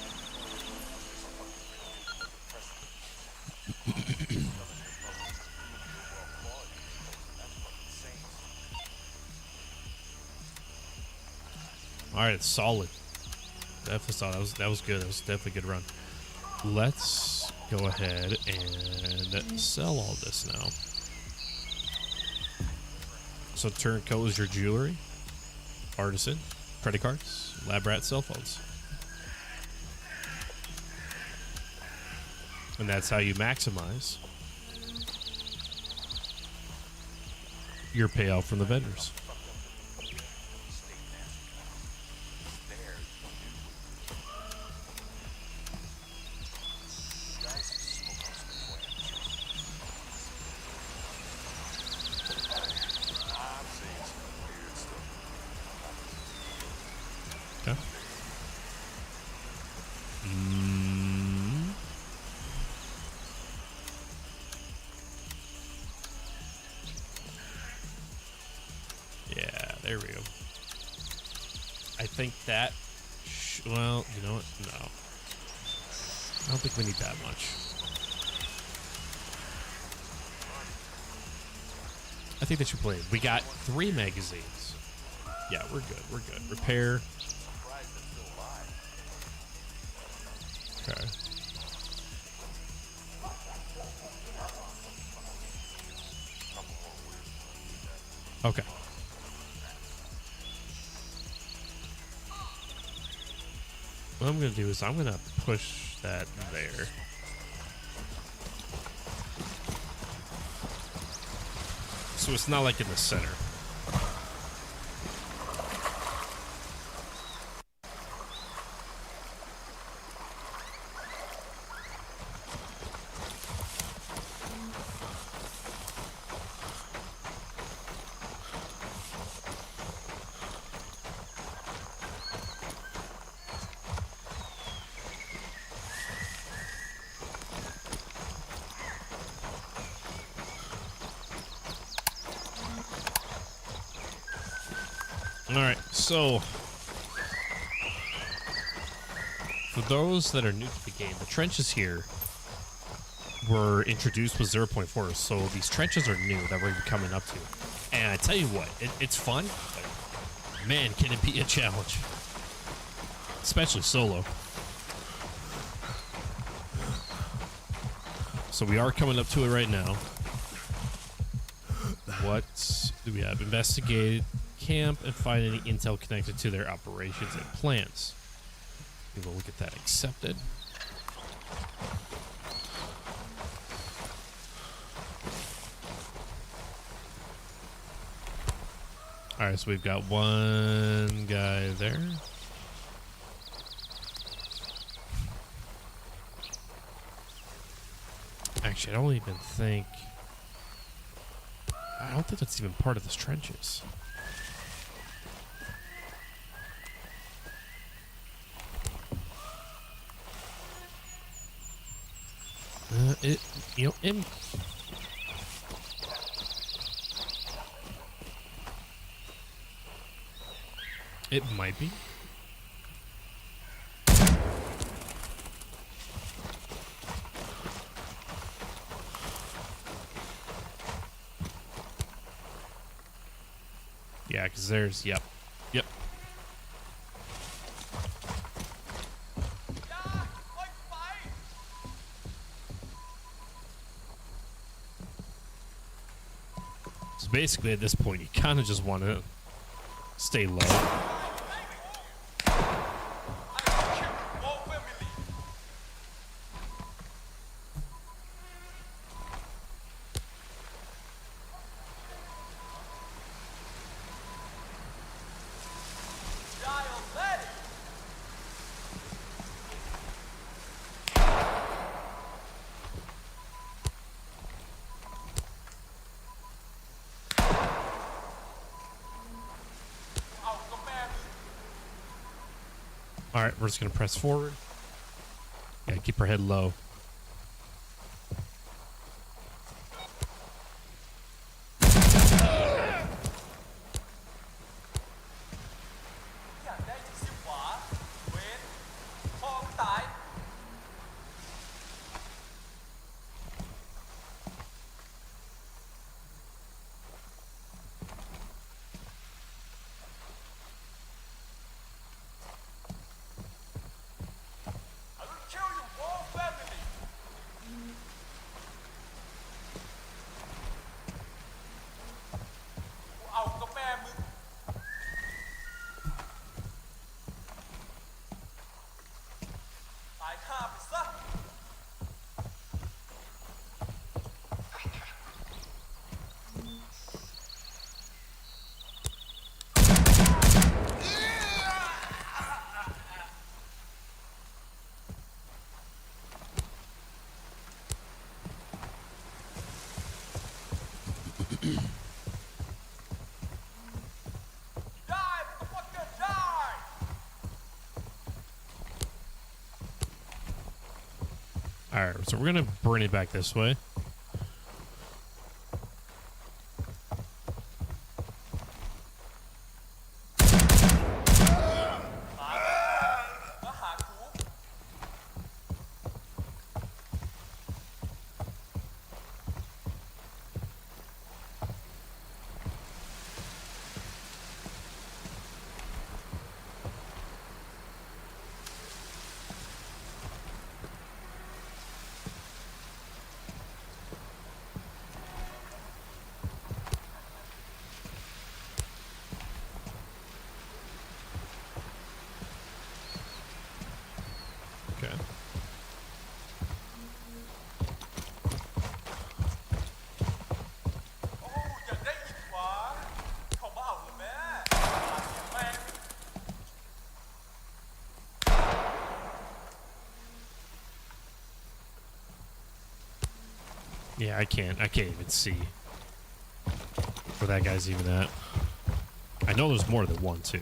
All right, it's solid. Definitely solid. That was good. That was definitely a good run. Let's go ahead and sell all this now. So turncoat is your jewelry, artisan, credit cards, lab rat, cell phones. And that's how you maximize your payout from the vendors. There we go. I think that, well, you know what? No. I don't think we need that much. I think that should play. We got 3 magazines. Yeah, we're good. We're good. Repair. Okay. Okay. What I'm going to do is I'm going to push that there. So it's not like in the center. All right, so for those that are new to the game, the trenches here were introduced with 0.4, so these trenches are new that we're coming up to. And I tell you what, it's fun, but man, can it be a challenge, especially solo. So we are coming up to it right now. What do we have? Investigate camp and find any intel connected to their operations and plans. We will get that accepted. All right, so we've got one guy there. Actually, I don't even think... I don't think that's even part of the trenches. It might be. Yeah, because there's, yep. So basically at this point, you kind of just want to stay low. All right, we're just gonna press forward. Yeah, keep our head low. All right, so we're gonna bring it back this way. Yeah, I can't even see where that guy's even at. I know there's more than one, too.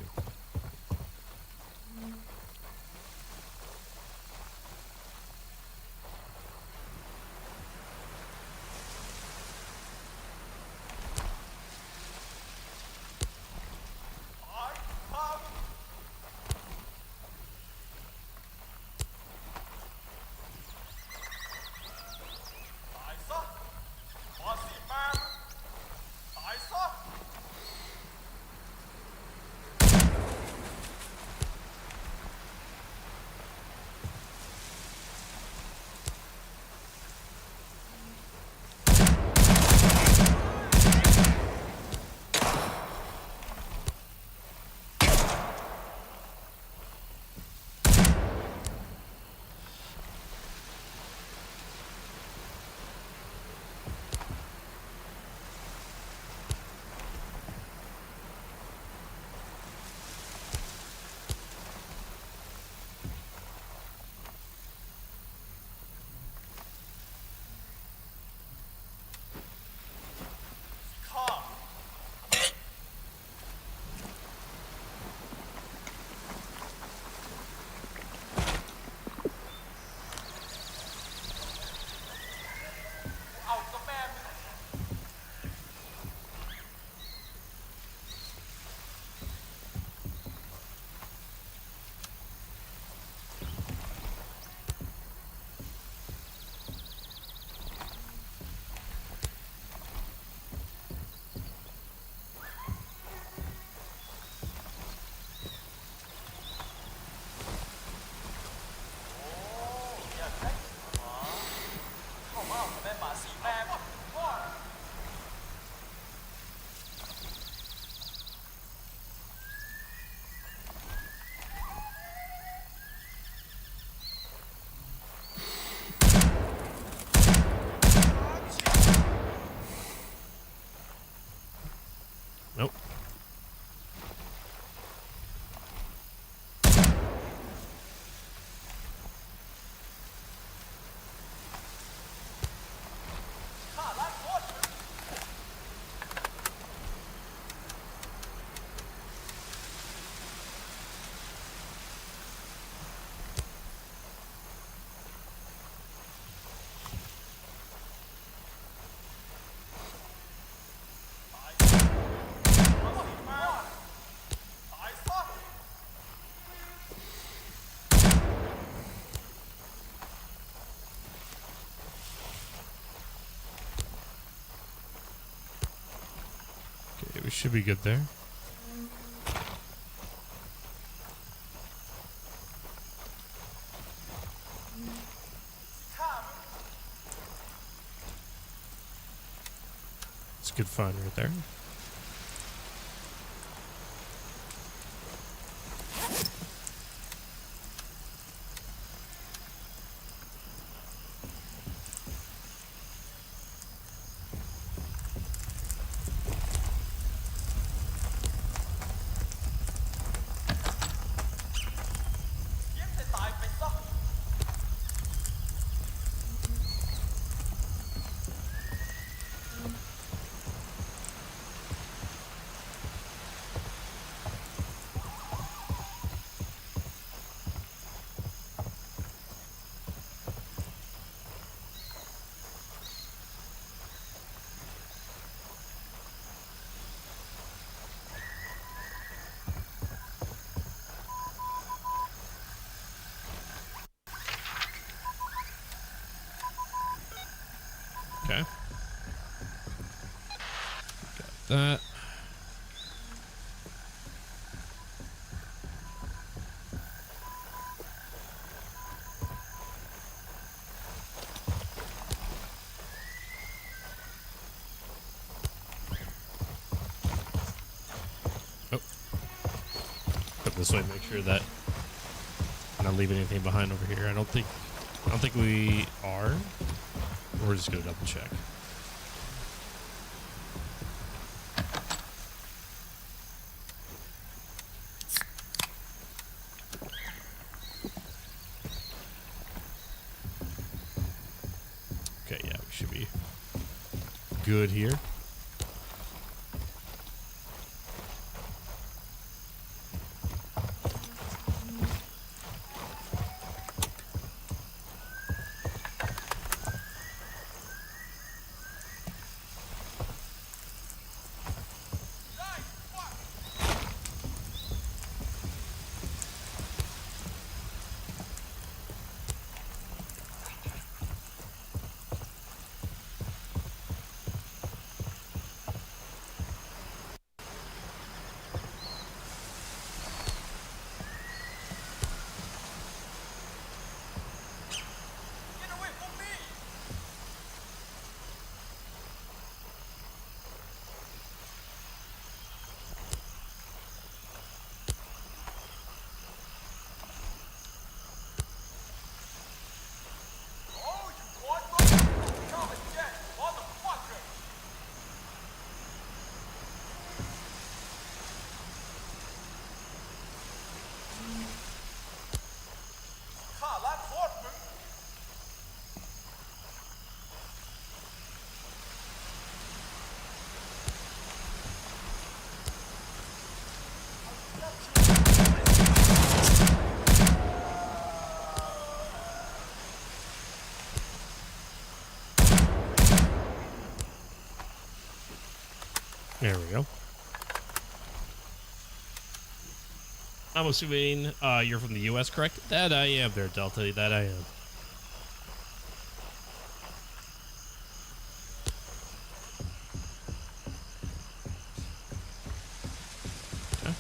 Nope. Okay, we should be good there. It's a good find right there. Okay. Got that. Oh. Put this way, make sure that I'm not leaving anything behind over here. I don't think we are. We're just gonna double check. Okay, yeah, we should be good here. There we go. I'm assuming you're from the U.S., correct? That I am there, Delta. That I am. Okay.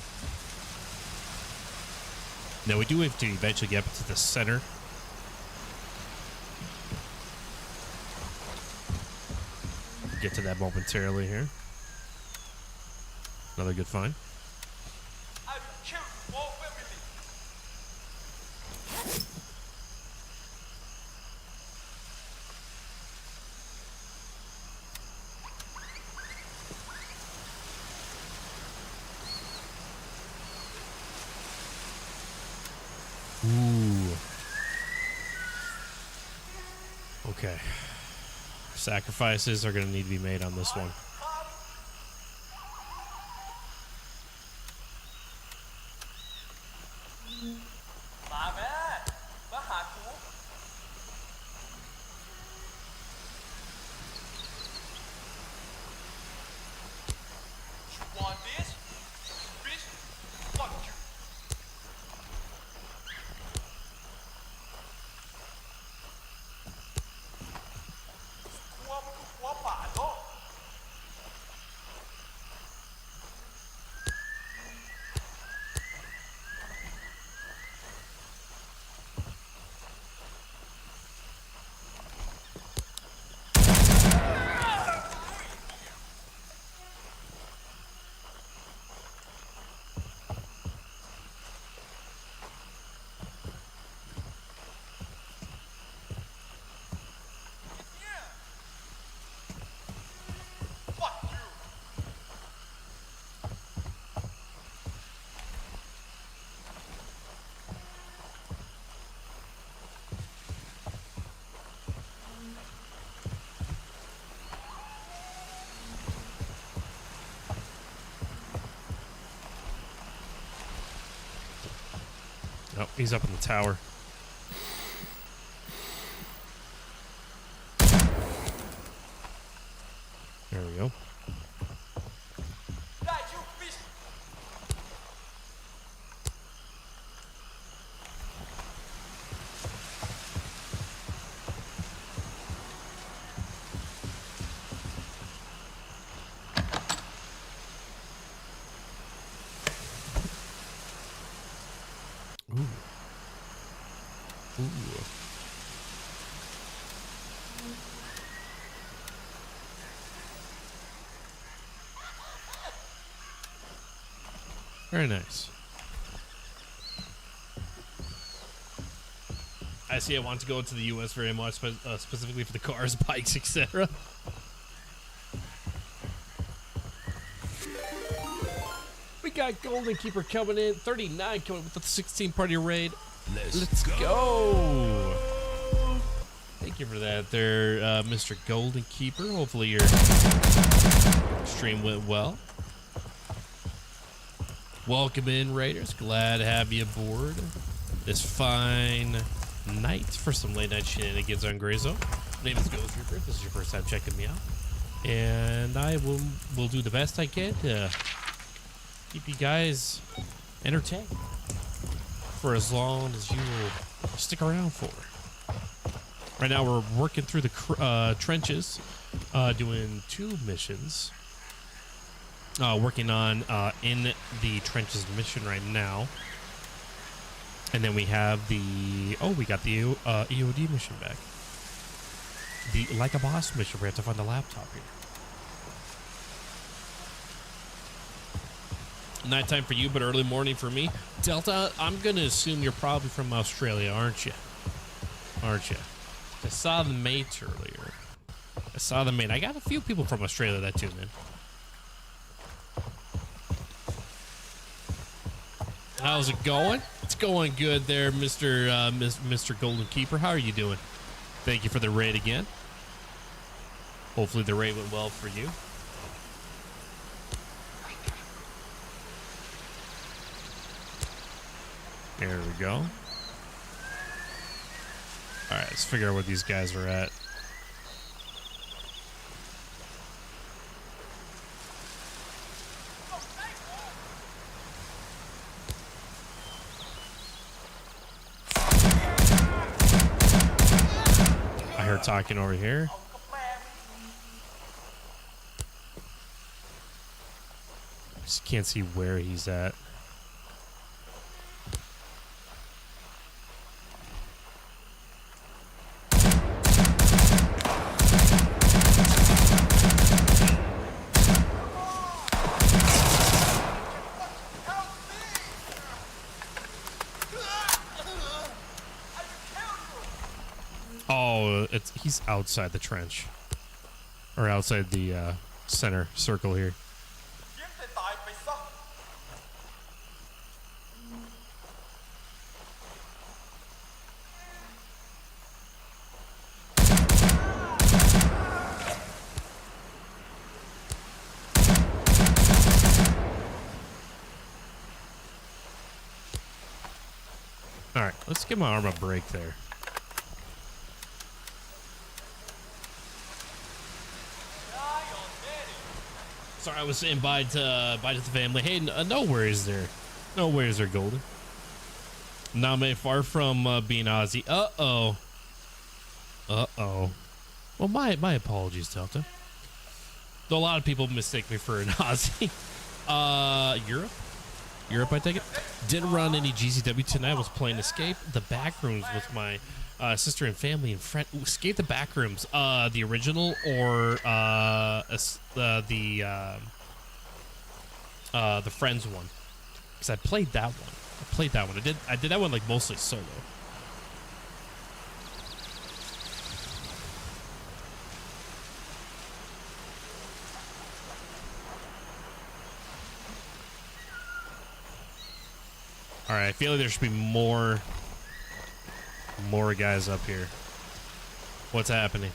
Now, we do have to eventually get up to the center. Get to that momentarily here. Another good find. Ooh. Okay. Sacrifices are going to need to be made on this one. Oh, he's up in the tower. There we go. Ooh. Ooh. Very nice. I see I want to go to the U.S. very much, specifically for the cars, bikes, etc. We got Golden Keeper coming in, 39 coming with the 16 party raid. Let's go. Thank you for that there, Mr. Golden Keeper. Hopefully your stream went well. Welcome in, Raiders. Glad to have you aboard this fine night for some late night shenanigans on Grayzone. My name is Ghost Reaper. If this is your first time checking me out, and I will do the best I can to keep you guys entertained for as long as you will stick around for. Right now we're working through the trenches, doing 2 missions. Working on in the trenches mission right now. And then we have the, we got the EOD mission back. The Like a Boss mission, we have to find the laptop here. Nighttime for you, but early morning for me. Delta, I'm going to assume you're probably from Australia, aren't you? Aren't you? I saw the mate earlier. I got a few people from Australia that tune in. How's it going? It's going good there, Mr. Golden Keeper. How are you doing? Thank you for the raid again. Hopefully the raid went well for you. There we go. All right, let's figure out where these guys are at. I heard talking over here. Just can't see where he's at. Oh, he's outside the trench. Or outside the center circle here. Alright, let's give my arm a break there. Sorry, I was saying bye to the family. Hey, no worries there. No worries there, Golden. Name far from being Aussie. Uh-oh. Uh-oh. Well, my apologies, Delta. Though a lot of people mistake me for an Aussie. Europe? Europe, I take it. Didn't run any GCW tonight. Was playing Escape the Backrooms with my sister and family and friend. Escape the Backrooms, the original or the Friends one, because I played that one. I did that one like mostly solo. All right, I feel like there should be more guys up here. What's happening?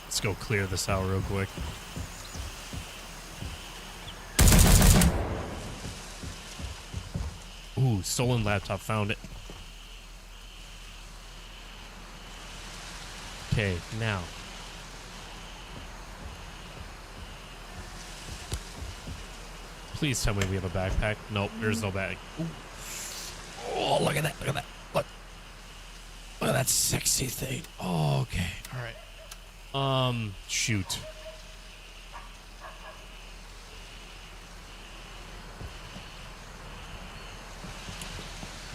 Let's go clear this out real quick. Ooh, stolen laptop, found it. Okay, now. Please tell me we have a backpack. Nope, there's no bag. Ooh. Oh, look at that. Look at that. Look. Look at that sexy thing. Oh, okay. All right. Shoot.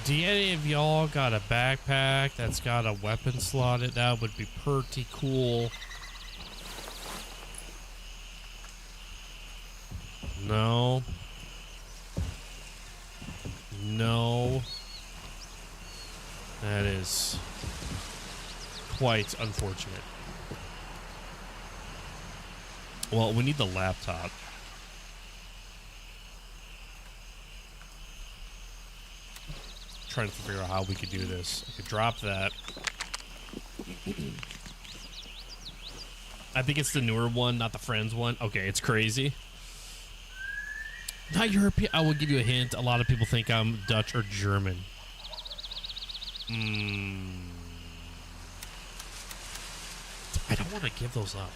Do any of y'all got a backpack that's got a weapon slotted? That would be pretty cool. No. No. That is quite unfortunate. Well, we need the laptop. Trying to figure out how we could do this. I could drop that. I think it's the newer one, not the Friends one. Okay, it's crazy. Not European. I will give you a hint. A lot of people think I'm Dutch or German. I don't want to give those up.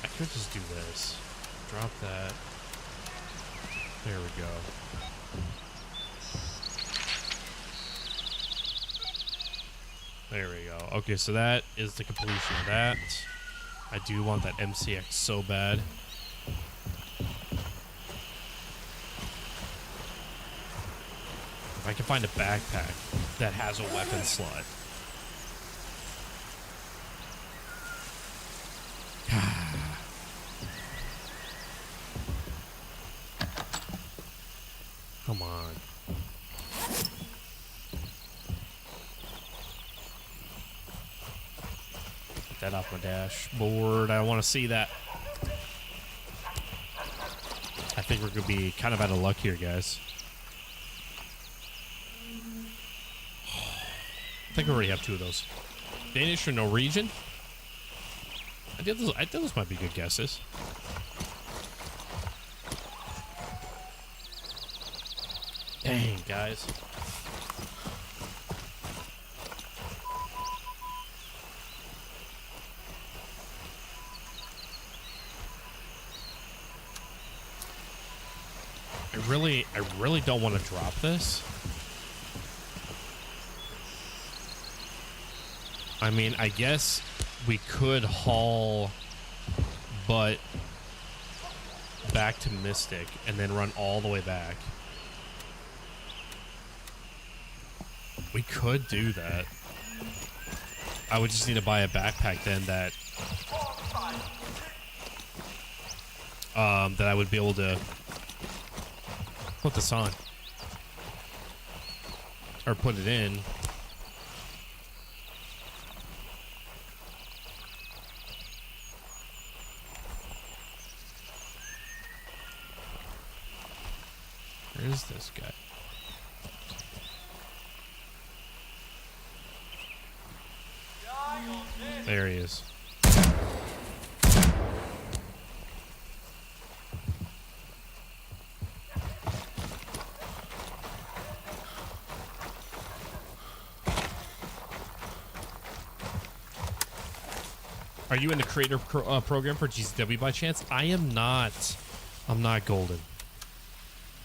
I could just do this. Drop that. There we go. There we go. Okay, so that is the completion of that. I do want that MCX so bad. If I can find a backpack that has a weapon slot. Come on. Get that off my dashboard. I don't want to see that. I think we're going to be kind of out of luck here, guys. I think we already have two of those. Danish or Norwegian? I think those might be good guesses. Dang, guys. I really don't want to drop this. I mean, I guess we could haul, but back to Mystic and then run all the way back. We could do that. I would just need to buy a backpack then that I would be able to put this on or put it in. Where is this guy? There he is. Are you in the creator program for GCW by chance? I am not. I'm not golden.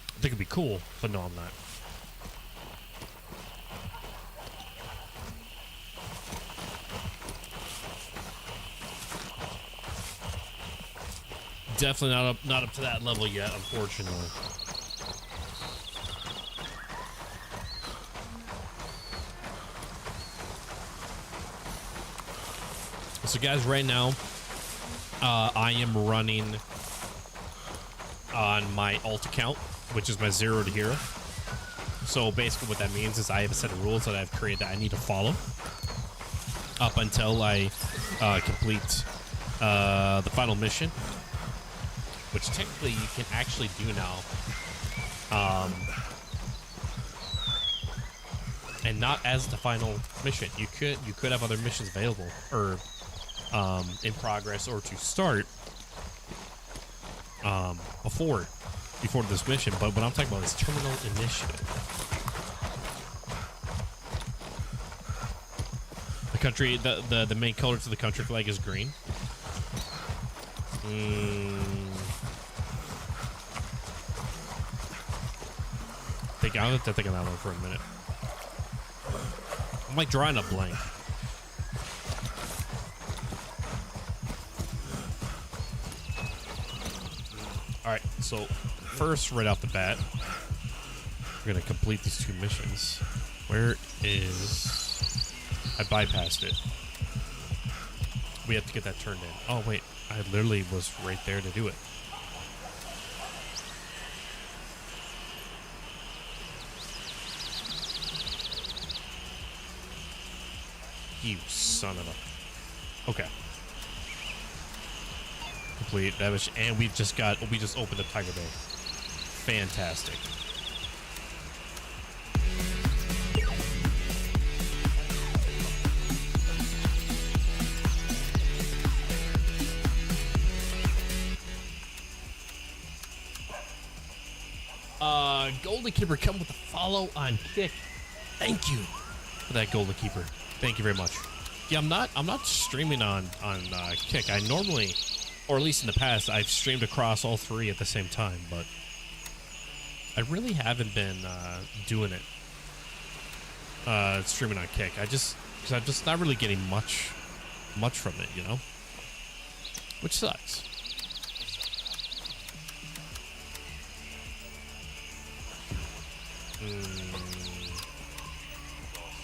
I think it'd be cool, but no, I'm not. Definitely not up to that level yet, unfortunately. So guys, right now, I am running on my alt account, which is my 0 to hero. So basically what that means is I have a set of rules that I've created that I need to follow up until I complete the final mission, which technically you can actually do now. And not as the final mission. You could have other missions available or in progress or to start before this mission. But what I'm talking about is terminal initiative. The country, the main color to the country flag is green. I'm gonna think on that one for a minute. I'm like drawing a blank. Alright, so first, right off the bat, we're gonna complete these two missions. Where is... I bypassed it. We have to get that turned in. Oh wait, I literally was right there to do it. You son of a... Okay. complete. That was, and we just opened a Tiger Bay. Fantastic. Golden Keeper, come with a follow on Kick. Thank you for that, Golden Keeper. Thank you very much. Yeah, I'm not streaming on Kick. I normally, or at least in the past, I've streamed across all three at the same time, but I really haven't been doing it. Streaming on Kick. Because I'm just not really getting much from it, you know, which sucks.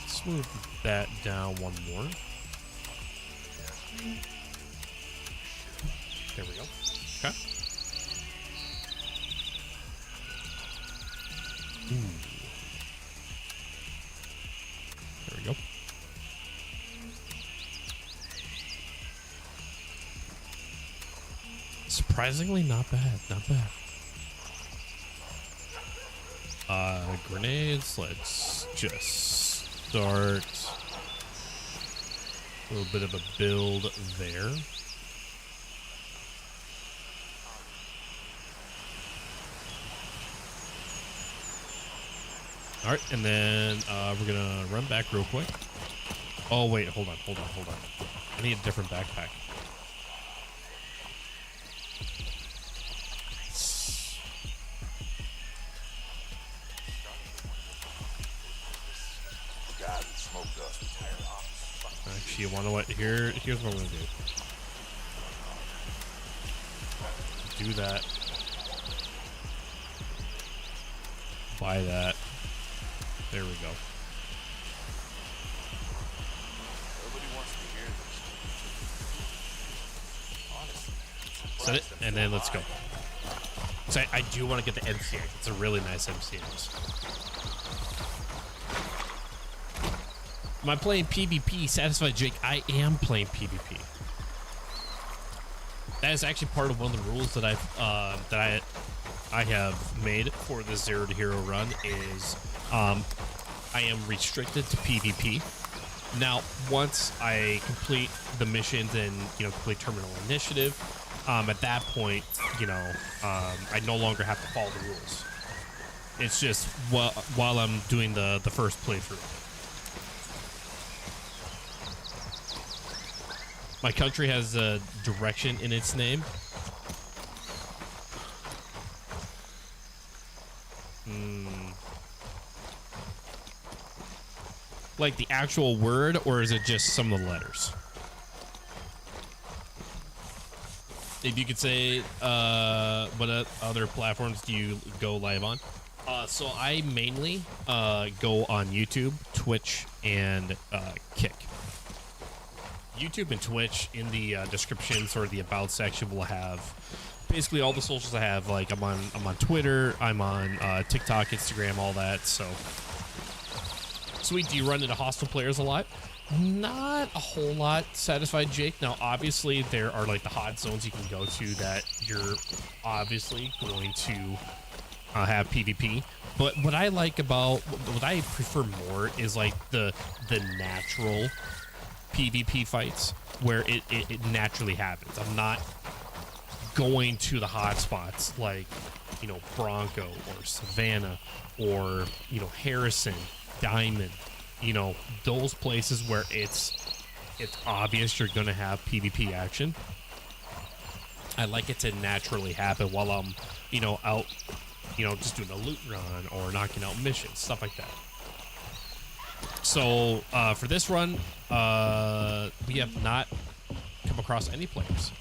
Let's move that down one more. There we go. Okay. Ooh. There we go. Surprisingly, not bad. Not bad. Grenades. Let's just start a little bit of a build there. All right, and then we're gonna run back real quick. Oh wait, hold on. I need a different backpack. Actually, you want to what? Here's what I'm gonna do. Do that. Buy that. There we go. Set it, and then let's go. So I do want to get the MCA. It's a really nice MCA. Am I playing PvP? Satisfied Jake, I am playing PvP. That is actually part of one of the rules that I have made for the Zero to Hero run is I am restricted to PvP. Now, once I complete the missions and, you know, complete Terminal Initiative, at that point, you know, I no longer have to follow the rules. It's just while I'm doing the first playthrough. My country has a direction in its name. Like the actual word, or is it just some of the letters? If you could say, what other platforms do you go live on? So I mainly go on YouTube, Twitch, and Kick. YouTube and Twitch, in the descriptions or the about section, will have basically all the socials I have. Like I'm on Twitter, I'm on TikTok, Instagram, all that. So sweet. Do you run into hostile players a lot? Not a whole lot, Satisfied Jake. Now, obviously, there are like the hot zones you can go to that you're obviously going to have PvP. But what I prefer more is like the natural PvP fights where it naturally happens. I'm not going to the hot spots like, you know, Bronco or Savannah or, you know, Harrison, Diamond, you know, those places where it's obvious you're gonna have PvP action. I like it to naturally happen while I'm, you know, out, you know, just doing a loot run or knocking out missions, stuff like that. So for this run, we have not come across any players.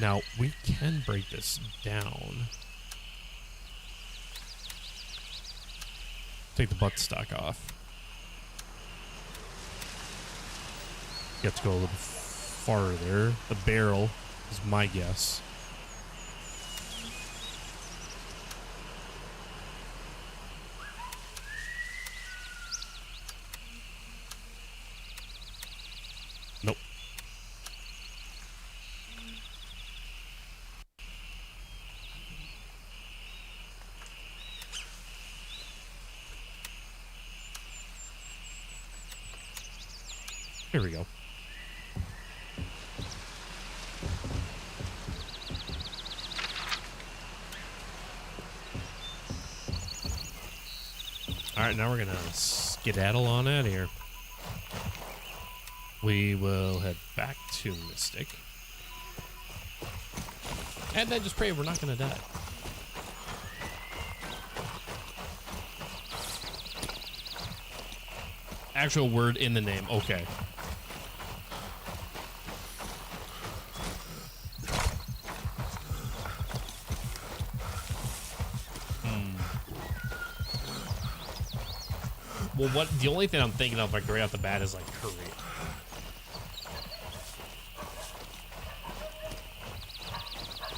Now we can break this down. Take the butt stock off. You have to go a little farther. The barrel is my guess. Here we go. All right, now we're gonna skedaddle on out of here. We will head back to Mystic. And then just pray we're not gonna die. Actual word in the name, okay. Well, the only thing I'm thinking of like right off the bat is like Korea.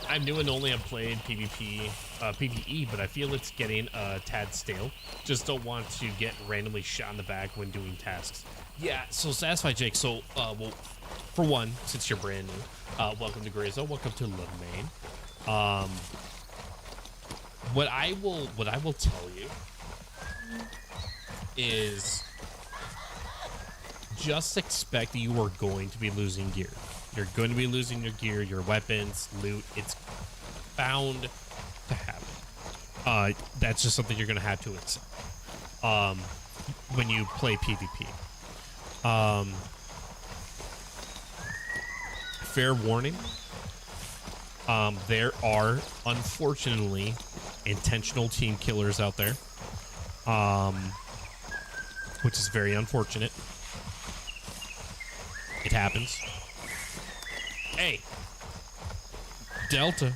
I'm new and only have played PvP, PvE, but I feel it's getting a tad stale. Just don't want to get randomly shot in the back when doing tasks. Yeah, so Satisfy Jake, so, well, for one, since you're brand new, welcome to Grayzone, welcome to Little Maine. What I will tell you is just expect that you are going to be losing gear. You're going to be losing your gear, your weapons, loot. It's bound to happen. That's just something you're going to have to accept when you play PvP. Fair warning. There are, unfortunately, intentional team killers out there. Which is very unfortunate. It happens. Hey, Delta.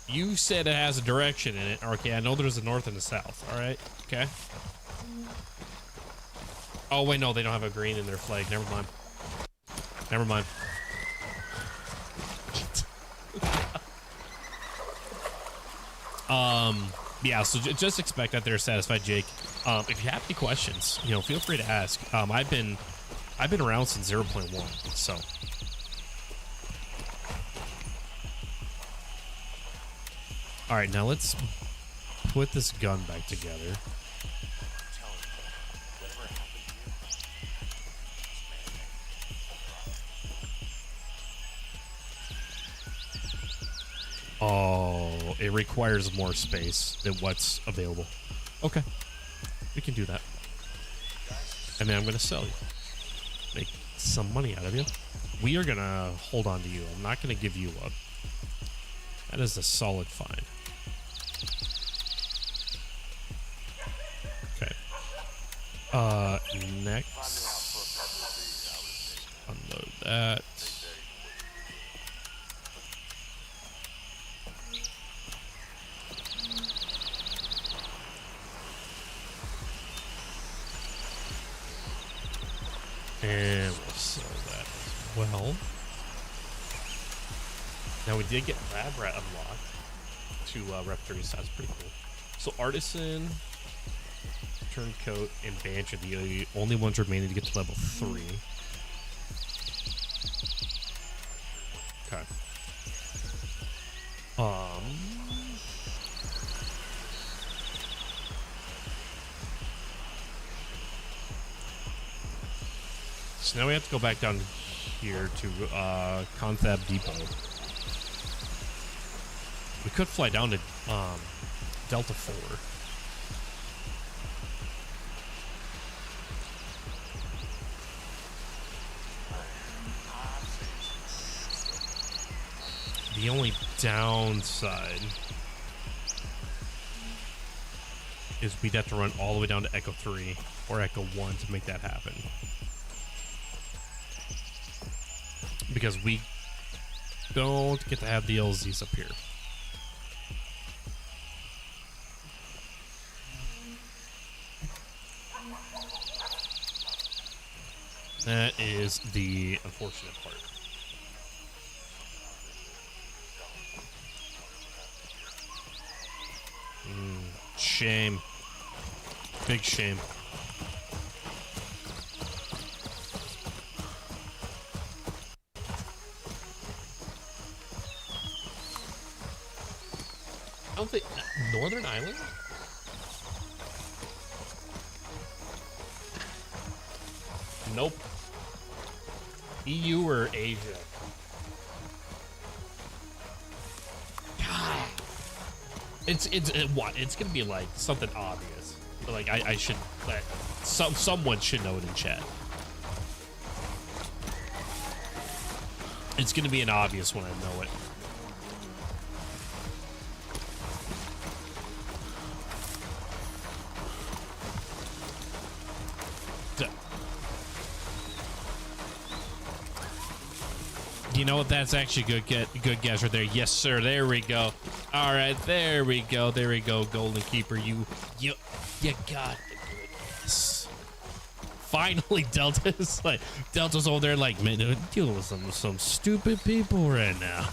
You said it has a direction in it. Okay, I know there's a north and a south. All right, okay. Oh, wait, no, they don't have a green in their flag. Never mind. Never mind. Yeah, so just expect that they're satisfied, Jake. If you have any questions, you know, feel free to ask. I've been around since 0.1, so. All right, now let's put this gun back together. Oh, it requires more space than what's available. Okay, we can do that. And then I'm going to sell you. Make some money out of you. We are going to hold on to you. I'm not going to give you up. That is a solid find. Okay. Next. Unload that. And we'll sell that as well. Now we did get Lab Rat unlocked to Rep 3, so that's pretty cool. So Artisan, Turncoat, and Banch are the only ones remaining to get to level 3. Okay. So now we have to go back down here to Confab Depot. We could fly down to Delta 4. The only downside is we'd have to run all the way down to Echo 3 or Echo 1 to make that happen. Because we don't get to have the LZs up here. That is the unfortunate part. Shame. Big shame. I don't think Northern Island? Nope. EU or Asia? God. It's what? It's gonna be like something obvious. Like I should. Like, someone should know it in chat. It's gonna be an obvious one. I know it. You know what? That's actually good guess right there. Yes, sir. There we go. All right, there we go. There we go. Golden Keeper, you got the good guess. Finally, Delta's over there like, man, they're dealing with some stupid people right now.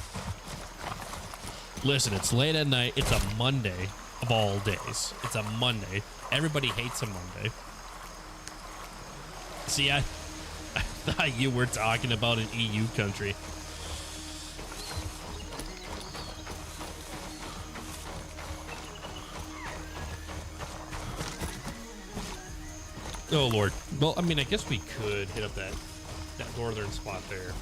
Listen, it's late at night. It's a Monday of all days. It's a Monday. Everybody hates a Monday. See, I thought you were talking about an EU country. Oh Lord. Well, I mean, I guess we could hit up that northern spot there.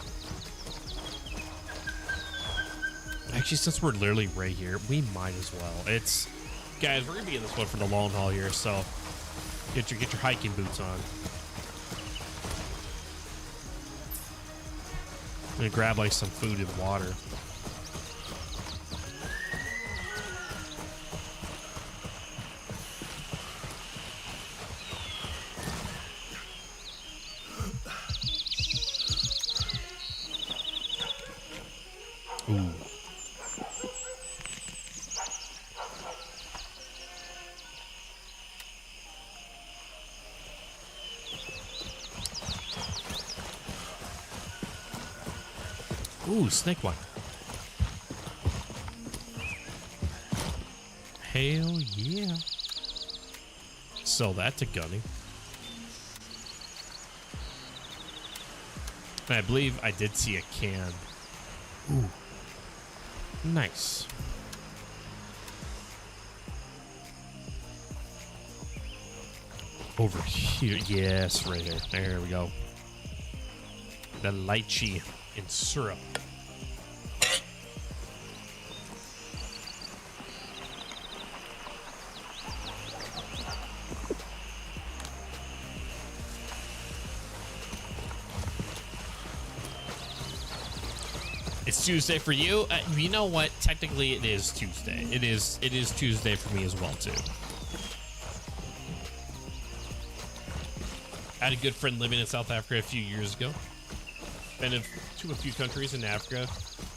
Actually, since we're literally right here, we might as well. It's, guys, we're gonna be in this one for the long haul here, so get your hiking boots on. I'm gonna grab like some food and water. Ooh. Ooh, snake one. Hell yeah. Sell that to Gunny. And I believe I did see a can. Ooh. Nice. Over here. Yes, right here. There we go. The lychee in syrup. It's Tuesday for you. You know what? Technically, it is Tuesday. It is Tuesday for me as well too. I had a good friend living in South Africa a few years ago. Been to a few countries in Africa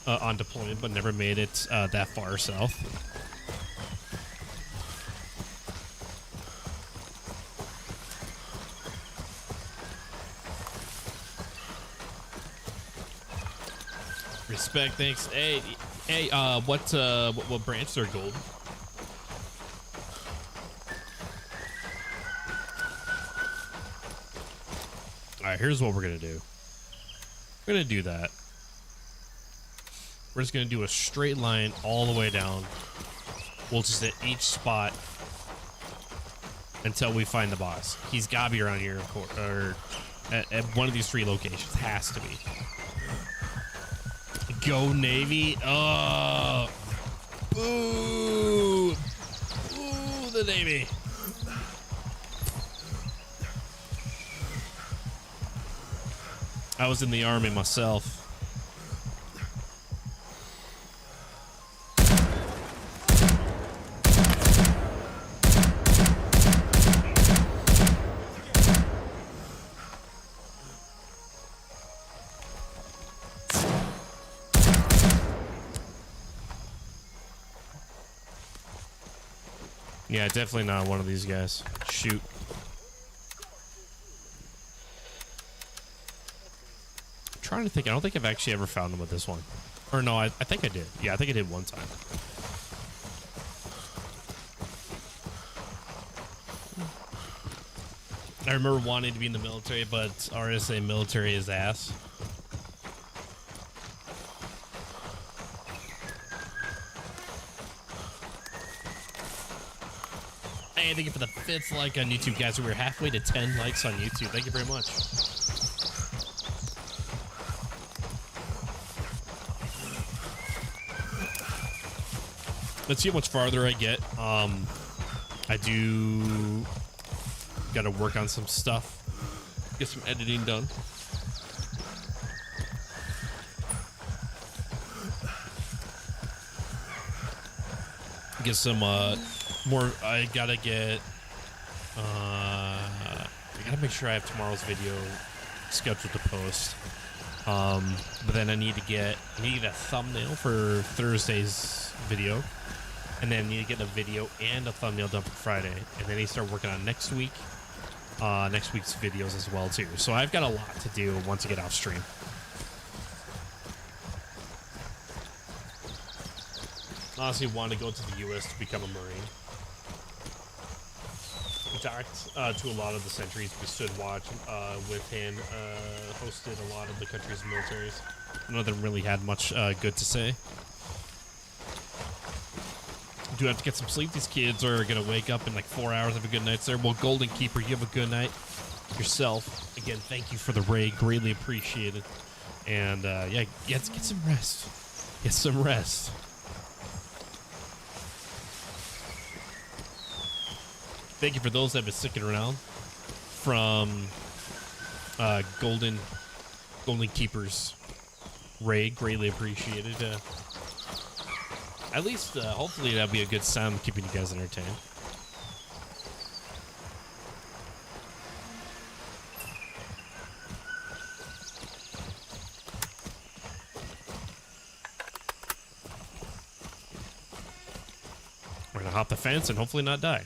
on deployment, but never made it that far south. Respect, thanks. Hey, what branch are gold? All right, here's what we're gonna do. We're gonna do that. We're just gonna do a straight line all the way down. We'll just hit each spot until we find the boss. He's gotta be around here, of course, or at one of these three locations. Has to be. Go Navy! Oh, boo! Boo the Navy! I was in the Army myself. Yeah, definitely not one of these guys. Shoot. I'm trying to think. I don't think I've actually ever found him with this one. Or no, I think I did. Yeah, I think I did one time. I remember wanting to be in the military, but RSA military is ass. Hey, thank you for the 5th like on YouTube, guys. We were halfway to 10 likes on YouTube. Thank you very much. let's see how much farther I get. I do got to work on some stuff, get some editing done. Get some more. I gotta make sure I have tomorrow's video scheduled to post. But then I need to get a thumbnail for Thursday's video, and then I need to get a video and a thumbnail done for Friday, and then I start working on next week's videos as well too. So I've got a lot to do once I get off stream. Honestly, want to go to the U.S. to become a Marine. We talked to a lot of the sentries we stood watch with him, hosted a lot of the country's militaries. None of them really had much good to say. Do have to get some sleep. These kids are going to wake up in like 4 hours. Have a good night, sir. Well, Golden Keeper, you have a good night yourself. Again, thank you for the raid. Greatly appreciated. And yeah, get some rest. Get some rest. Thank you for those that have been sticking around from Golden Keepers raid. Greatly appreciated. At least, hopefully, that'll be a good sound keeping you guys entertained. We're gonna hop the fence and hopefully not die.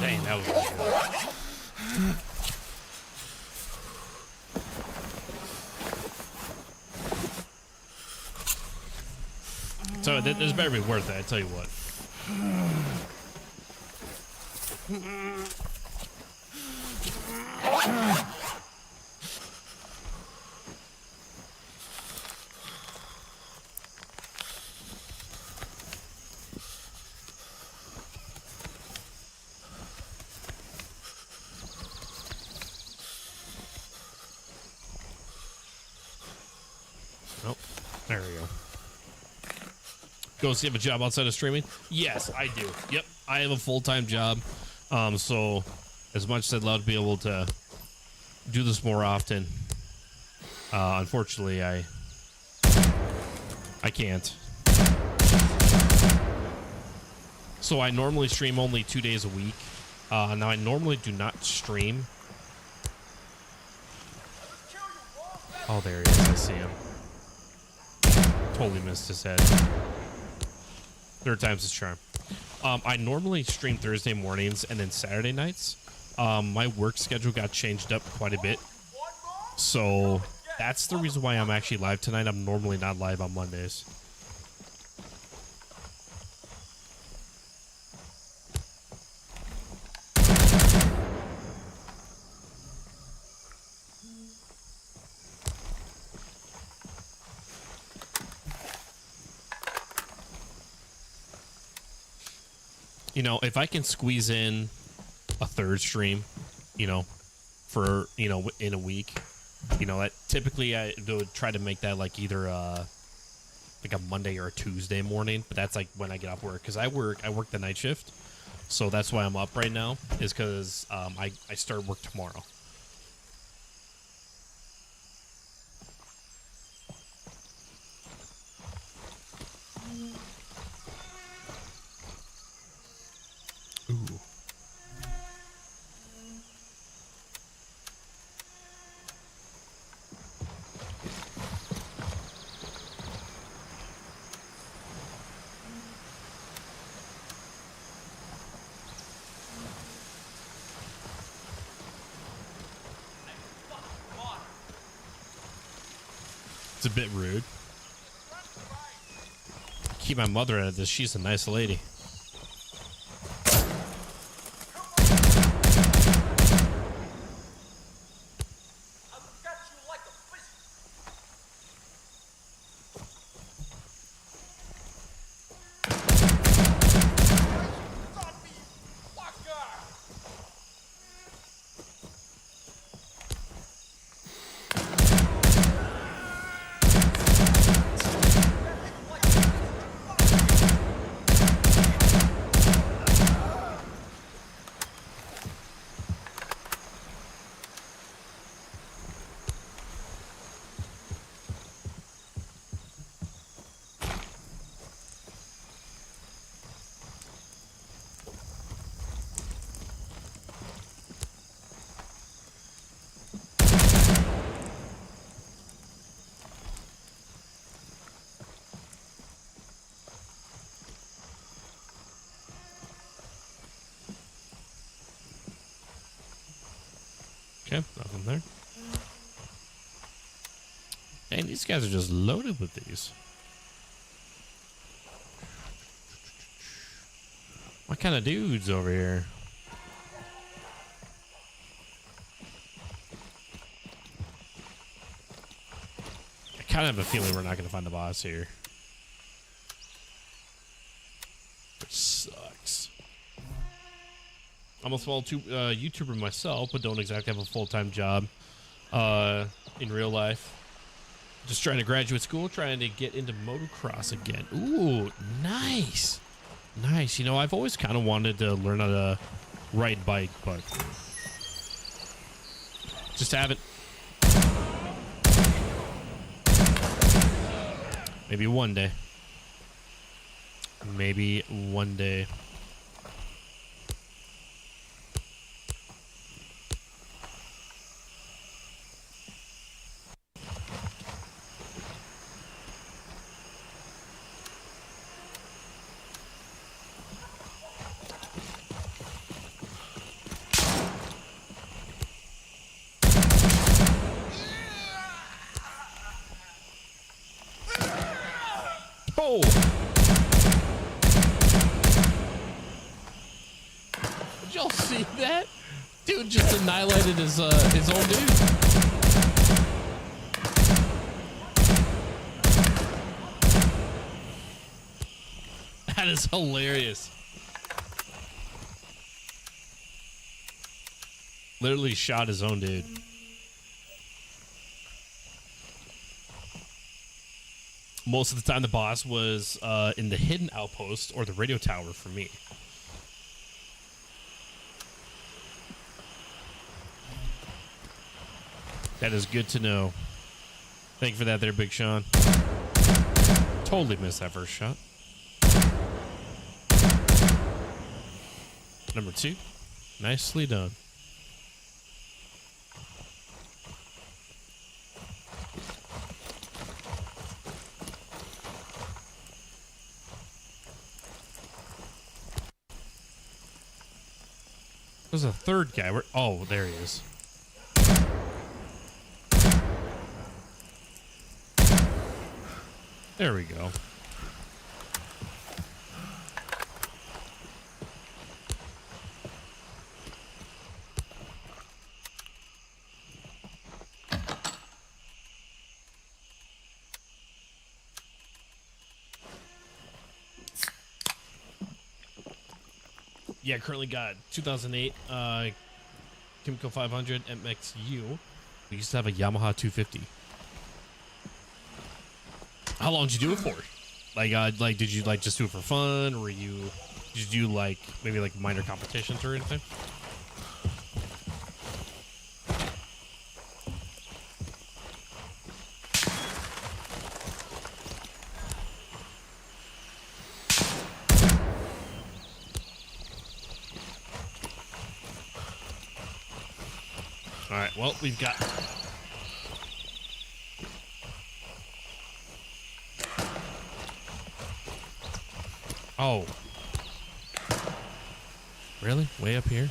Dang, that was really good. So this better be worth it, I tell you what. Oh, there we go. Ghost, you have a job outside of streaming? Yes, I do. Yep, I have a full-time job. So as much as I'd love to be able to do this more often, unfortunately, I can't. So I normally stream only 2 days a week. Now I normally do not stream. Oh, there he is. I see him. Totally missed his head. Third time's his charm. I normally stream Thursday mornings and then Saturday nights. My work schedule got changed up quite a bit. So that's the reason why I'm actually live tonight. I'm normally not live on Mondays. You know, if I can squeeze in a third stream, you know, for, you know, in a week, you know, that typically I would try to make that like either like a Monday or a Tuesday morning, but that's like when I get off work, because I work the night shift, so that's why I'm up right now, is because I start work tomorrow. It's a bit rude. Keep my mother out of this. She's a nice lady. Okay, nothing there. And these guys are just loaded with these. What kind of dudes over here? I kind of have a feeling we're not going to find the boss here. Which sucks. I'm a small YouTuber myself, but don't exactly have a full-time job in real life. Just trying to graduate school, trying to get into motocross again. Ooh, nice. Nice. You know, I've always kind of wanted to learn how to ride bike, but just haven't. Maybe one day. Maybe one day. Oh! Did y'all see that? Dude just annihilated his own dude. That is hilarious. Literally shot his own dude. Most of the time, the boss was in the hidden outpost or the radio tower for me. That is good to know. Thank you for that there, Big Sean. Totally missed that first shot. Number 2. Nicely done. There's a third guy. Oh, there he is. There we go. Yeah, currently got 2008 Kimco 500 MXU. We used to have a Yamaha 250. How long did you do it for? Like, did you like just do it for fun, or did you do like maybe like minor competitions or anything? All right, well, we've got... Oh. Really? Way up here?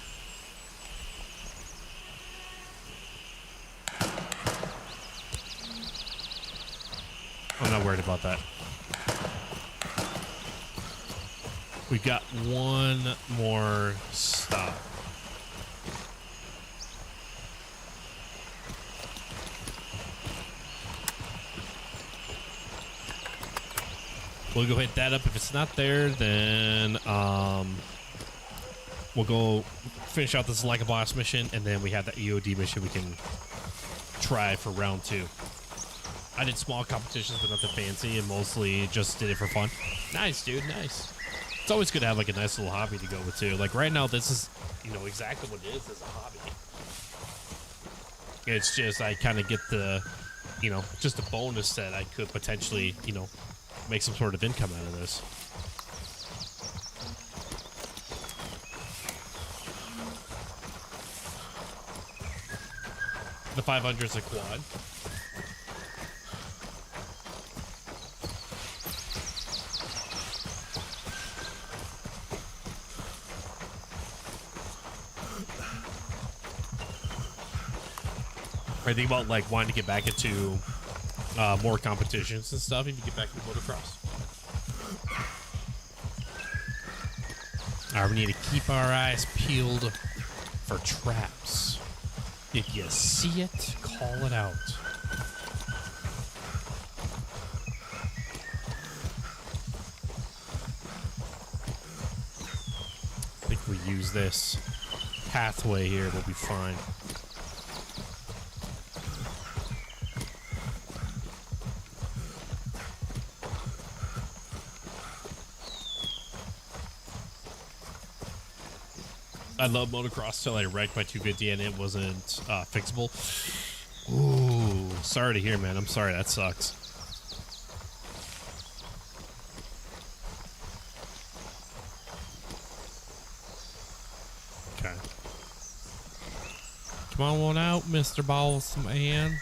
I'm not worried about that. We got one more stop. We'll go hit that up. If it's not there, then we'll go finish out this like a boss mission, and then we have that EOD mission we can try for round 2. I did small competitions, but nothing fancy, and mostly just did it for fun. Nice, dude. Nice. It's always good to have like a nice little hobby to go with too. Like right now, this is, you know, exactly what it is as a hobby. It's just I kind of get the, you know, just a bonus that I could potentially, you know, make some sort of income out of this. The 500 is a quad. I think about like wanting to get back into more competitions and stuff if you get back into motocross. Alright, we need to keep our eyes peeled for traps. If you see it, call it out. I think we use this pathway here, we'll be fine. I love motocross till I wrecked my 250 and it wasn't fixable. Ooh, sorry to hear, man. I'm sorry. That sucks. Okay. Come on out, Mr. Boss Man.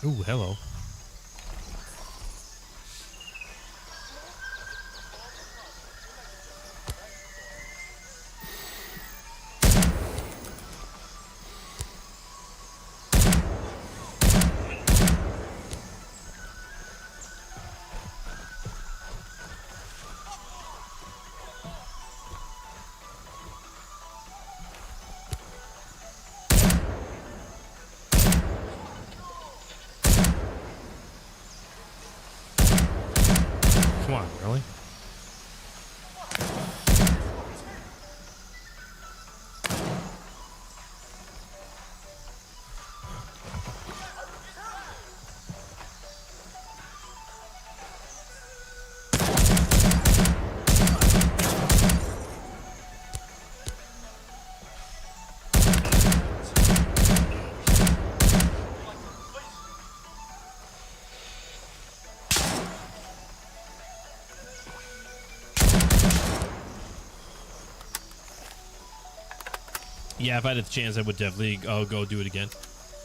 Ooh, hello. Come on, really? Yeah, if I had the chance, I would definitely go do it again.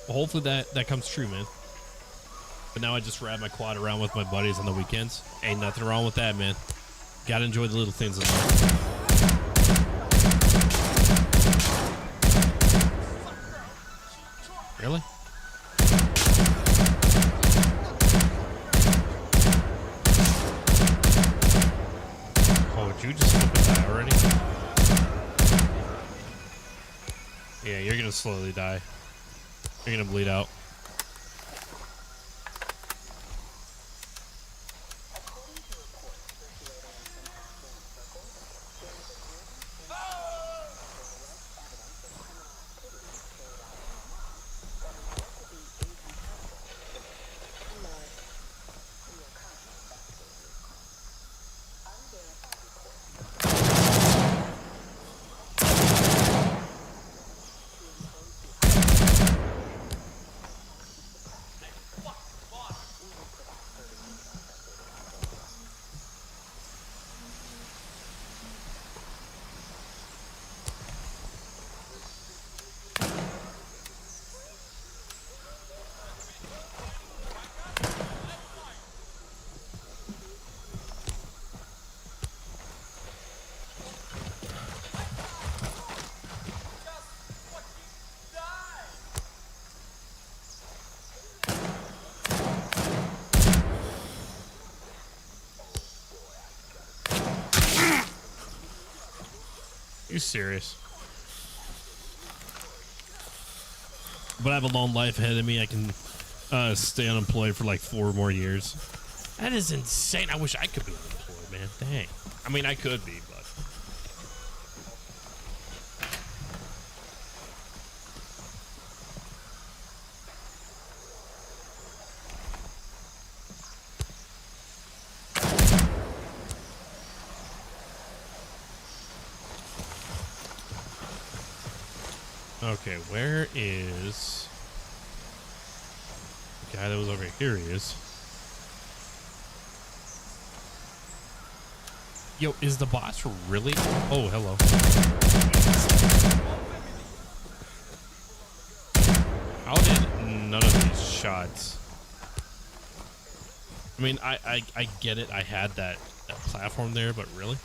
Well, hopefully that comes true, man. But now I just ride my quad around with my buddies on the weekends. Ain't nothing wrong with that, man. Gotta enjoy the little things in life. Really? Oh, did you just flip that already? Yeah, you're gonna slowly die. You're gonna bleed out. serious? But I have a long life ahead of me. I can stay unemployed for like 4 more years. That is insane. I wish I could be unemployed, man. Dang. I mean, I could be, but. Okay, where is the guy that was over here? He is. Yo, is the boss really? Oh, hello. How did none of these shots? I mean, I get it. I had that platform there, but really?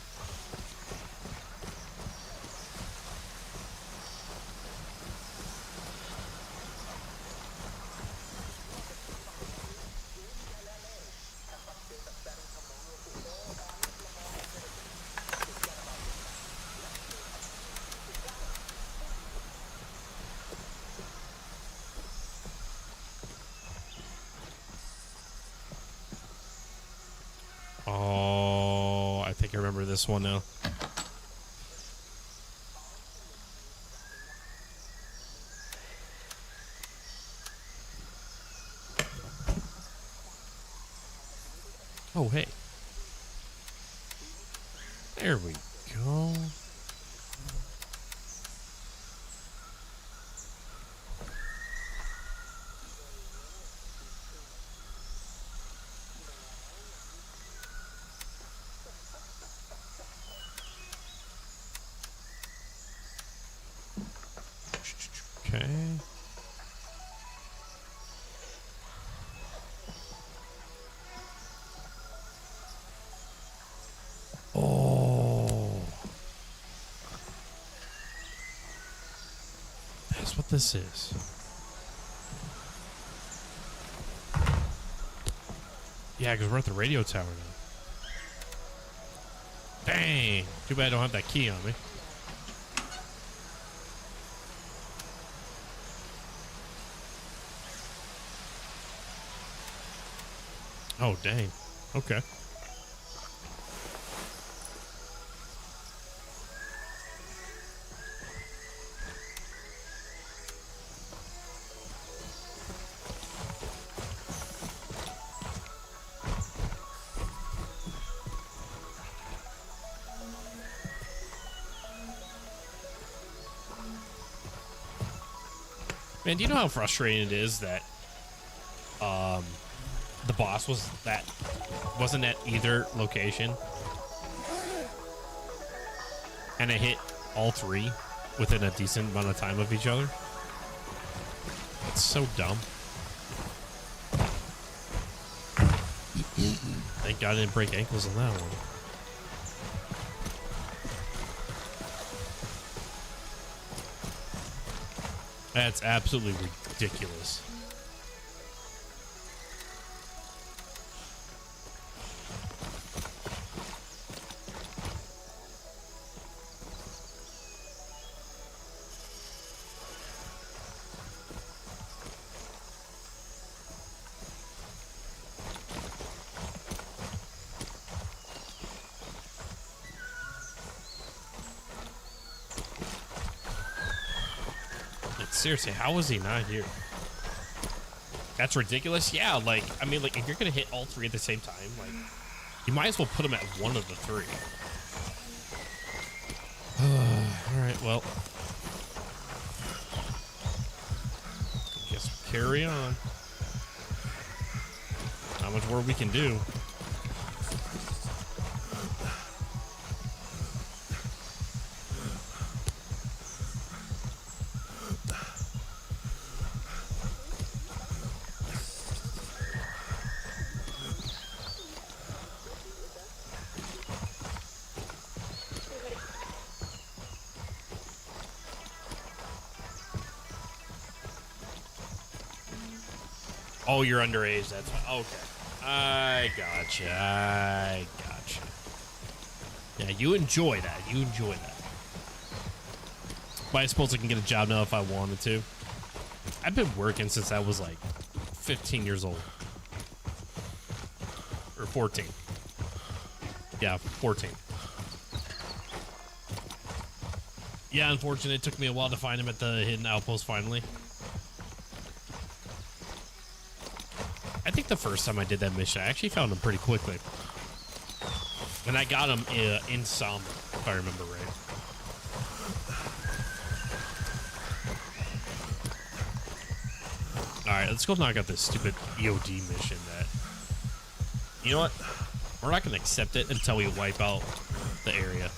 Oh, I think I remember this one now. Oh, hey. There we go. Okay. Oh. That's what this is. Yeah, because we're at the radio tower now. Dang. Too bad I don't have that key on me. Oh, dang. Okay. Man, do you know how frustrating it is that the boss wasn't at either location, and it hit all 3 within a decent amount of time of each other? It's so dumb. Thank God I didn't break ankles on that one. That's absolutely ridiculous. Seriously, how was he not here? That's ridiculous. Yeah, like, I mean, like, if you're gonna hit all 3 at the same time, like, you might as well put him at one of the 3. All right, well, guess we carry on. Not much more we can do. Oh, you're underage. That's fine. Okay. I gotcha. Yeah, you enjoy that. You enjoy that. But I suppose I can get a job now if I wanted to. I've been working since I was like 15 years old. Or 14. Yeah, 14. Yeah, unfortunately, it took me a while to find him at the hidden outpost finally. I think the first time I did that mission, I actually found him pretty quickly. And I got him in some, if I remember right. Alright, let's go knock out this stupid EOD mission that... You know what? We're not going to accept it until we wipe out the area.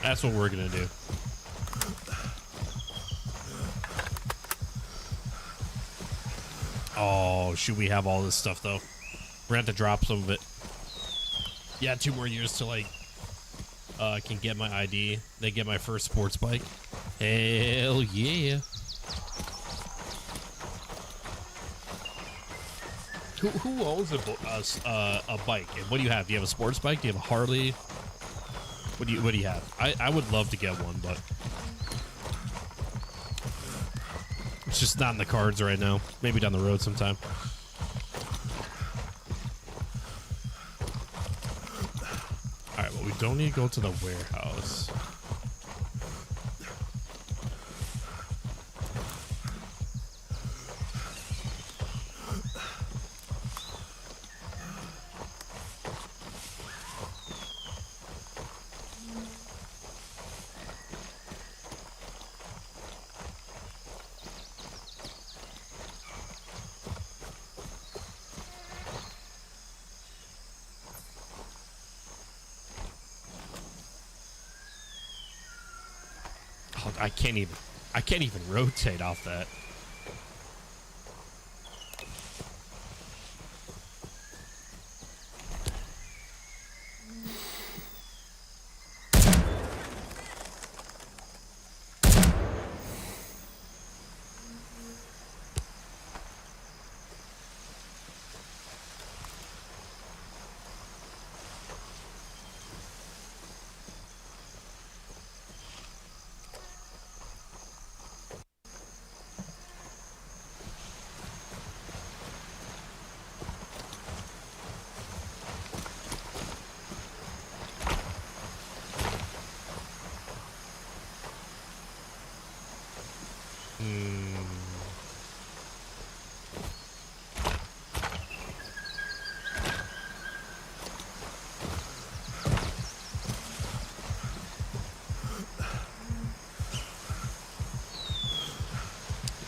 That's what we're going to do. Oh, should we have all this stuff, though? We're going to have to drop some of it. Yeah, 2 more years till I can get my ID. Then get my first sports bike. Hell yeah. Who owns a bike? And what do you have? Do you have a sports bike? Do you have a Harley? What do you have? I would love to get one, but it's just not in the cards right now. Maybe down the road sometime. Alright, well, we don't need to go to the warehouse. I can't even rotate off that.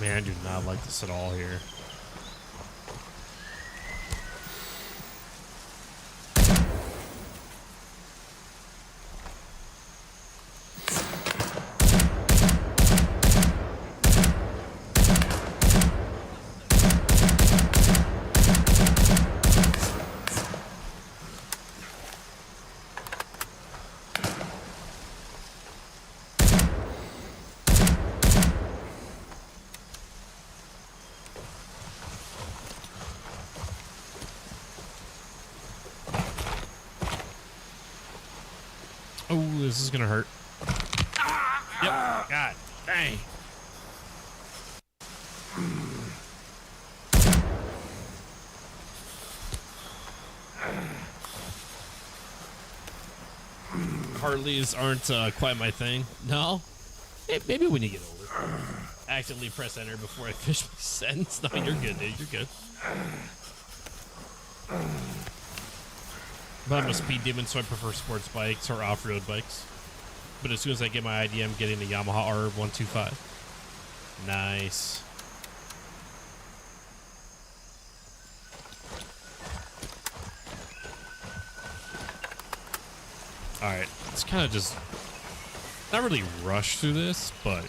Man, I do not like this at all here. Oh, this is gonna hurt. Yep. God dang. Harleys aren't quite my thing. No? Maybe when you get older. Accidentally press enter before I finish my sentence. No, you're good, dude. You're good. But I'm a speed demon, so I prefer sports bikes or off-road bikes. But as soon as I get my ID, I'm getting the Yamaha R125. Nice. Alright, let's kind of just not really rush through this, but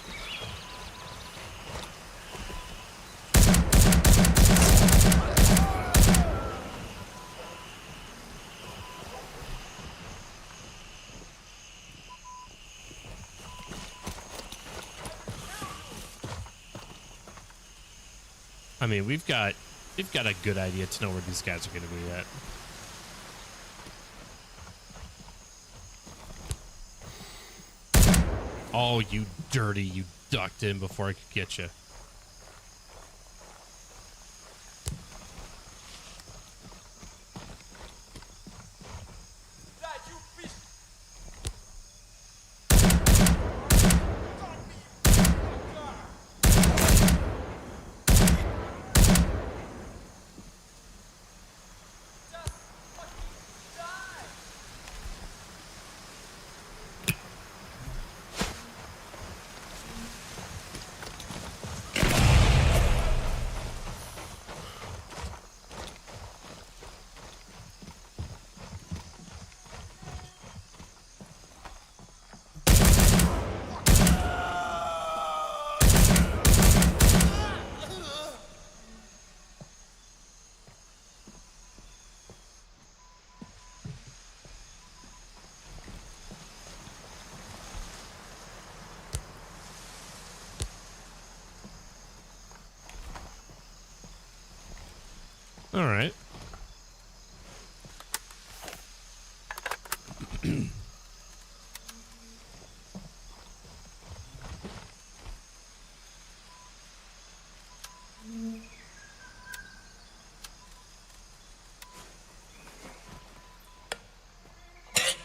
I mean, we've got They've got a good idea to know where these guys are going to be at. Oh, you dirty. You ducked in before I could get you. All right.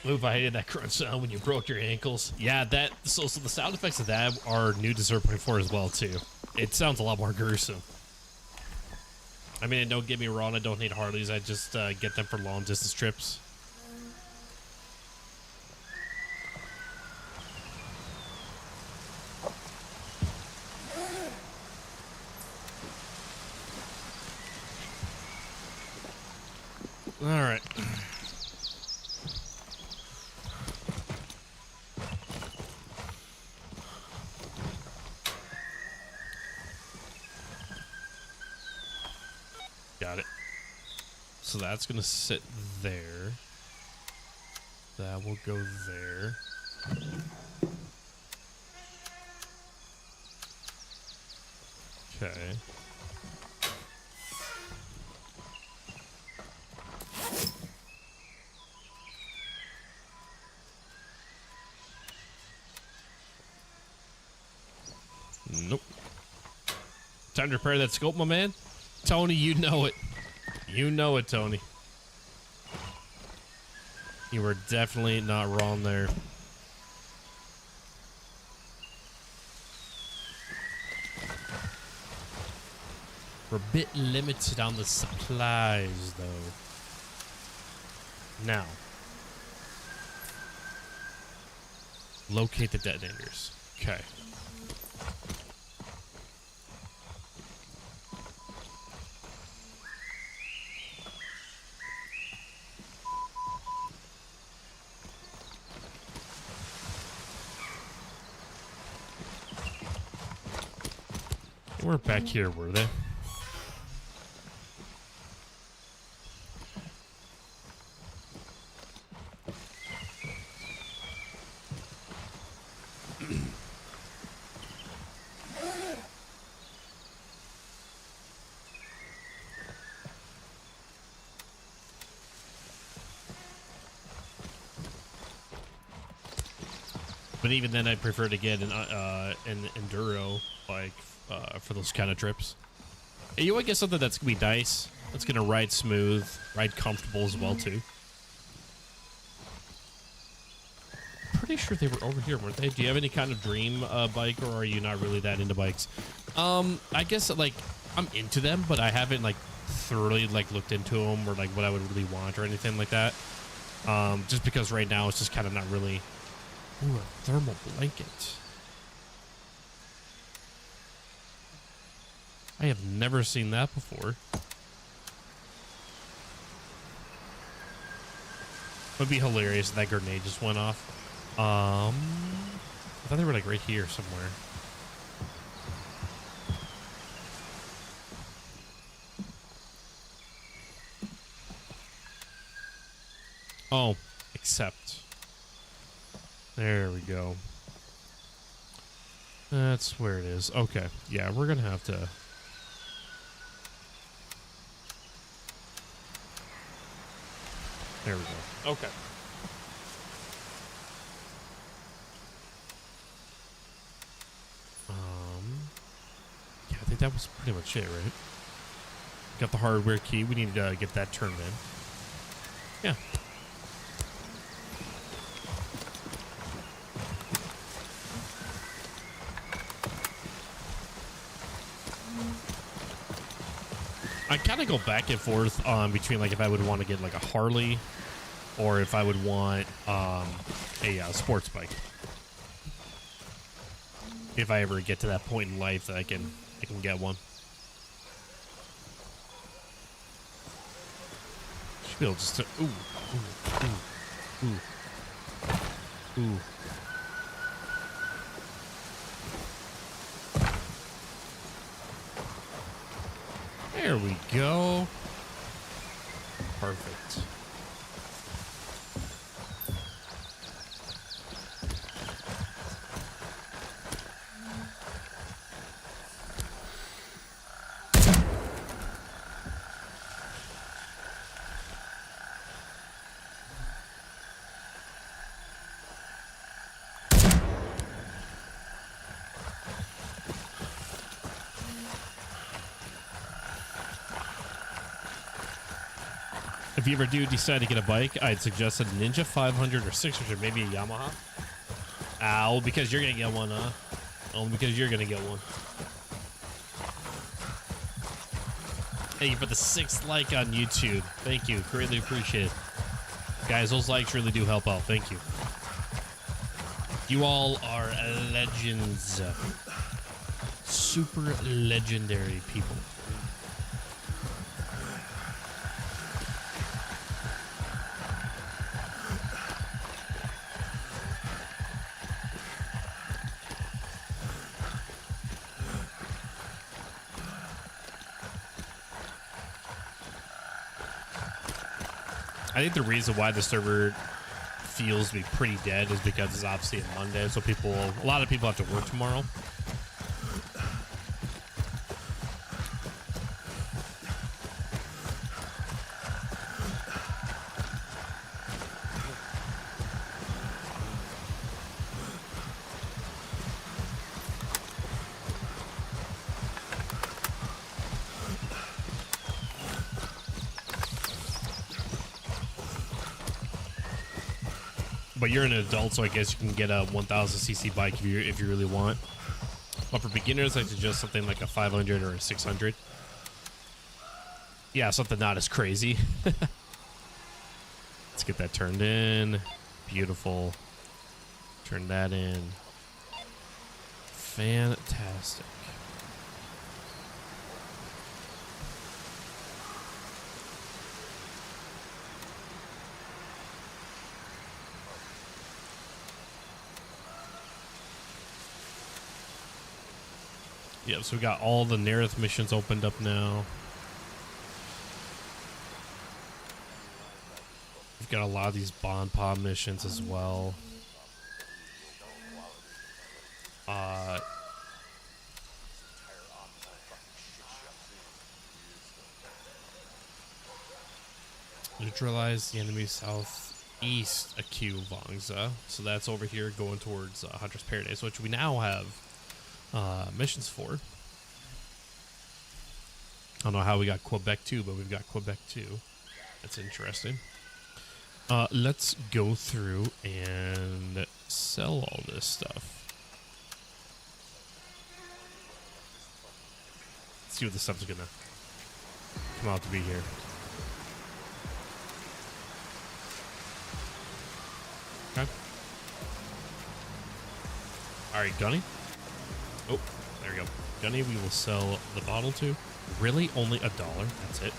Move, I hated that crunch sound when you broke your ankles. Yeah, that so the sound effects of that are new to 0.4 as well too. It sounds a lot more gruesome. I mean, don't get me wrong, I don't hate Harleys. I just get them for long distance trips. All right. Got it. So that's gonna sit there. That will go there. Okay. Nope. Time to repair that scope, my man. Tony, you know it. You know it, Tony. You were definitely not wrong there. We're a bit limited on the supplies, though. Now, locate the detonators. Okay. They weren't back here, were they? But even then, I'd prefer to get an enduro bike for those kind of trips. Hey, you want to get something that's gonna be nice, that's gonna ride smooth, ride comfortable as well too. Pretty sure they were over here, weren't they? Do you have any kind of dream bike, or are you not really that into bikes? I guess like I'm into them, but I haven't like thoroughly like looked into them or like what I would really want or anything like that. Just because right now it's just kind of not really. Ooh, a thermal blanket. I have never seen that before. Would be hilarious if that grenade just went off. I thought they were like right here somewhere. Oh, accept. There we go. That's where it is. Okay. Yeah, we're going to have to... There we go. Okay. Yeah, I think that was pretty much it, right? Got the hardware key. We need to get that turned in. Yeah. I kind of go back and forth between like if I would want to get like a Harley or if I would want a sports bike. If I ever get to that point in life that I can get one. Should be able just to ooh. There we go. Perfect. If you ever do decide to get a bike, I'd suggest a Ninja 500 or 600, maybe a Yamaha. Well, because you're going to get one, huh? Only because you're going to get one. Thank you for the 6th like on YouTube. Thank you. Greatly appreciate it. Guys, those likes really do help out. Thank you. You all are legends. Super legendary people. I think the reason why the server feels to be pretty dead is because it's obviously a Monday, so a lot of people have to work tomorrow. But you're an adult, so I guess you can get a 1000cc bike if you really want. But for beginners, I suggest something like a 500 or a 600. Yeah, something not as crazy. Let's get that turned in. Beautiful. Turn that in. Fantastic. Yep, so we got all the Nerith missions opened up now. We've got a lot of these Bon Pom missions as well. Neutralize the enemy southeast Aq Vangza. So that's over here going towards Hunter's Paradise, which we now have missions for. I don't know how we got Quebec 2, but we've got Quebec 2. That's interesting. Let's go through and sell all this stuff. Let's see what this stuff's gonna come out to be here. Okay. Alright, Gunny. Oh, there we go. Gunny, we will sell the bottle to. Really? Only $1? That's it?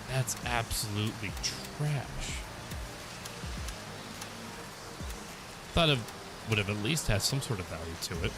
That's absolutely trash. Thought it would have at least had some sort of value to it.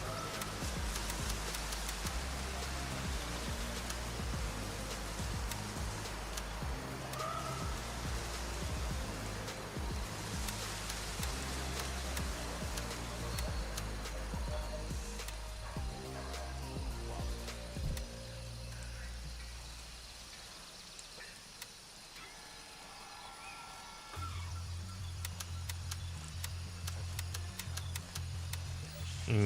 There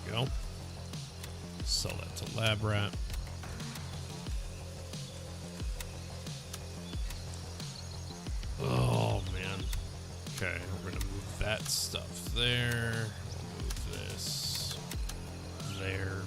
we go. Sell that to Lab Rat. Oh man. Okay, we're gonna move that stuff there. We'll move this there.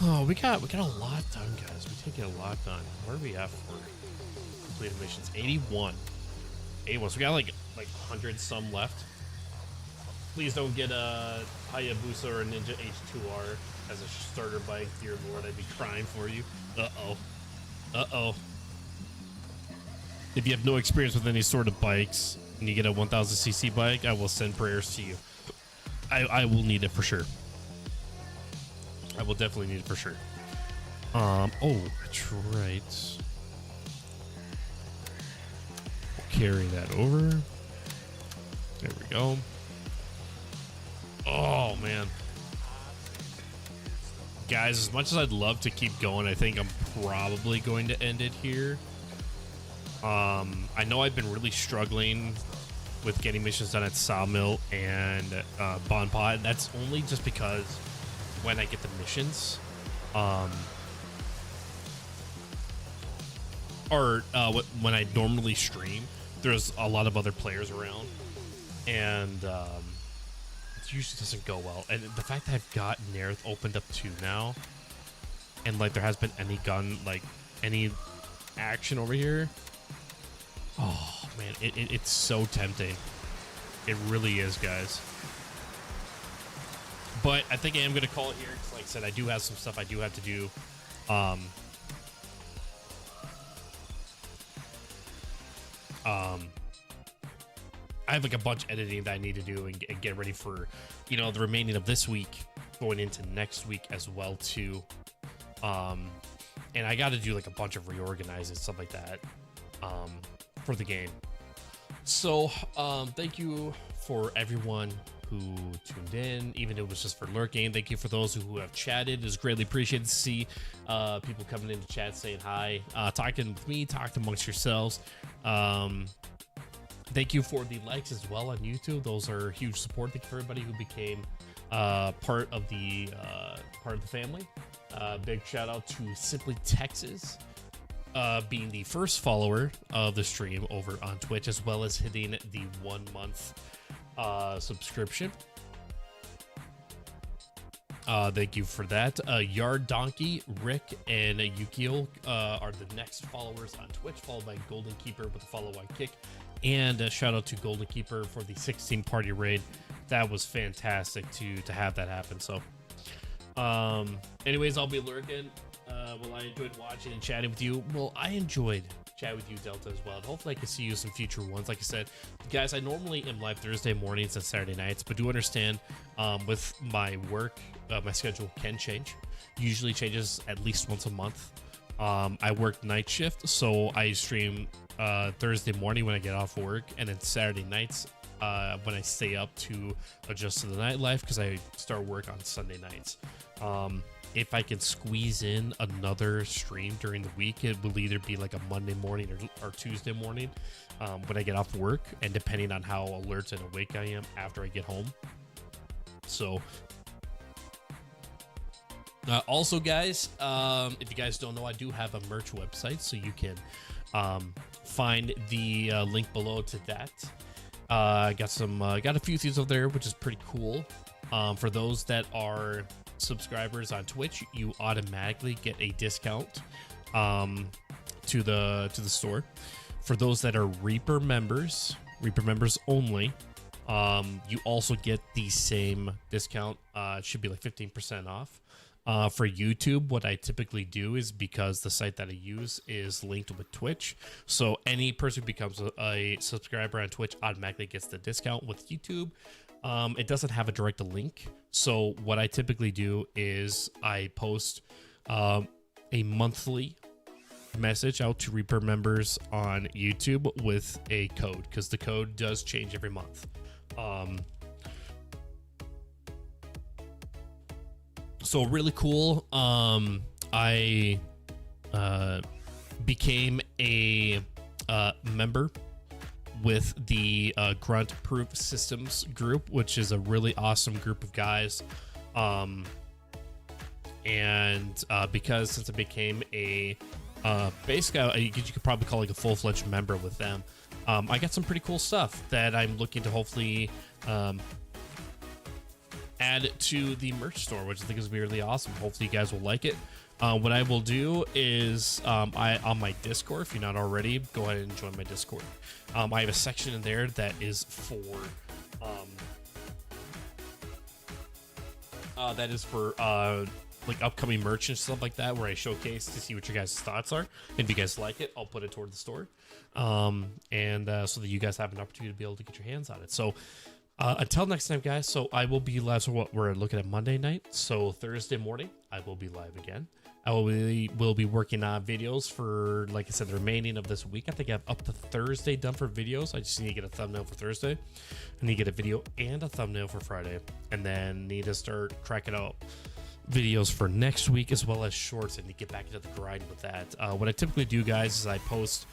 Oh, we got a lot done, guys. We're taking a lot done. Where are we at for completed missions? 81. 81. So we got like 100 some left. Please don't get a Hayabusa or a Ninja H2R as a starter bike. Dear Lord, I'd be crying for you. Uh-oh. Uh-oh. If you have no experience with any sort of bikes and you get a 1000cc bike, I will send prayers to you. I will need it for sure. I will definitely need it for sure. Oh, that's right. We'll carry that over. There we go. Oh, man. Guys, as much as I'd love to keep going, I think I'm probably going to end it here. I know I've been really struggling with getting missions done at Sawmill and Bon Pot. That's only just because when I get the missions, when I normally stream, there's a lot of other players around, and it usually doesn't go well. And the fact that I've got Nerth opened up too now, and like there has been any action over here. Oh man, it's so tempting. It really is, guys. But I think I am going to call it here because, like I said, I do have some stuff I do have to do. I have like a bunch of editing that I need to do and get ready for, the remaining of this week, going into next week as well too. And I got to do like a bunch of reorganizing stuff like that for the game. So thank you for everyone who tuned in, even if it was just for lurking. Thank you for those who have chatted. It's greatly appreciated to see people coming into chat saying hi, talking with me, talking amongst yourselves. Thank you for the likes as well on YouTube. Those are huge support. Thank you for everybody who became part of the family. Big shout out to Simply Texas, being the first follower of the stream over on Twitch, as well as hitting the 1 month subscription. Thank you for that. Yard Donkey, Rick, and Yukio are the next followers on Twitch, followed by Golden Keeper with a follow on Kick. And a shout out to Golden Keeper for the 16 party raid. That was fantastic to have that happen. So anyways, I'll be lurking. Well, I enjoyed watching and chatting with you. Well, I enjoyed chatting with you, Delta, as well. And hopefully I can see you in some future ones. Like I said, guys, I normally am live Thursday mornings and Saturday nights, but do understand with my work, my schedule can change. Usually changes at least once a month. I work night shift, so I stream Thursday morning when I get off work, and then Saturday nights when I stay up to adjust to the nightlife, because I start work on Sunday nights. If I can squeeze in another stream during the week, it will either be like a Monday morning or Tuesday morning when I get off work, and depending on how alert and awake I am after I get home. So also, guys, if you guys don't know, I do have a merch website, so you can find the link below to that. Got a few things over there, which is pretty cool. For those that are subscribers on Twitch, you automatically get a discount to the store. For those that are Reaper members only, you also get the same discount. It should be like 15% off. For YouTube, what I typically do is, because the site that I use is linked with Twitch, so any person who becomes a subscriber on Twitch automatically gets the discount. With YouTube, it doesn't have a direct link. So what I typically do is I post a monthly message out to Reaper members on YouTube with a code, because the code does change every month. So really cool. I became a member with the Grunt Proof Systems group, which is a really awesome group of guys. And because since I became a basically, you could probably call it a full-fledged member with them, I got some pretty cool stuff that I'm looking to hopefully add to the merch store, which I think is really awesome. Hopefully you guys will like it. What I will do is on my Discord, if you're not already, go ahead and join my Discord. I have a section in there that is for like upcoming merch and stuff like that, where I showcase to see what your guys' thoughts are. If you guys like it, I'll put it toward the store, so that you guys have an opportunity to be able to get your hands on it. So until next time, guys, so I will be live. So what we're looking at Monday night, so Thursday morning I will be live again. I will be working on videos for, like I said, the remaining of this week. I think I have up to Thursday done for videos. I just need to get a thumbnail for Thursday. I need to get a video and a thumbnail for Friday, and then need to start cracking out videos for next week, as well as shorts, and to get back into the grind with that. What I typically do, guys, is I post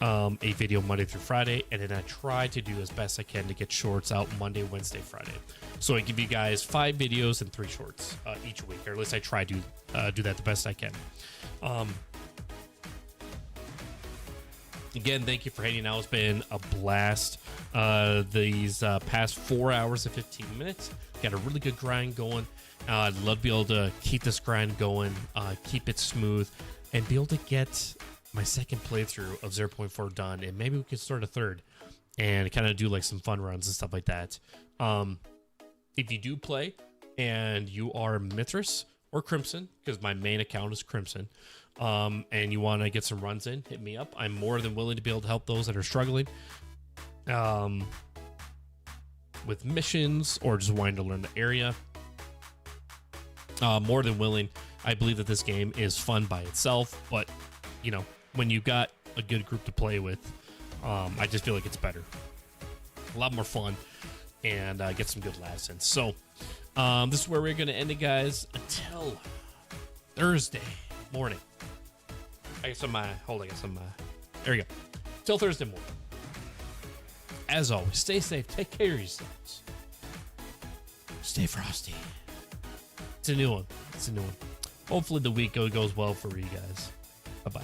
a video Monday through Friday, and then I try to do as best I can to get shorts out Monday, Wednesday, Friday. So I give you guys 5 videos and 3 shorts each week, or at least I try to do that the best I can. Again, thank you for hanging out. It's been a blast these past 4 hours and 15 minutes. Got a really good grind going. I'd love to be able to keep this grind going, keep it smooth, and be able to get my second playthrough of 0.4 done, and maybe we could start a third and kind of do like some fun runs and stuff like that. If you do play and you are Mithras or Crimson, because my main account is Crimson, and you want to get some runs in, hit me up. I'm more than willing to be able to help those that are struggling with missions or just wanting to learn the area. More than willing. I believe that this game is fun by itself, but you know, when you've got a good group to play with, I just feel like it's better, a lot more fun, and get some good laughs in. So this is where we're going to end it, guys, until Thursday morning. I guess there we go. Till Thursday morning. As always, stay safe, take care of yourselves, stay frosty. It's a new one. Hopefully the week goes well for you guys. Bye-bye.